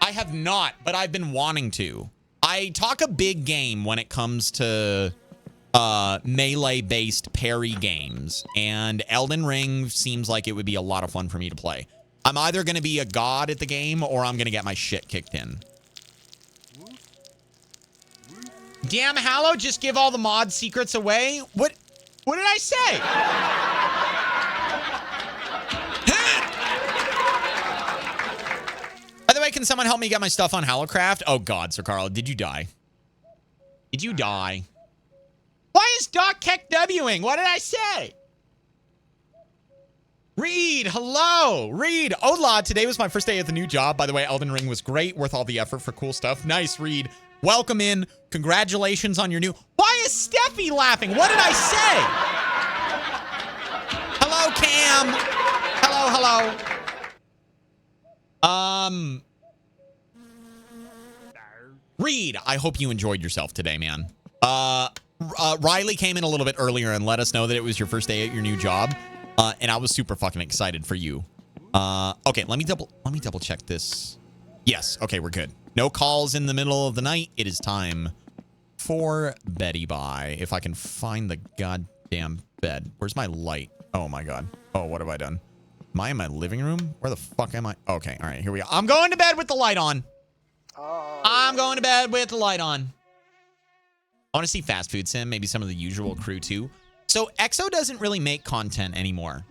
I have not, but I've been wanting to. I talk a big game when it comes to melee-based parry games, and Elden Ring seems like it would be a lot of fun for me to play. I'm either going to be a god at the game, or I'm going to get my shit kicked in. Damn, HaLLoW, just give all the mod secrets away? What did I say? By the way, can someone help me get my stuff on HaLLOWcraft? Oh, God, Sir Carl, did you die? Did you die? Why is Doc Keck Wing? What did I say? Reed, hello. Reed, hola. Today was my first day at the new job. By the way, Elden Ring was great. Worth all the effort for cool stuff. Nice, Reed. Welcome in. Congratulations on your new... Why is Steffi laughing? What did I say? Hello, Cam. Hello, hello. Reed, I hope you enjoyed yourself today, man. Riley came in a little bit earlier and let us know that it was your first day at your new job. And I was super fucking excited for you. Okay, let me double check this. Yes, okay, we're good. No calls in the middle of the night. It is time for Betty Bye. If I can find the goddamn bed. Where's my light? Oh my God. Oh, what have I done? Am I in my living room? Where the fuck am I? Okay, all right, here we go. I'm going to bed with the light on. I'm going to bed with the light on. I want to see Fast Food Sim, maybe some of the usual crew too. So EXO doesn't really make content anymore.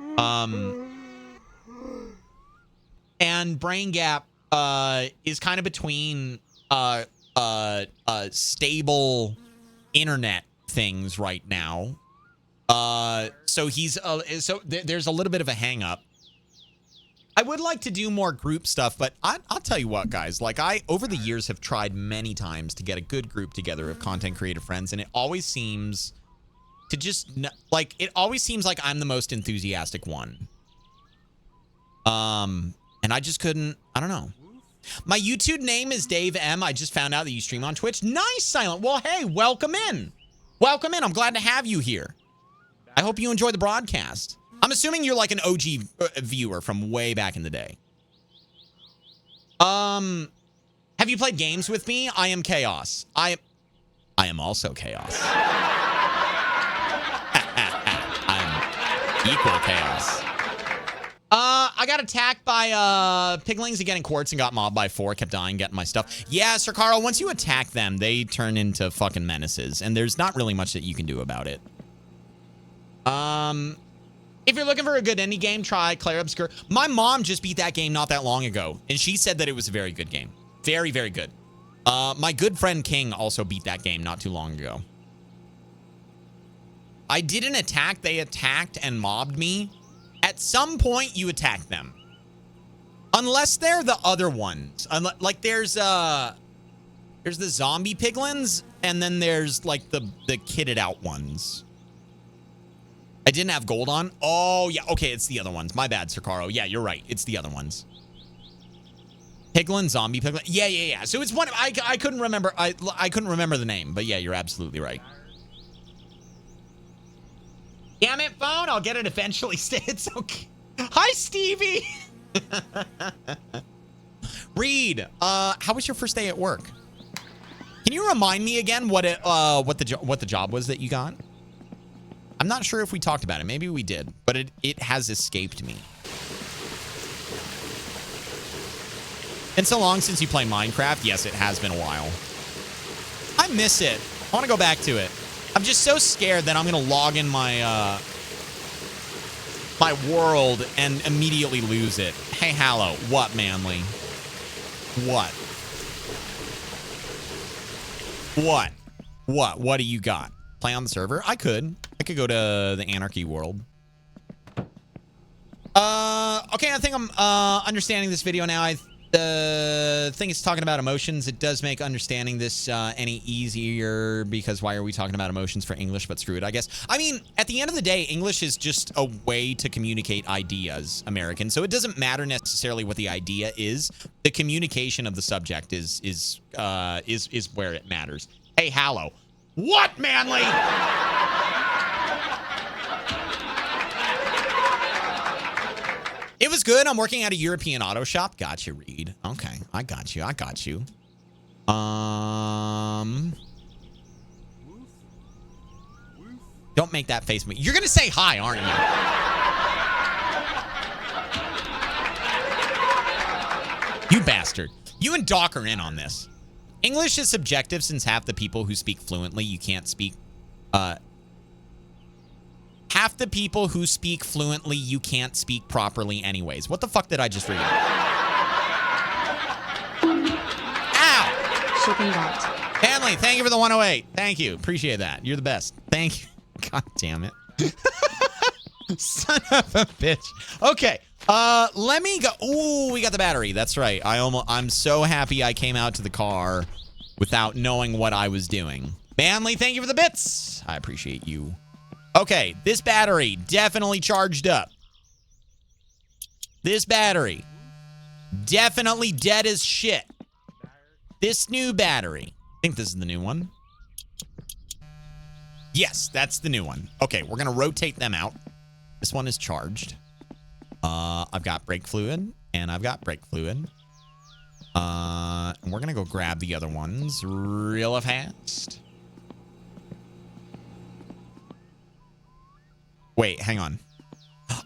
And Brain Gap is kind of between stable internet things right now. So he's there's a little bit of a hang up. I would like to do more group stuff, but I'll tell you what, guys. Like, I, over the years, have tried many times to get a good group together of content creative friends, and it always seems to just, like, it always seems like I'm the most enthusiastic one. And I just couldn't, I don't know. My YouTube name is Dave M. I just found out that you stream on Twitch. Nice, Silent. Well, hey, welcome in. Welcome in. I'm glad to have you here. I hope you enjoy the broadcast. I'm assuming you're like an OG viewer from way back in the day. Have you played games with me? I am Chaos. I am also Chaos. I'm equal Chaos. I got attacked by piglings again in quartz and got mobbed by 4. Kept dying, getting my stuff. Yeah, Sir Carl, once you attack them, they turn into fucking menaces, and there's not really much that you can do about it. If you're looking for a good indie game, try Claire Obscure. My mom just beat that game not that long ago, and she said that it was a very good game. Very, very good. My good friend King also beat that game not too long ago. I didn't attack. They attacked and mobbed me. At some point, you attack them. Unless they're the other ones. Like, there's the zombie piglins, and then there's, like, the kitted out ones. I didn't have gold on. Oh, yeah. Okay, it's the other ones. My bad, Sir Caro. Yeah, you're right. It's the other ones. Piglin, zombie piglin. Yeah. So it's one. I couldn't remember. I couldn't remember the name, but yeah, you're absolutely right. Damn it, phone. I'll get it eventually. It's okay. Hi, Stevie. Reed, how was your first day at work? Can you remind me again what the job was that you got? I'm not sure if we talked about it. Maybe we did, but it has escaped me. It's so long since you play Minecraft. Yes, it has been a while. I miss it. I want to go back to it. I'm just so scared that I'm going to log in my my world and immediately lose it. Hey, HaLLoW. What, Manly? What? What do you got? Play on the server? I could go to the Anarchy world. Okay, I think I'm understanding this video now. The thing is talking about emotions. It does make understanding this any easier, because why are we talking about emotions for English? But screw it, I guess. I mean, at the end of the day, English is just a way to communicate ideas, American. So it doesn't matter necessarily what the idea is. The communication of the subject is where it matters. Hey, HaLLoW. What, Manly? It was good. I'm working at a European auto shop. Gotcha, Reed. Okay, I got you. Don't make that face me. You're gonna say hi, aren't you? You bastard. You and Doc are in on this. English is subjective, since half the people who speak fluently, you can't speak... half the people who speak fluently, you can't speak properly anyways. What the fuck did I just read? Ow! Chicken butt. Hanley, thank you for the 108. Thank you. Appreciate that. You're the best. Thank you. God damn it. Son of a bitch. Okay. Let me go. Ooh, we got the battery. That's right. I'm so happy I came out to the car without knowing what I was doing. Manly, thank you for the bits. I appreciate you. Okay, this battery definitely charged up. This battery definitely dead as shit. This new battery. I think this is the new one. Yes, that's the new one. Okay, we're going to rotate them out. This one is charged. I've got brake fluid, and I've got brake fluid. And we're going to go grab the other ones real fast. Wait, hang on.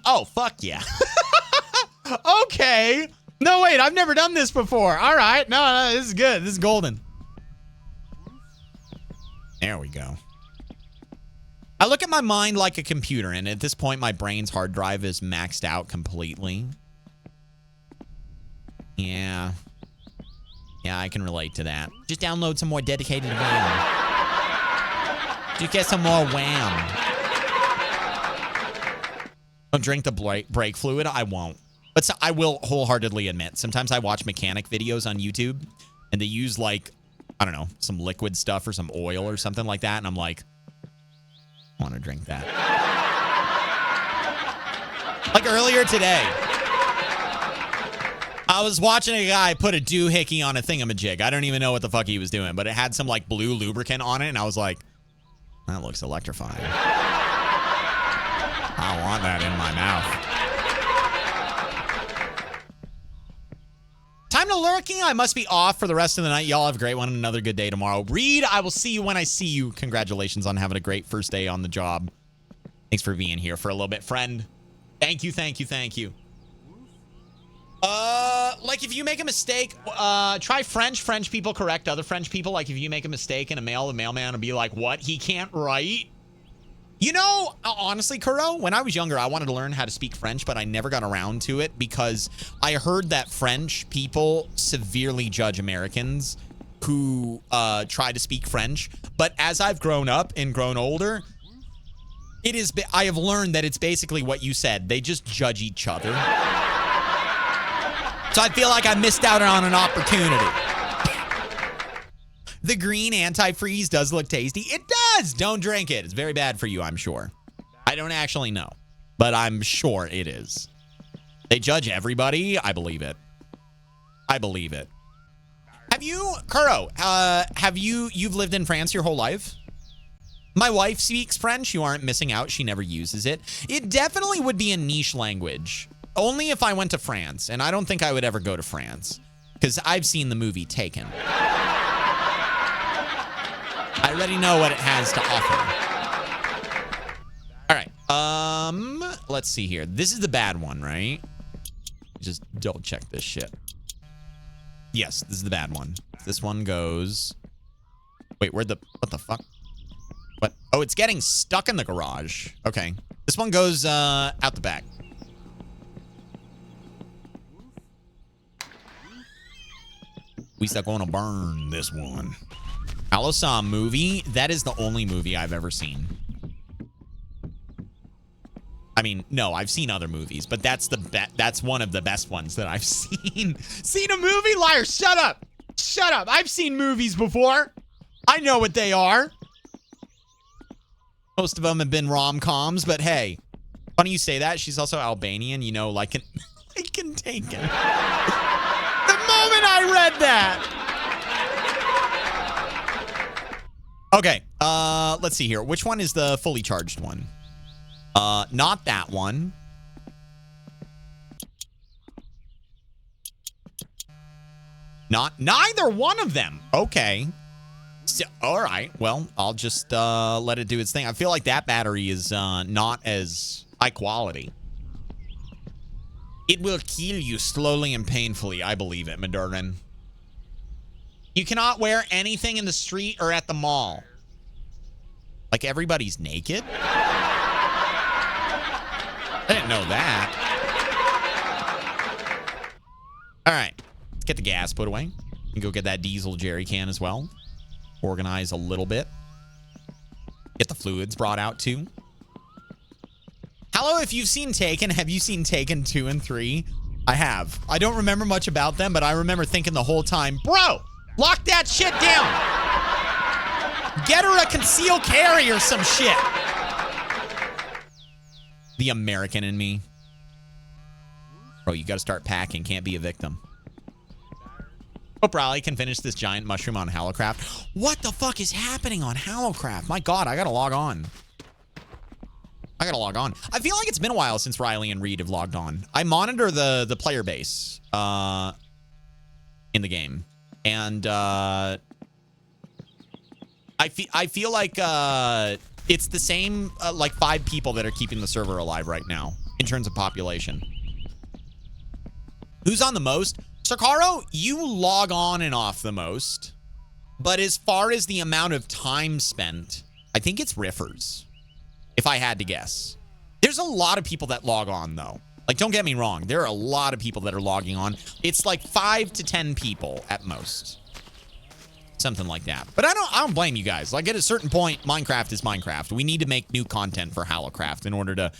Oh, fuck yeah. Okay. No, wait, I've never done this before. All right. No, this is good. This is golden. There we go. I look at my mind like a computer, and at this point, my brain's hard drive is maxed out completely. Yeah. Yeah, I can relate to that. Just download some more dedicated RAM. Just get some more wham. Don't drink the brake fluid. I won't. But so, I will wholeheartedly admit, sometimes I watch mechanic videos on YouTube, and they use, like, I don't know, some liquid stuff or some oil or something like that, and I'm like, I want to drink that. Like earlier today, I was watching a guy put a doohickey on a thingamajig. I don't even know what the fuck he was doing, but it had some, like, blue lubricant on it, and I was like, That looks electrifying. I want that in my mouth. Time to lurking. I must be off for the rest of the night. Y'all have a great one and another good day tomorrow. Reed, I will see you when I see you. Congratulations on having a great first day on the job. Thanks for being here for a little bit, friend. Thank you, thank you, thank you. Like if you make a mistake, try French. French people correct other French people. Like if you make a mistake in a mail, the mailman will be like, what? He can't write? You know, honestly, Kuro, when I was younger, I wanted to learn how to speak French, but I never got around to it because I heard that French people severely judge Americans who try to speak French. But as I've grown up and grown older, I have learned that it's basically what you said. They just judge each other. So I feel like I missed out on an opportunity. The green antifreeze does look tasty. It does. Don't drink it. It's very bad for you, I'm sure. I don't actually know, but I'm sure it is. They judge everybody. I believe it. I believe it. Have you, Kuro, you've lived in France your whole life? My wife speaks French. You aren't missing out. She never uses it. It definitely would be a niche language. Only if I went to France, and I don't think I would ever go to France because I've seen the movie Taken. I already know what it has to offer. All right. Let's see here. This is the bad one, right? Just double check this shit. Yes, this is the bad one. This one goes... Wait, what the fuck? What? Oh, it's getting stuck in the garage. Okay. This one goes out the back. We are gonna burn this one. HaLLoW saw a movie. That is the only movie I've ever seen. I mean, no, I've seen other movies, but that's one of the best ones that I've seen. Seen a movie? Liar, shut up. Shut up. I've seen movies before. I know what they are. Most of them have been rom-coms, but hey, funny you say that. She's also Albanian, you know, like Taken. The moment I read that. Okay, let's see here. Which one is the fully charged one? Not that one. Neither one of them. Okay. So, all right. Well, I'll just let it do its thing. I feel like that battery is not as high quality. It will kill you slowly and painfully. I believe it, Madurin. You cannot wear anything in the street or at the mall. Like everybody's naked? I didn't know that. All right. Let's get the gas put away. And go get that diesel jerry can as well. Organize a little bit. Get the fluids brought out too. HaLLoW, if you've seen Taken, have you seen Taken 2 and 3? I have. I don't remember much about them, but I remember thinking the whole time, bro, lock that shit down. Get her a concealed carry or some shit. The American in me. Bro, you got to start packing. Can't be a victim. Hope Riley can finish this giant mushroom on HaLLoWcraft. What the fuck is happening on HaLLoWcraft? My God, I got to log on. I feel like it's been a while since Riley and Reed have logged on. I monitor the player base in the game. And I feel like it's the same like 5 people that are keeping the server alive right now in terms of population. Who's on the most? Sakaro, you log on and off the most. But as far as the amount of time spent, I think it's Riffers. If I had to guess. There's a lot of people that log on, though. Like, don't get me wrong. There are a lot of people that are logging on. It's like 5 to 10 people at most. Something like that. But I don't blame you guys. Like, at a certain point, Minecraft is Minecraft. We need to make new content for HaLLoWcraft in order to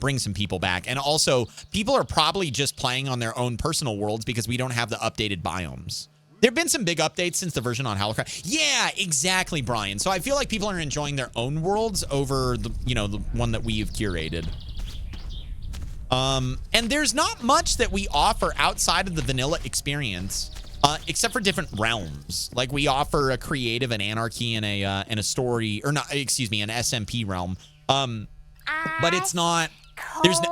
bring some people back. And also, people are probably just playing on their own personal worlds because we don't have the updated biomes. There have been some big updates since the version on HaLLoWcraft. Yeah, exactly, Brian. So I feel like people are enjoying their own worlds over the, you know, the one that we've curated. And there's not much that we offer outside of the vanilla experience. except for different realms. Like we offer a creative, an anarchy, and a story, or not, excuse me, an SMP realm. But it's not,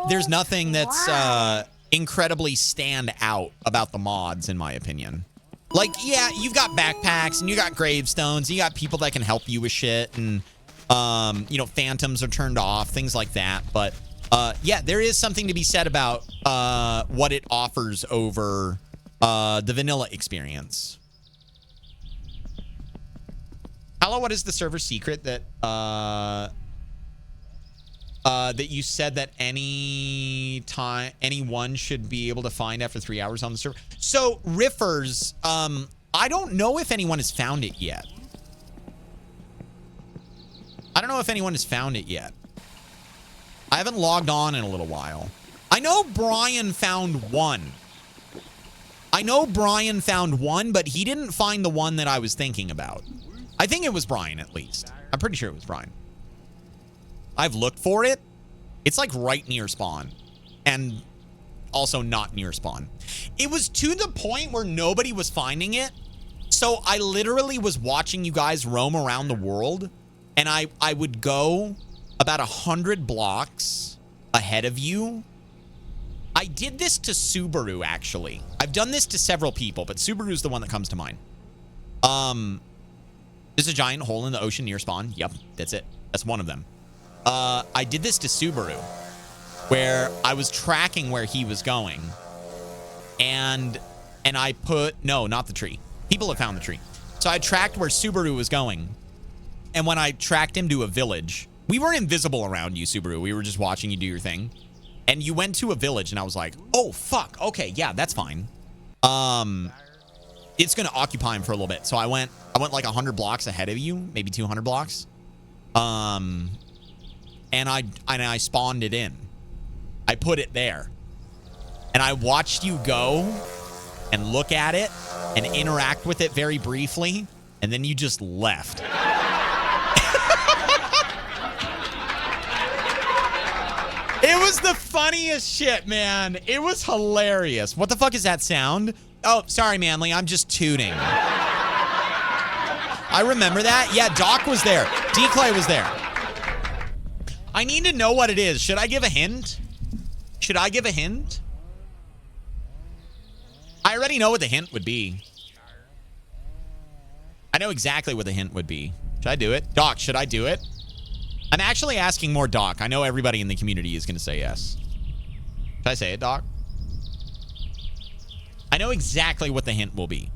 there's nothing that's incredibly stand out about the mods, in my opinion. Like, yeah, you've got backpacks and you got gravestones, you got people that can help you with shit, and you know, phantoms are turned off, things like that. But yeah, there is something to be said about what it offers over the vanilla experience. Hello, what is the server secret that that you said that anyone should be able to find after 3 hours on the server? So riffers, I don't know if anyone has found it yet. I don't know if anyone has found it yet. I haven't logged on in a little while. I know Brian found one. But he didn't find the one that I was thinking about. I think it was Brian, at least. I'm pretty sure it was Brian. I've looked for it. It's like right near spawn. And also not near spawn. It was to the point where nobody was finding it. So I literally was watching you guys roam around the world. And I would go about 100 blocks ahead of you. I did this to Subaru, actually. I've done this to several people, but Subaru's the one that comes to mind. There's a giant hole in the ocean near spawn. Yep, that's it. That's one of them. I did this to Subaru, where I was tracking where he was going. And I put... No, not the tree. People have found the tree. So I tracked where Subaru was going. And when I tracked him to a village... We were invisible around you, Subaru. We were just watching you do your thing. And you went to a village, and I was like, oh, fuck. Okay, yeah, that's fine. It's going to occupy him for a little bit. So I went like 100 blocks ahead of you, maybe 200 blocks. And I spawned it in. I put it there. And I watched you go and look at it and interact with it very briefly. And then you just left. It was the funniest shit, man. It was hilarious. What the fuck is that sound? Oh, sorry, Manly. I'm just tooting. I remember that. Yeah, Doc was there. D-Clay was there. I need to know what it is. Should I give a hint? Should I give a hint? I already know what the hint would be. I know exactly what the hint would be. Should I do it? Doc, should I do it? I'm actually asking more Doc. I know everybody in the community is going to say yes. Should I say it, Doc? I know exactly what the hint will be.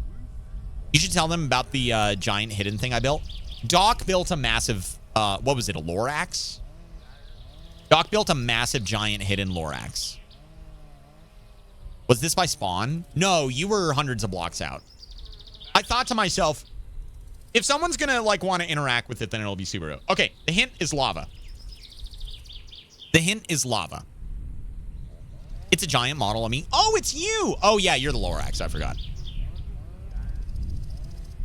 You should tell them about the giant hidden thing I built. Doc built a massive... what was it, a Lorax? Doc built a massive giant hidden Lorax. Was this by spawn? No, you were hundreds of blocks out. I thought to myself... If someone's gonna like want to interact with it, then it'll be Subaru. Okay, the hint is lava. The hint is lava. It's a giant model of me. Oh, it's you! Oh yeah, you're the Lorax, I forgot.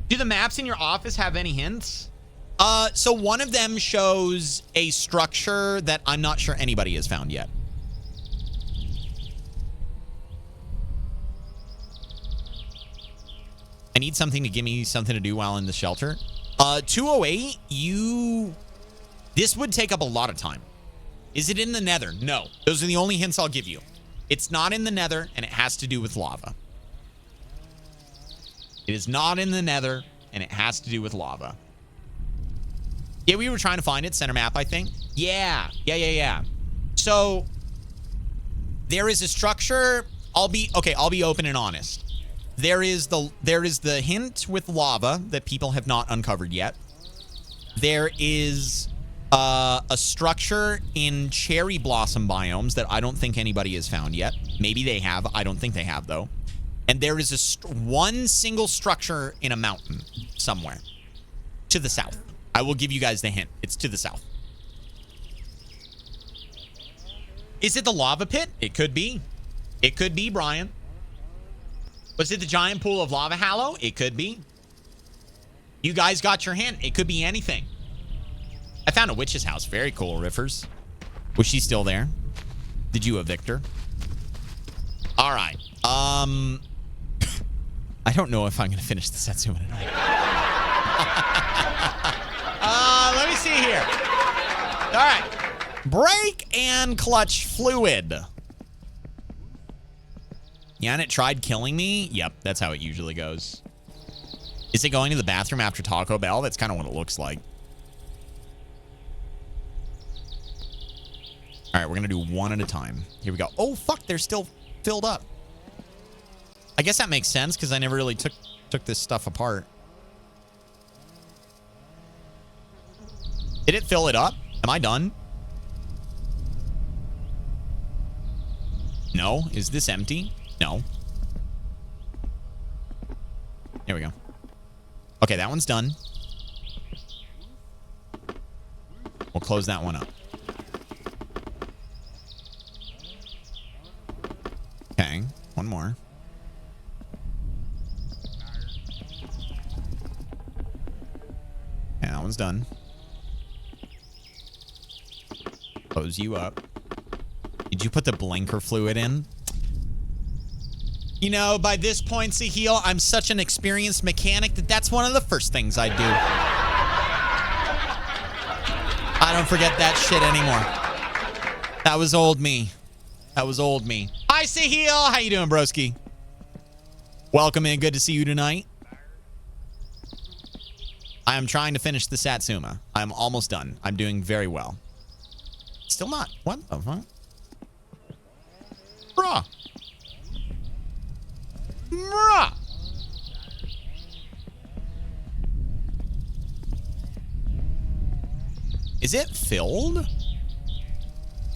Do the maps in your office have any hints? So one of them shows a structure that I'm not sure anybody has found yet. I need something to give me something to do while in the shelter. 208, this would take up a lot of time. Is it in the nether? No. Those are the only hints I'll give you. It's not in the nether, and it has to do with lava. It is not in the nether, and it has to do with lava. Yeah, we were trying to find it. Center map, I think. Yeah. So, there is a structure. I'll be open and honest. There is the hint with lava that people have not uncovered yet. There is a structure in cherry blossom biomes that I don't think anybody has found yet. Maybe they have. I don't think they have, though. And there is one single structure in a mountain somewhere to the south. I will give you guys the hint. It's to the south. Is it the lava pit? It could be. It could be, Brian. Was it the giant pool of lava, HaLLoW? It could be. You guys got your hint. It could be anything. I found a witch's house. Very cool, Riffers. Was she still there? Did you evict her? All right. I I don't know if I'm going to finish the Satsuma tonight. Let me see here. All right. Brake and clutch fluid. Yeah, and it tried killing me? Yep, that's how it usually goes. Is it going to the bathroom after Taco Bell? That's kind of what it looks like. All right, we're going to do one at a time. Here we go. Oh, fuck, they're still filled up. I guess that makes sense because I never really took this stuff apart. Did it fill it up? Am I done? No. Is this empty? No. Here we go. Okay, that one's done. We'll close that one up. Okay, one more. Yeah, that one's done. Close you up. Did you put the blinker fluid in? You know, by this point, Sahil, I'm such an experienced mechanic that that's one of the first things I do. I don't forget that shit anymore. That was old me. That was old me. Hi, Sahil. How you doing, broski? Welcome in. Good to see you tonight. I am trying to finish the Satsuma. I'm almost done. I'm doing very well. Still not. What the fuck? Bruh. Bruh. Is it filled?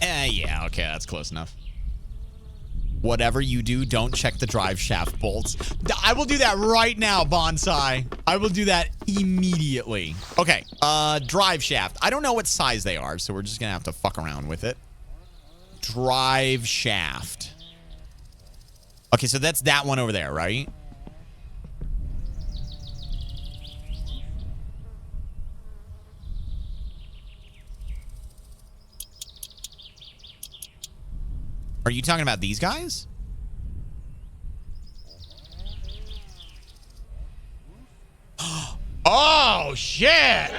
Yeah, okay, that's close enough. Whatever you do, don't check the drive shaft bolts. I will do that right now, Bonsai. I will do that immediately. Okay, drive shaft. I don't know what size they are, so we're just gonna have to fuck around with it. Drive shaft. Okay, so that's that one over there, right? Are you talking about these guys? Oh, shit!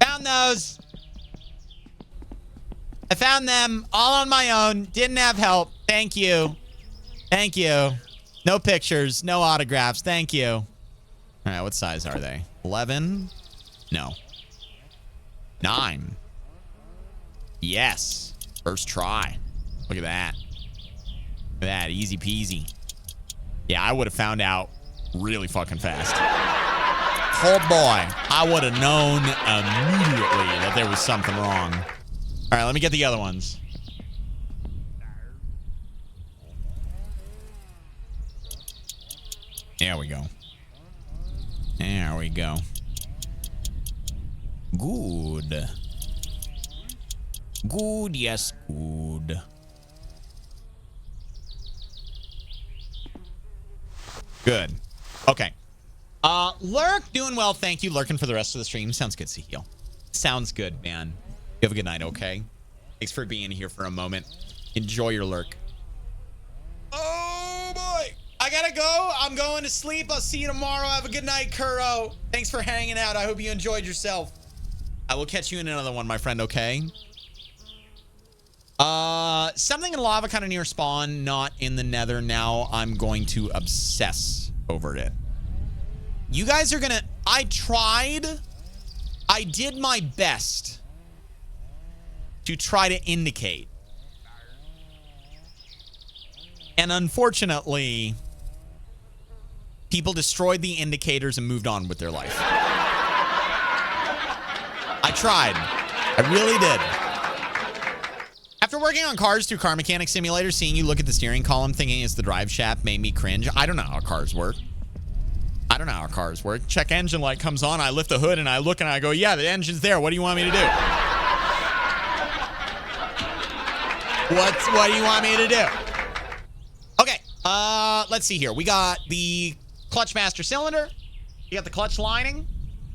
Found those. I found them all on my own. Didn't have help. Thank you. Thank you. No pictures. No autographs. Thank you. All right, what size are they? 11? No. 9. Yes. First try. Look at that. Look at that. Easy peasy. Yeah, I would have found out really fucking fast. Oh boy. I would have known immediately that there was something wrong. All right, let me get the other ones. There we go. There we go. Good. Good, yes, good. Good. Okay. Lurk, doing well, thank you. Lurking for the rest of the stream. Sounds good, Sahil. Sounds good, man. You have a good night, okay? Thanks for being here for a moment. Enjoy your lurk. Oh, boy. I gotta go. I'm going to sleep. I'll see you tomorrow. Have a good night, Kuro. Thanks for hanging out. I hope you enjoyed yourself. I will catch you in another one, my friend, okay? Something in lava kind of near spawn, not in the nether. Now I'm going to obsess over it. You guys are gonna... I tried. I did my best to try to indicate. And unfortunately, people destroyed the indicators and moved on with their life. I tried. I really did. After working on cars through Car Mechanic Simulator, seeing you look at the steering column thinking it's the drive shaft made me cringe. I don't know how cars work. I don't know how cars work. Check engine light comes on. I lift the hood and I look and I go, yeah, the engine's there. What do you want me to do? What do you want me to do? Okay. Let's see here. We got the clutch master cylinder. We got the clutch lining.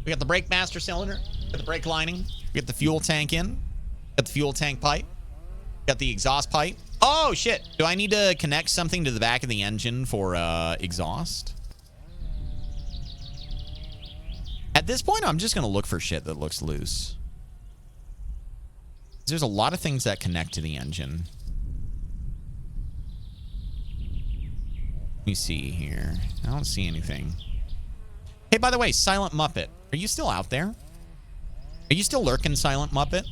We got the brake master cylinder. We got the brake lining. We got the fuel tank in. We got the fuel tank pipe. Got the exhaust pipe. Oh, shit. Do I need to connect something to the back of the engine for exhaust? At this point, I'm just going to look for shit that looks loose. There's a lot of things that connect to the engine. Let me see here. I don't see anything. Hey, by the way, Silent Muppet. Are you still out there? Are you still lurking, Silent Muppet?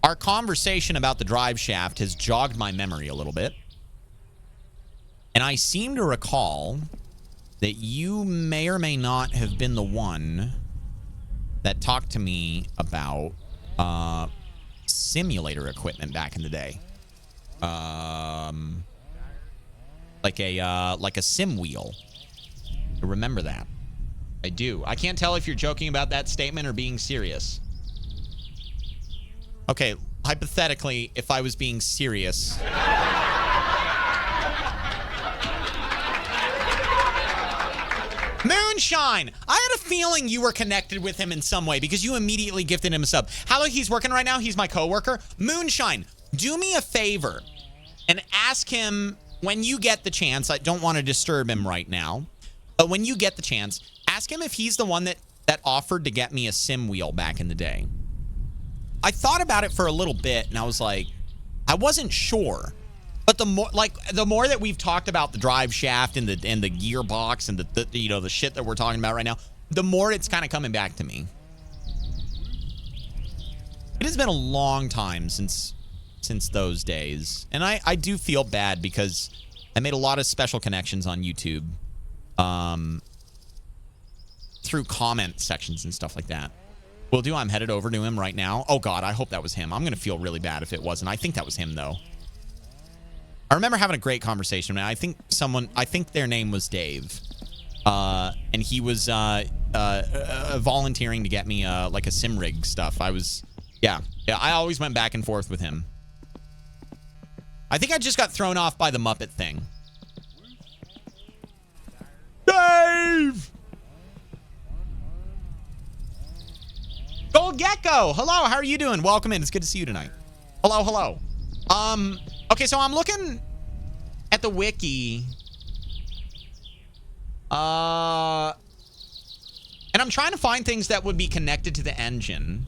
Our conversation about the drive shaft has jogged my memory a little bit. And I seem to recall that you may or may not have been the one that talked to me about simulator equipment back in the day. Like a sim wheel. I remember that. I do. I can't tell if you're joking about that statement or being serious. Okay, hypothetically, if I was being serious. Moonshine! I had a feeling you were connected with him in some way because you immediately gifted him a sub. HaLLoW, he's working right now. He's my coworker. Moonshine, do me a favor and ask him when you get the chance. I don't want to disturb him right now, but when you get the chance, ask him if he's the one that offered to get me a sim wheel back in the day. I thought about it for a little bit and I was like, I wasn't sure. But the more that we've talked about the drive shaft and the gearbox and the shit that we're talking about right now, the more it's kind of coming back to me. It has been a long time since those days, and I do feel bad because I made a lot of special connections on YouTube, through comment sections and stuff like that. Will do. I'm headed over to him right now. Oh God, I hope that was him. I'm gonna feel really bad if it wasn't. I think that was him though. I remember having a great conversation. I think their name was Dave. And he was volunteering to get me like a sim rig stuff. Yeah, I always went back and forth with him. I think I just got thrown off by the Muppet thing. Dave! Gold Gecko! Hello, how are you doing? Welcome in. It's good to see you tonight. Hello, hello. Okay, so I'm looking at the wiki. And I'm trying to find things that would be connected to the engine.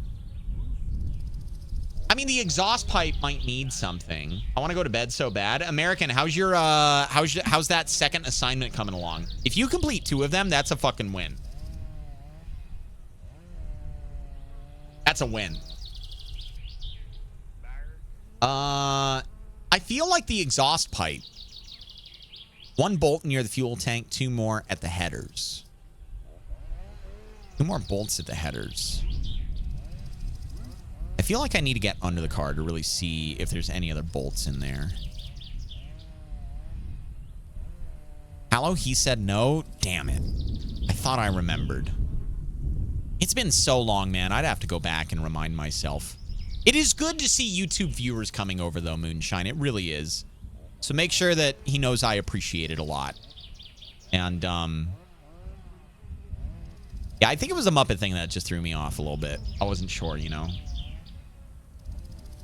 I mean, the exhaust pipe might need something. I want to go to bed so bad. American, how's that second assignment coming along? If you complete 2 of them, that's a fucking win. That's a win. I feel like the exhaust pipe. 1 bolt near the fuel tank, 2 more at the headers. 2 more bolts at the headers. I feel like I need to get under the car to really see if there's any other bolts in there. HaLLoW, he said no. Damn it. I thought I remembered. It's been so long, man. I'd have to go back and remind myself. It is good to see YouTube viewers coming over, though, Moonshine. It really is. So make sure that he knows I appreciate it a lot. And, yeah, I think it was a Muppet thing that just threw me off a little bit. I wasn't sure, you know.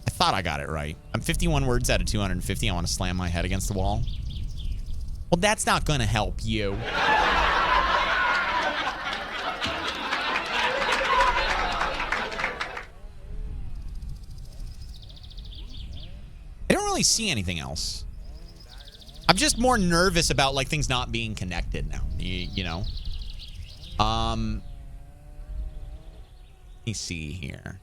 I thought I got it right. I'm 51 words out of 250. I want to slam my head against the wall. Well, that's not going to help you. I don't really see anything else. I'm just more nervous about like things not being connected now. You know. Let me see here.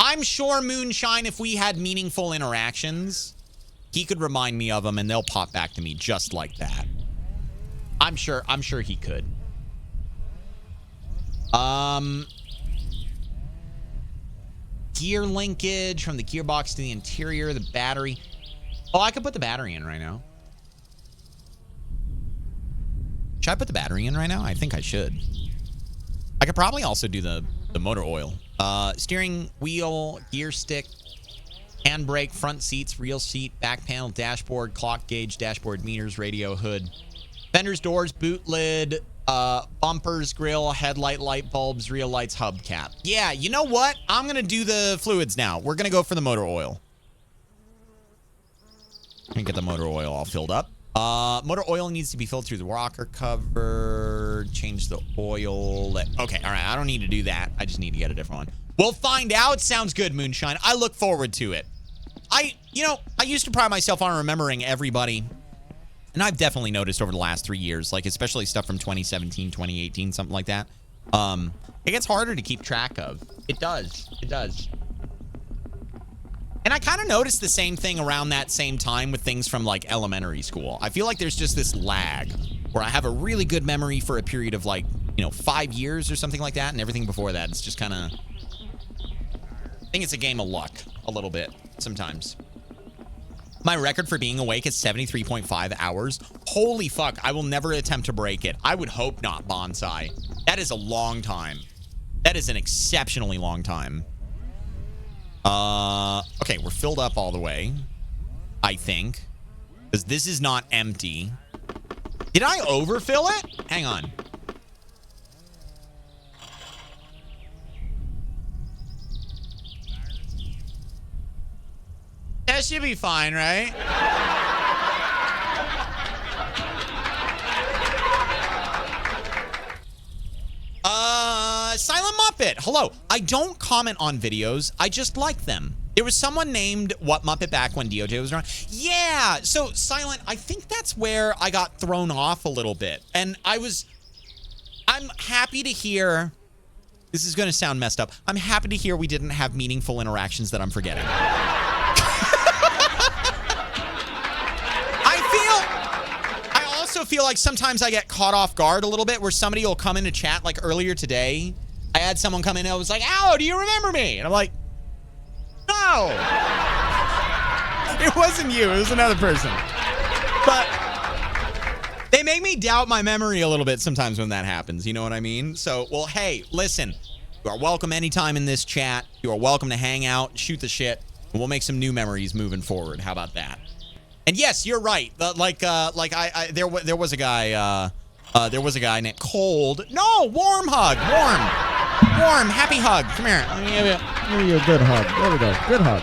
I'm sure Moonshine, if we had meaningful interactions, he could remind me of them and they'll pop back to me just like that. I'm sure he could. Gear linkage from the gearbox to the interior, the battery. Oh, I could put the battery in right now. Should I put the battery in right now? I think I should. I could probably also do the motor oil. Steering wheel, gear stick, handbrake, front seats, rear seat, back panel, dashboard, clock gauge, dashboard meters, radio, hood, fenders, doors, boot lid, Bumpers, grill, headlight, light bulbs, real lights, hubcap. Yeah, you know what? I'm going to do the fluids now. We're going to go for the motor oil. And get the motor oil all filled up. Motor oil needs to be filled through the rocker cover. Change the oil. Okay, all right. I don't need to do that. I just need to get a different one. We'll find out. Sounds good, Moonshine. I look forward to it. I used to pride myself on remembering everybody. And I've definitely noticed over the last 3 years, like especially stuff from 2017, 2018, something like that. It gets harder to keep track of. It does. It does. And I kind of noticed the same thing around that same time with things from like elementary school. I feel like there's just this lag where I have a really good memory for a period of like, 5 years or something like that. And everything before that, it's just kind of, I think it's a game of luck a little bit sometimes. My record for being awake is 73.5 hours. Holy fuck, I will never attempt to break it. I would hope not, Bonsai. That is a long time. That is an exceptionally long time. Okay, we're filled up all the way, I think. Because this is not empty. Did I overfill it? Hang on. That should be fine, right? Silent Muppet. Hello. I don't comment on videos. I just like them. There was someone named What Muppet back when DOJ was around. Yeah. So, Silent, I think that's where I got thrown off a little bit. And I'm happy to hear, this is going to sound messed up. I'm happy to hear we didn't have meaningful interactions that I'm forgetting. I also feel like sometimes I get caught off guard a little bit where somebody will come into chat. Like earlier today, I had someone come in and I was like, "Ow, do you remember me?" And I'm like, "No." It wasn't you. It was another person. But they make me doubt my memory a little bit sometimes when that happens. You know what I mean? So, well, hey, listen. You are welcome anytime in this chat. You are welcome to hang out, shoot the shit, and we'll make some new memories moving forward. How about that? And yes, you're right. There was a guy. There was a guy named Cold. No, warm hug. Warm. Happy hug. Come here. Let me give you a good hug. There we go. Good hug.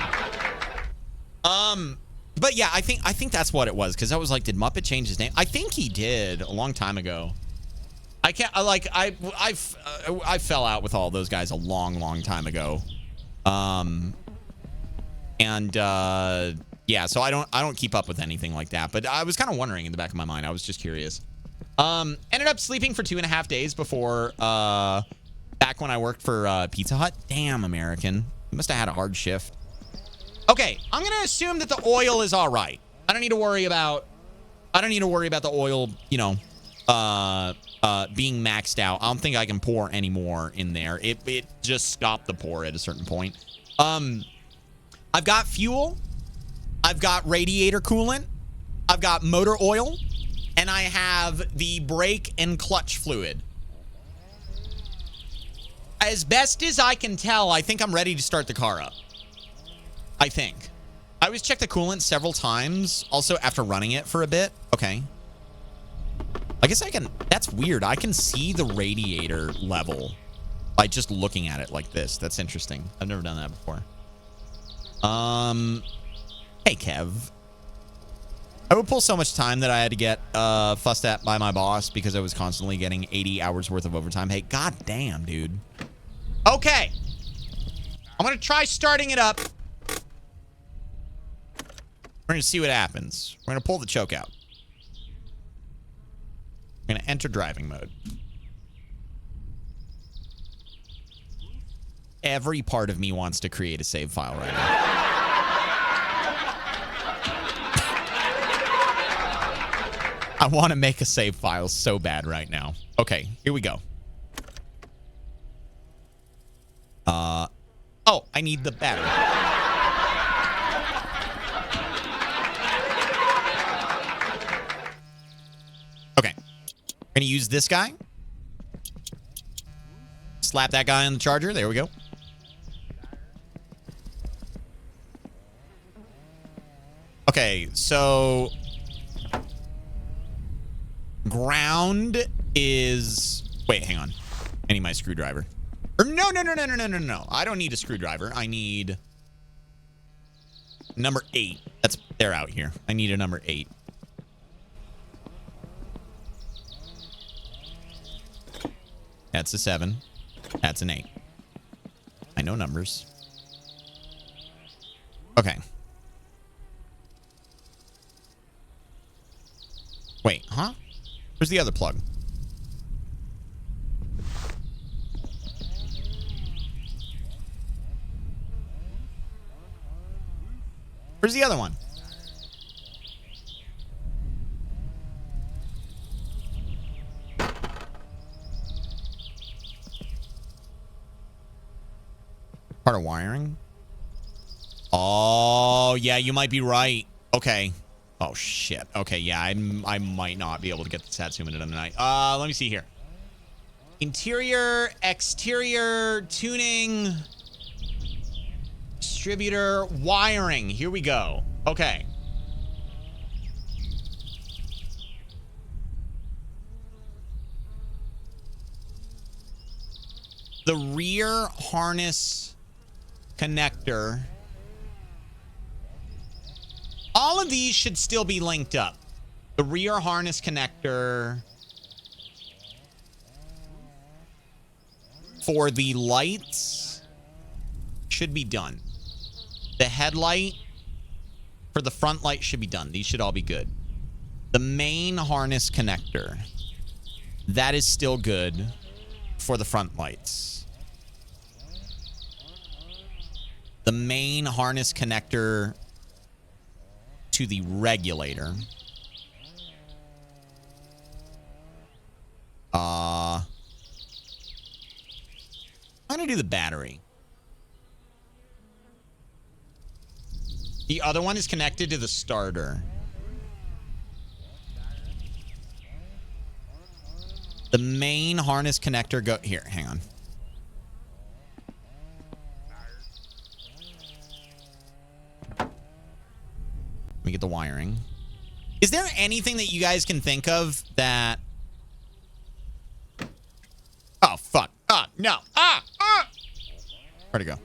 But yeah, I think that's what it was, because I was like, did Muppet change his name? I think he did a long time ago. I fell out with all those guys a long time ago. Yeah, so I don't keep up with anything like that. But I was kind of wondering in the back of my mind. I was just curious. Ended up sleeping for 2.5 days before back when I worked for Pizza Hut. Damn, American. You must have had a hard shift. Okay, I'm gonna assume that the oil is all right. I don't need to worry about the oil, being maxed out. I don't think I can pour any more in there. It just stopped the pour at a certain point. I've got fuel. I've got radiator coolant. I've got motor oil. And I have the brake and clutch fluid. As best as I can tell, I think I'm ready to start the car up. I think. I always check the coolant several times. Also, after running it for a bit. Okay. I guess I can... That's weird. I can see the radiator level by just looking at it like this. That's interesting. I've never done that before. Hey, Kev. I would pull so much time that I had to get fussed at by my boss because I was constantly getting 80 hours worth of overtime. Hey, goddamn, dude. Okay. I'm going to try starting it up. We're going to see what happens. We're going to pull the choke out. We're going to enter driving mode. Every part of me wants to create a save file right now. I want to make a save file so bad right now. Okay, here we go. Oh, I need the battery. Okay. We're going to use this guy. Slap that guy on the charger. There we go. Okay, so... ground is... Wait, hang on. I need my screwdriver. Or no. I don't need a screwdriver. I need number 8. They're out here. I need a number 8. That's a 7. That's an 8. I know numbers. Okay. Wait, huh? Where's the other plug? Where's the other one? Part of wiring? Oh, yeah, you might be right. Okay. Oh, shit. Okay, yeah, I might not be able to get the Satsuma done tonight. Let me see here. Interior, exterior, tuning, distributor, wiring. Here we go. Okay. The rear harness connector. All of these should still be linked up. The rear harness connector for the lights should be done. The headlight for the front light should be done. These should all be good. The main harness connector, that is still good for the front lights. The main harness connector to the regulator. I'm gonna do the battery. The other one is connected to the starter. The main harness connector go here. Hang on. Let me get the wiring. Is there anything that you guys can think of that... Oh, fuck. Ah, no. Ah! Where'd it go?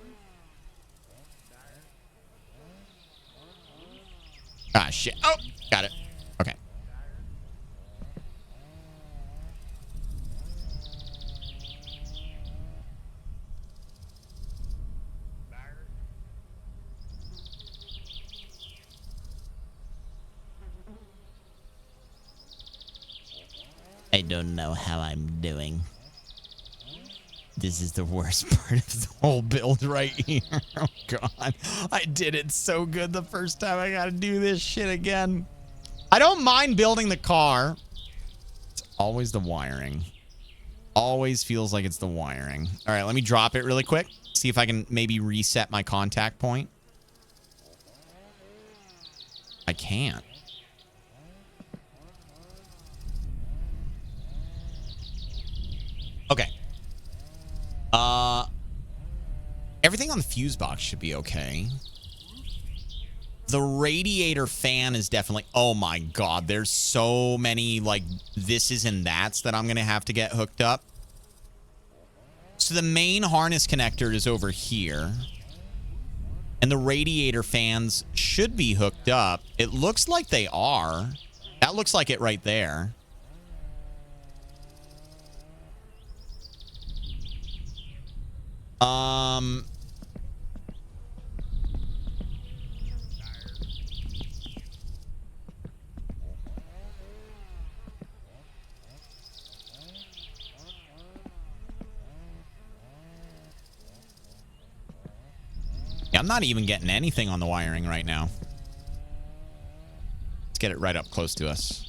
Ah, shit. Oh, got it. Okay. I don't know how I'm doing. This is the worst part of the whole build right here. Oh, God. I did it so good the first time. I gotta do this shit again. I don't mind building the car. It's always the wiring. Always feels like it's the wiring. All right, let me drop it really quick. See if I can maybe reset my contact point. I can't. Okay. Everything on the fuse box should be okay. The radiator fan is definitely... Oh, my God. There's so many, like, thises and that's that I'm going to have to get hooked up. So the main harness connector is over here. And the radiator fans should be hooked up. It looks like they are. That looks like it right there. Yeah, I'm not even getting anything on the wiring right now. Let's get it right up close to us.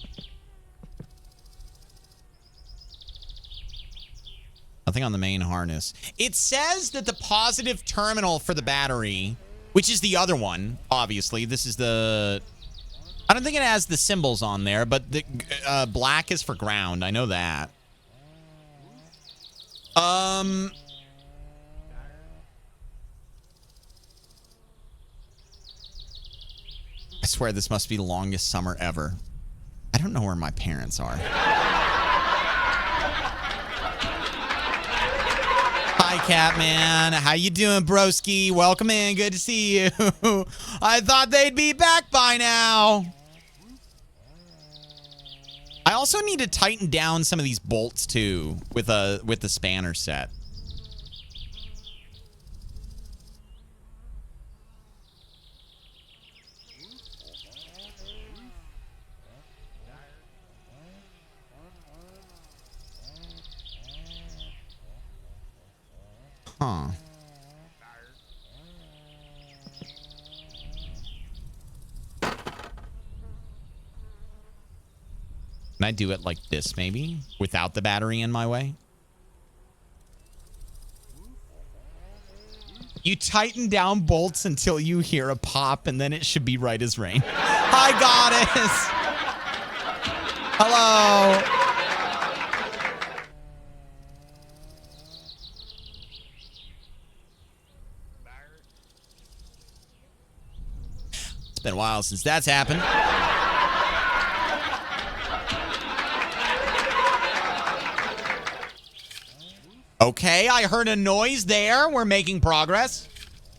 Nothing on the main harness. It says that the positive terminal for the battery, which is the other one, obviously. This is the... I don't think it has the symbols on there, but the black is for ground. I know that. I swear this must be the longest summer ever. I don't know where my parents are. Hi, Catman. How you doing, broski? Welcome in. Good to see you. I thought they'd be back by now. I also need to tighten down some of these bolts too with the spanner set. Huh. Can I do it like this, maybe? Without the battery in my way? You tighten down bolts until you hear a pop, and then it should be right as rain. Hi, Goddess! Hello! It's been a while since that's happened. Okay, I heard a noise there. We're making progress.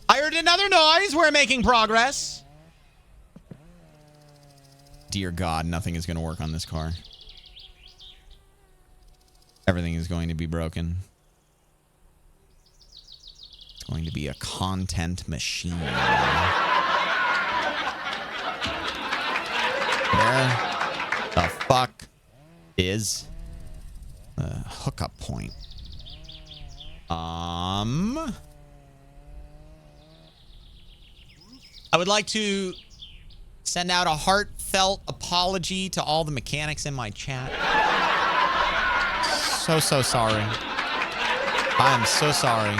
I heard another noise. We're making progress. Dear God, nothing is going to work on this car. Everything is going to be broken. It's going to be a content machine. Where the fuck is the hookup point? I would like to send out a heartfelt apology to all the mechanics in my chat. So sorry. I am so sorry.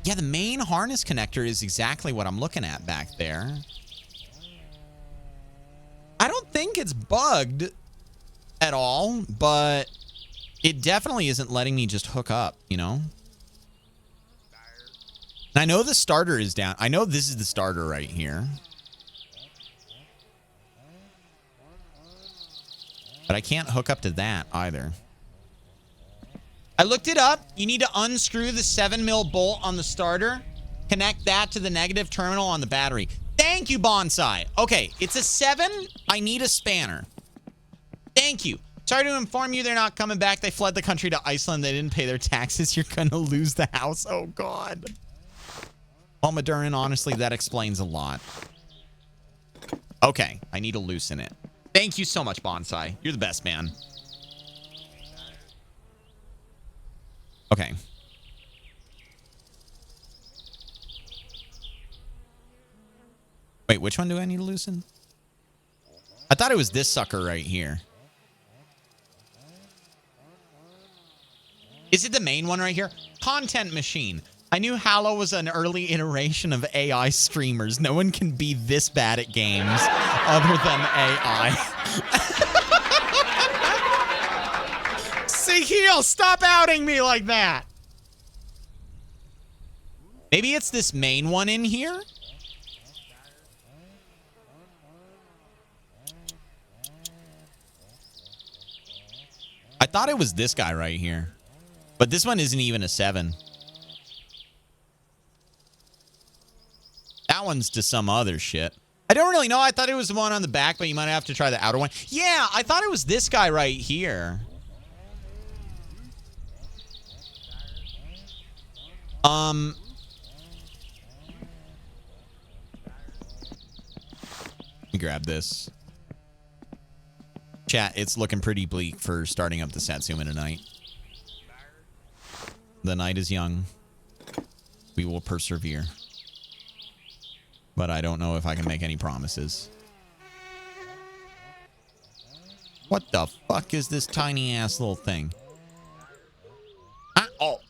Yeah, the main harness connector is exactly what I'm looking at back there. I don't think it's bugged at all, but it definitely isn't letting me just hook up, you know? And I know the starter is down. I know this is the starter right here. But I can't hook up to that either. I looked it up. You need to unscrew the 7mm bolt on the starter. Connect that to the negative terminal on the battery. Thank you, Bonsai. Okay, it's a 7. I need a spanner. Thank you. Sorry to inform you they're not coming back. They fled the country to Iceland. They didn't pay their taxes. You're going to lose the house. Oh, God. Well, Madurin, honestly, that explains a lot. Okay, I need to loosen it. Thank you so much, Bonsai. You're the best, man. Okay. Wait, which one do I need to loosen? I thought it was this sucker right here. Is it the main one right here? Content machine. I knew HaLLoW was an early iteration of AI streamers. No one can be this bad at games other than AI. Sahil, stop outing me like that. Maybe it's this main one in here? I thought it was this guy right here. But this one isn't even a 7. That one's to some other shit. I don't really know. I thought it was the one on the back, but you might have to try the outer one. Yeah, I thought it was this guy right here. Let me grab this. Chat, it's looking pretty bleak for starting up the Satsuma tonight. The night is young. We will persevere. But I don't know if I can make any promises. What the fuck is this tiny ass little thing? Ah, oh.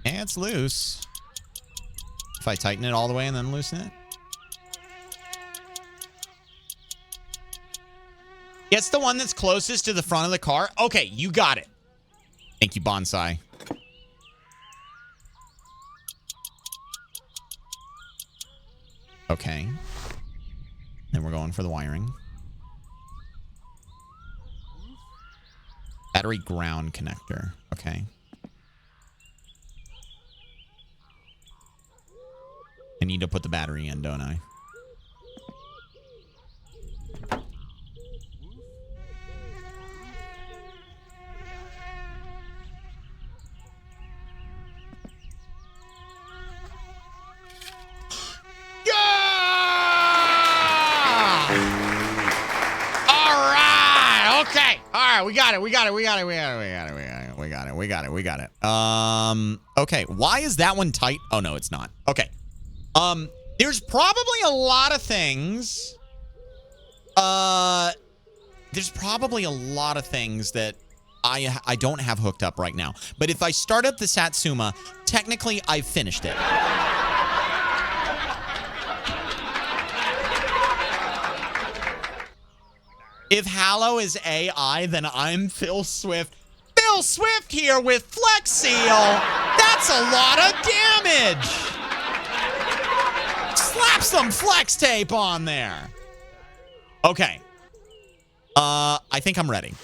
And it's loose. If I tighten it all the way and then loosen it. It's the one that's closest to the front of the car. Okay, you got it. Thank you, Bonsai. Okay. And we're going for the wiring. Battery ground connector. Okay. I need to put the battery in, don't I? We got it. Okay. Why is that one tight? Oh, no, it's not. Okay. There's probably a lot of things. There's probably a lot of things that I don't have hooked up right now. But if I start up the Satsuma, technically I've finished it. If HaLLoW is AI, then I'm Phil Swift. Phil Swift here with Flex Seal. That's a lot of damage. Slap some flex tape on there. Okay. I think I'm ready.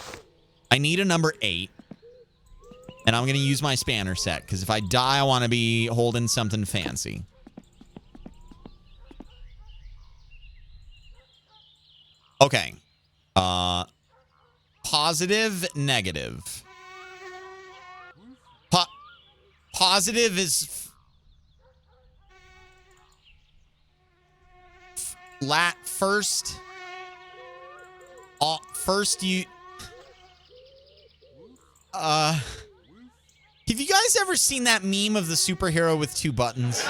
I need a number 8. And I'm going to use my spanner set, because if I die, I want to be holding something fancy. Okay. Positive, negative. Positive is first. First you. Have you guys ever seen that meme of the superhero with 2 buttons?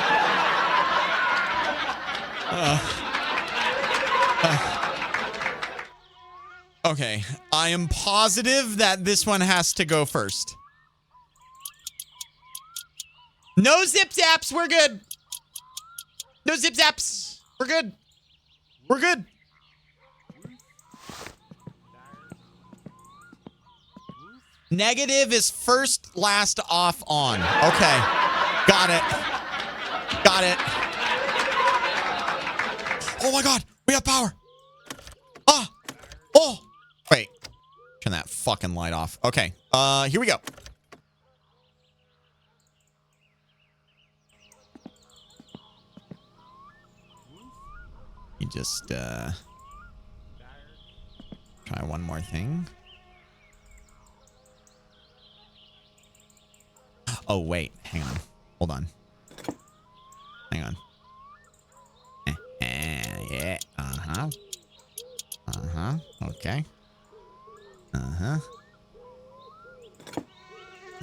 Okay, I am positive that this one has to go first. No zip zaps, we're good. No zip zaps, we're good. We're good. Negative is first, last, off, on. Okay, got it. Got it. Oh my God, we have power. Ah, oh. Wait, turn that fucking light off. Okay, here we go. You just, try one more thing. Oh, wait, hang on. Hold on. Hang on. Yeah, uh-huh. Uh-huh, okay. Uh-huh.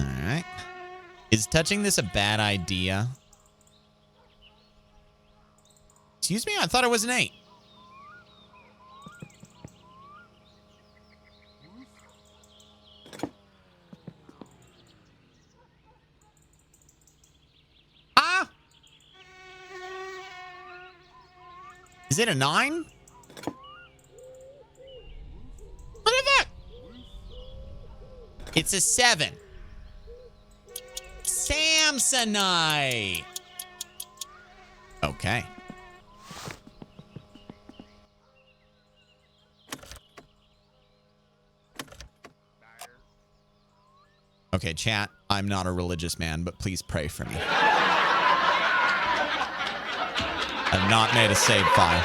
All right. Is touching this a bad idea? Excuse me? I thought it was an 8. Ah! Is it a 9? What is that? It's a 7. Samsonite. Okay. Okay, chat. I'm not a religious man, but please pray for me. I've not made a save file.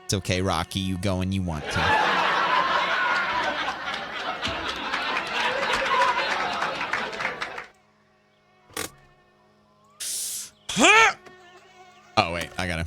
It's okay, Rocky. You go when you want to. Oh, wait. I gotta.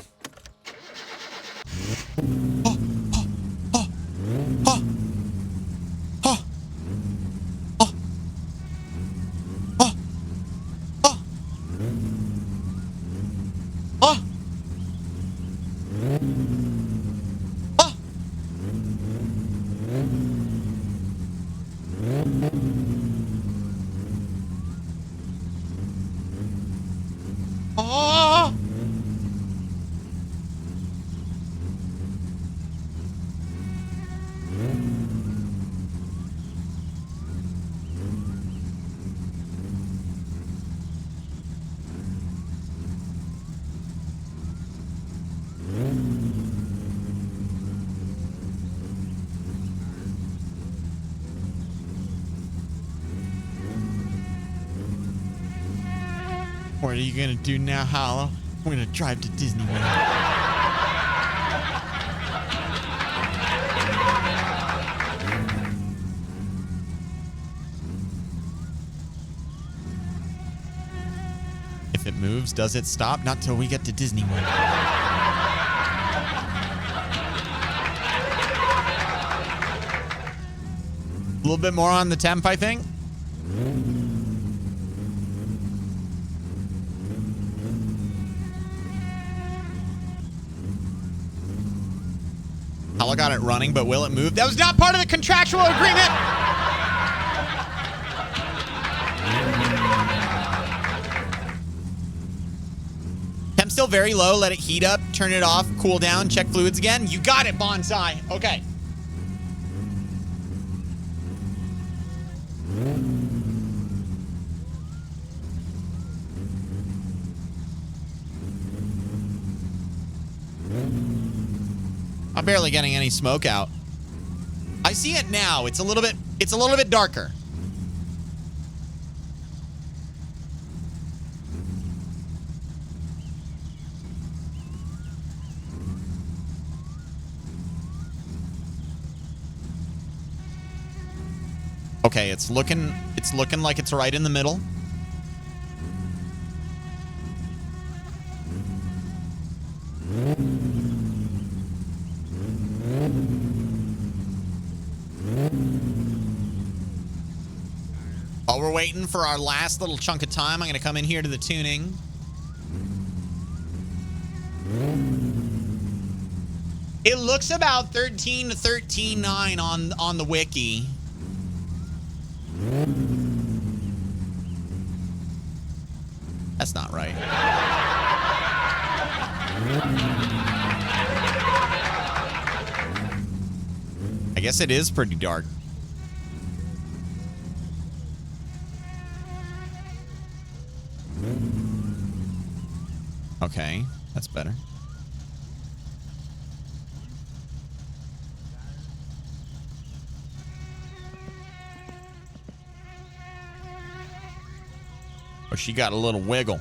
What are you gonna do now, HaLLoW? We're gonna drive to Disney World. If it moves, does it stop? Not till we get to Disney World. A little bit more on the temp, I think. HaLLoW got it running, but will it move? That was not part of the contractual agreement. Temp still very low. Let it heat up. Turn it off. Cool down. Check fluids again. You got it, Bonsai. Okay. I'm barely getting any smoke out. I see it now. It's a little bit darker. Okay, it's looking like it's right in the middle. While we're waiting for our last little chunk of time, I'm going to come in here to the tuning. It looks about 13 to 13.9 on the wiki. That's not right. I guess it is pretty dark. Okay, that's better. Oh, she got a little wiggle.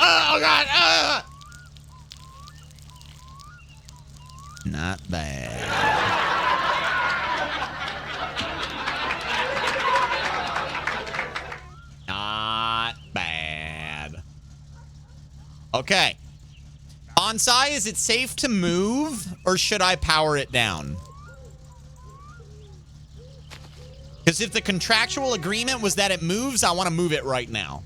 Oh, God. Not bad. Not bad. Okay. Bonsai, is it safe to move, or should I power it down? Because if the contractual agreement was that it moves, I want to move it right now.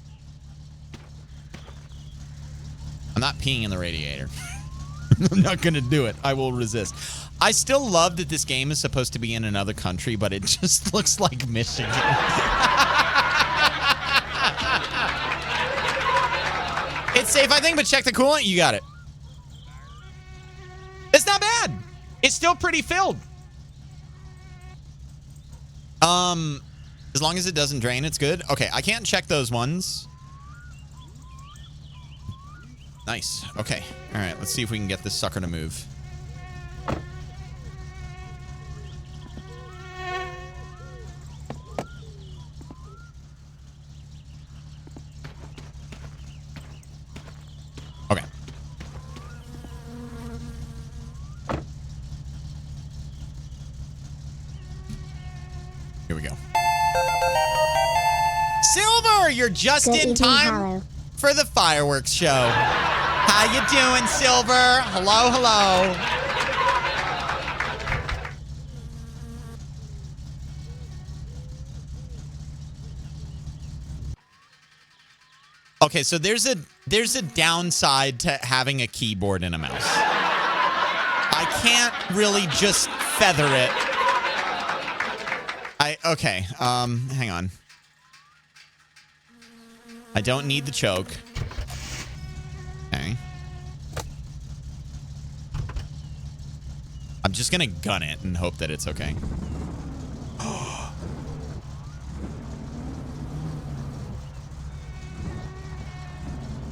I'm not peeing in the radiator. I'm not going to do it. I will resist. I still love that this game is supposed to be in another country, but it just looks like Michigan. It's safe, I think, but check the coolant. You got it. It's not bad. It's still pretty filled. As long as it doesn't drain, it's good. Okay, I can't check those ones. Nice. Okay. All right, let's see if we can get this sucker to move. Okay. Here we go. Silver, you're just Good in evening, time HaLLoW. for the fireworks show. How you doing, Silver? Hello, hello. Okay, so there's a downside to having a keyboard and a mouse. I can't really just feather it. Okay, hang on. I don't need the choke. Okay. I'm just gonna gun it and hope that it's okay.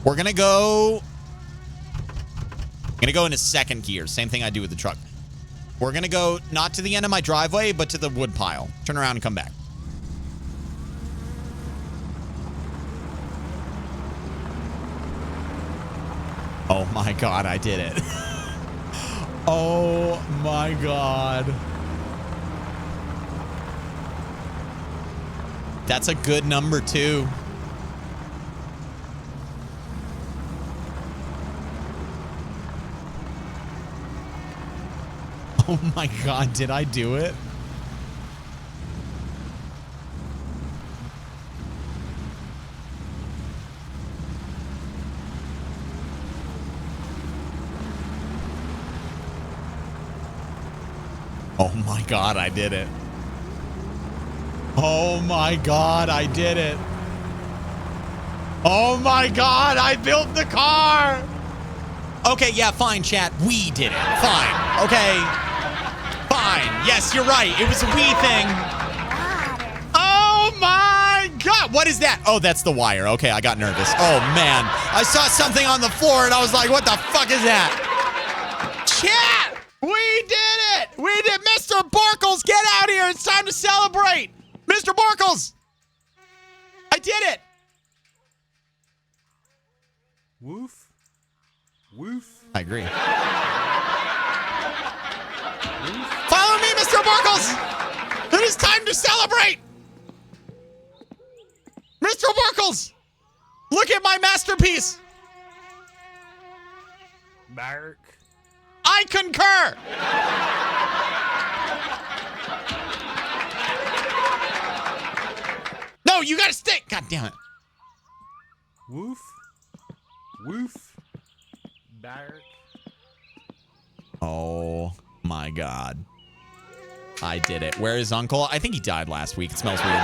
We're going to go... I'm going to go into second gear. Same thing I do with the truck. We're going to go not to the end of my driveway, but to the wood pile. Turn around and come back. Oh my God, I did it. Oh my God. That's a good number too. Oh my God, did I do it? Oh my God, I did it. Oh my God, I did it. Oh my God, I built the car. Okay, yeah, fine, chat. We did it. Fine. Okay. Fine. Yes, you're right. It was a we thing. Oh my God. What is that? Oh, that's the wire. Okay, I got nervous. Oh man. I saw something on the floor and I was like, what the fuck is that? Chat! We did it! We did. Mr. Borkles, get out here. It's time to celebrate. Mr. Borkles! I did it! Woof. Woof. I agree. Follow me, Mr. Borkles! It is time to celebrate! Mr. Borkles! Look at my masterpiece! Bark. I concur! No, you gotta stick! God damn it. Woof. Woof. Bark. Oh my God. I did it. Where is Uncle? I think he died last week. It smells weird.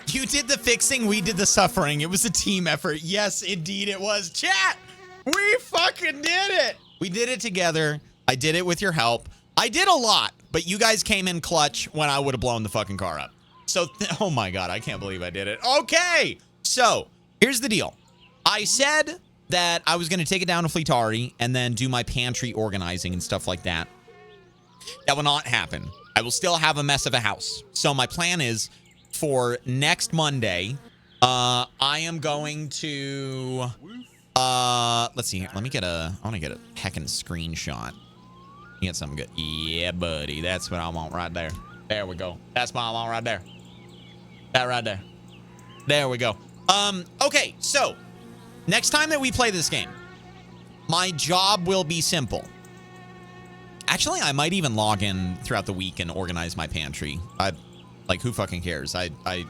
You did the fixing, we did the suffering. It was a team effort. Yes, indeed it was. Chat, we fucking did it. We did it together. I did it with your help. I did a lot, but you guys came in clutch when I would have blown the fucking car up. So, oh my God, I can't believe I did it. Okay, so here's the deal. I said that I was going to take it down to Fleetari and then do my pantry organizing and stuff like that. That will not happen. I will still have a mess of a house. So my plan is for next Monday, I am going to, let's see here. Let me get I want to get a heckin' screenshot. Get something good. Yeah, buddy. That's what I want right there. There we go. That's what I want right there. That right there. There we go. Okay, so next time that we play this game, my job will be simple. Actually, I might even log in throughout the week and organize my pantry. Like, who fucking cares?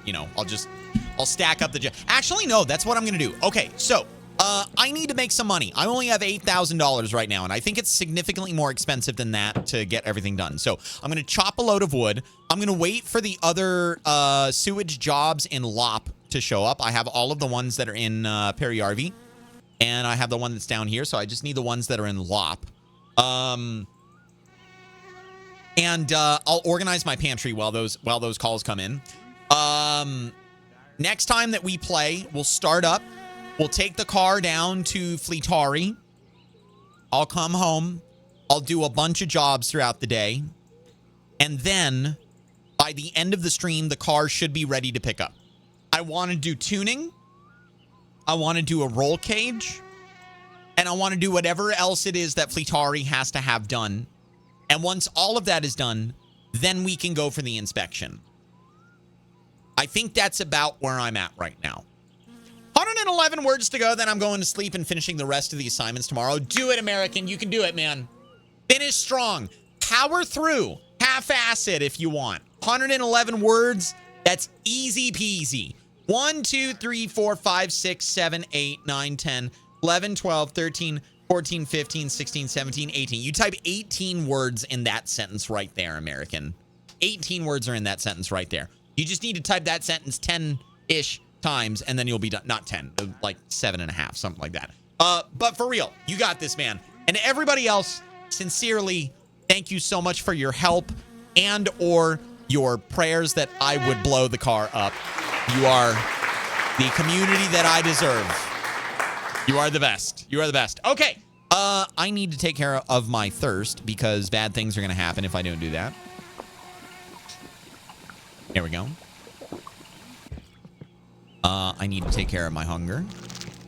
You know, I'll stack up the... Actually, no, that's what I'm going to do. Okay, so, I need to make some money. I only have $8,000 right now, and I think it's significantly more expensive than that to get everything done. So, I'm going to chop a load of wood. I'm going to wait for the other sewage jobs in LOP to show up. I have all of the ones that are in Periyarvi, and I have the one that's down here, so I just need the ones that are in LOP. And I'll organize my pantry while those calls come in. Next time that we play, we'll start up. We'll take the car down to Fleetari. I'll come home. I'll do a bunch of jobs throughout the day. And then, by the end of the stream, the car should be ready to pick up. I want to do tuning. I want to do a roll cage. And I want to do whatever else it is that Fleetari has to have done. And once all of that is done, then we can go for the inspection. I think that's about where I'm at right now. 111 words to go, then I'm going to sleep and finishing the rest of the assignments tomorrow. Do it, American. You can do it, man. Finish strong. Power through. Half-ass it if you want. 111 words. That's easy peasy. 1, 2, 3, 4, 5, 6, 7, 8, 9, 10, 11, 12, 13, 14, 15, 16, 17, 18. You type 18 words in that sentence right there, American. 18 words are in that sentence right there. You just need to type that sentence 10-ish times, and then you'll be done. Not 10, like 7.5, something like that. But for real, you got this, man. And everybody else, sincerely, thank you so much for your help and or your prayers that I would blow the car up. You are the community that I deserve. You are the best. You are the best. Okay. I need to take care of my thirst because bad things are going to happen if I don't do that. Here we go. I need to take care of my hunger.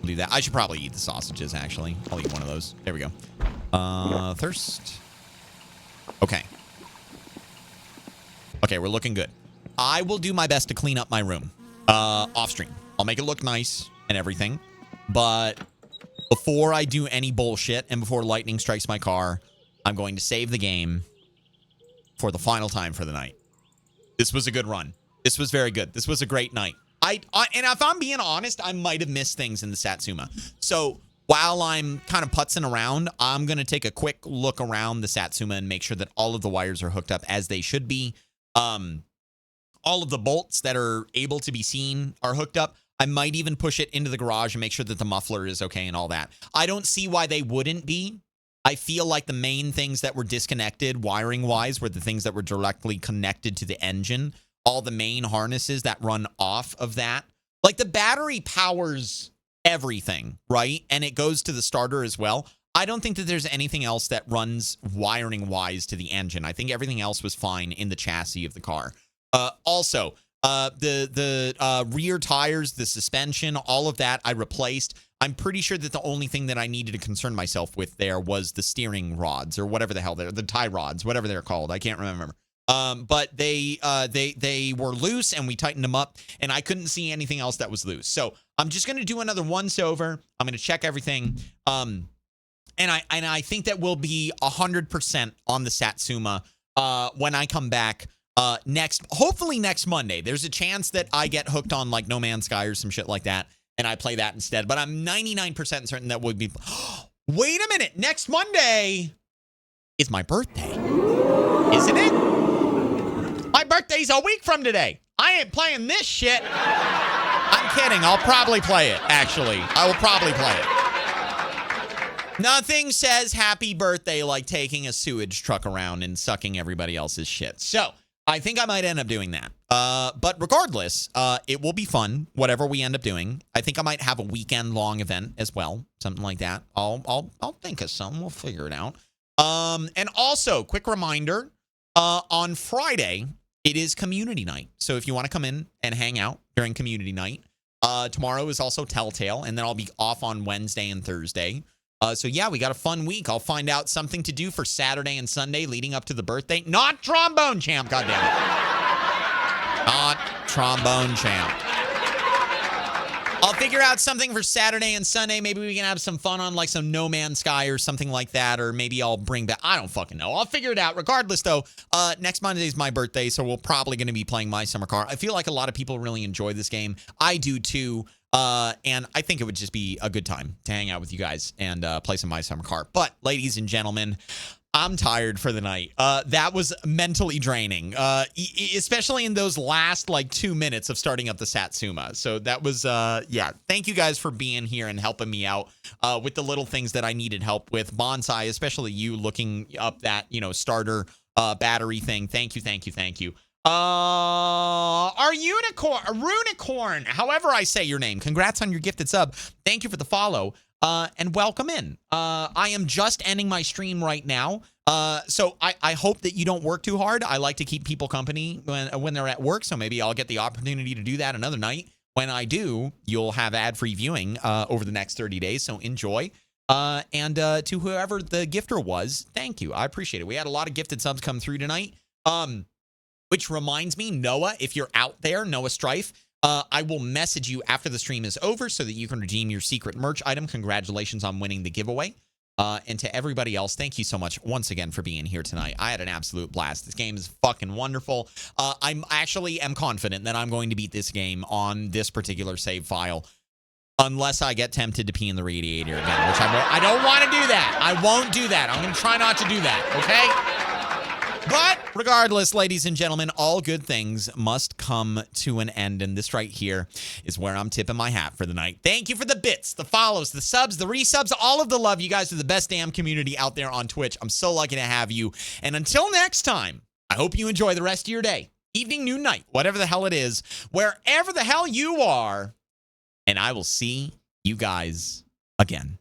I'll do that. I should probably eat the sausages, actually. I'll eat one of those. There we go. Thirst. Okay. Okay, we're looking good. I will do my best to clean up my room off stream. I'll make it look nice and everything. But before I do any bullshit and before lightning strikes my car, I'm going to save the game for the final time for the night. This was a good run. This was very good. This was a great night. And if I'm being honest, I might have missed things in the Satsuma. So while I'm kind of putzing around, I'm going to take a quick look around the Satsuma and make sure that all of the wires are hooked up as they should be. All of the bolts that are able to be seen are hooked up. I might even push it into the garage and make sure that the muffler is okay and all that. I don't see why they wouldn't be. I feel like the main things that were disconnected wiring-wise were the things that were directly connected to the engine. All the main harnesses that run off of that. Like the battery powers everything, right? And it goes to the starter as well. I don't think that there's anything else that runs wiring-wise to the engine. I think everything else was fine in the chassis of the car. Also, the rear tires, the suspension, all of that I replaced. I'm pretty sure that the only thing that I needed to concern myself with there was the steering rods or whatever the hell they're, the tie rods, whatever they're called. I can't remember. But they were loose and we tightened them up and I couldn't see anything else that was loose. So I'm just going to do another once over. I'm going to check everything. And I think that we'll be 100% on the Satsuma when I come back hopefully next Monday. There's a chance that I get hooked on like No Man's Sky or some shit like that and I play that instead. But I'm 99% certain that would be. Wait a minute. Next Monday is my birthday, isn't it? My birthday's a week from today. I ain't playing this shit. I'm kidding. I'll probably play it, actually. I will probably play it. Nothing says happy birthday like taking a sewage truck around and sucking everybody else's shit. So I think I might end up doing that. But regardless, it will be fun, whatever we end up doing. I think I might have a weekend-long event as well, something like that. I'll think of something. We'll figure it out. And also, quick reminder, on Friday, it is community night. So if you want to come in and hang out during community night, tomorrow is also Telltale, and then I'll be off on Wednesday and Thursday. So yeah, we got a fun week. I'll find out something to do for Saturday and Sunday leading up to the birthday. Not trombone champ, goddammit. Not trombone champ. I'll figure out something for Saturday and Sunday. Maybe we can have some fun on like some No Man's Sky or something like that. Or maybe I'll bring back, I don't fucking know. I'll figure it out. Regardless though, next Monday is my birthday. So we're probably going to be playing My Summer Car. I feel like a lot of people really enjoy this game. I do too. And I think it would just be a good time to hang out with you guys and play some My Summer Car. But ladies and gentlemen, I'm tired for the night. That was mentally draining, especially in those last like 2 minutes of starting up the Satsuma. So that was, yeah. Thank you guys for being here and helping me out with the little things that I needed help with. Bonsai, especially you looking up that, starter battery thing. Thank you, thank you, thank you. Our Runicorn, however I say your name. Congrats on your gifted sub. Thank you for the follow. And welcome in. I am just ending my stream right now. So I hope that you don't work too hard. I like to keep people company when they're at work. So maybe I'll get the opportunity to do that another night. When I do, you'll have ad-free viewing over the next 30 days. So enjoy. And to whoever the gifter was, thank you. I appreciate it. We had a lot of gifted subs come through tonight. Which reminds me, Noah, if you're out there, Noah Strife, I will message you after the stream is over so that you can redeem your secret merch item. Congratulations on winning the giveaway. And to everybody else, thank you so much once again for being here tonight. I had an absolute blast. This game is fucking wonderful. I'm actually am confident that I'm going to beat this game on this particular save file. Unless I get tempted to pee in the radiator again, which I don't want to do that. I won't do that. I'm going to try not to do that, okay? But regardless, ladies and gentlemen, all good things must come to an end. And this right here is where I'm tipping my hat for the night. Thank you for the bits, the follows, the subs, the resubs, all of the love. You guys are the best damn community out there on Twitch. I'm so lucky to have you. And until next time, I hope you enjoy the rest of your day. evening, noon, night, whatever the hell it is, wherever the hell you are. And I will see you guys again.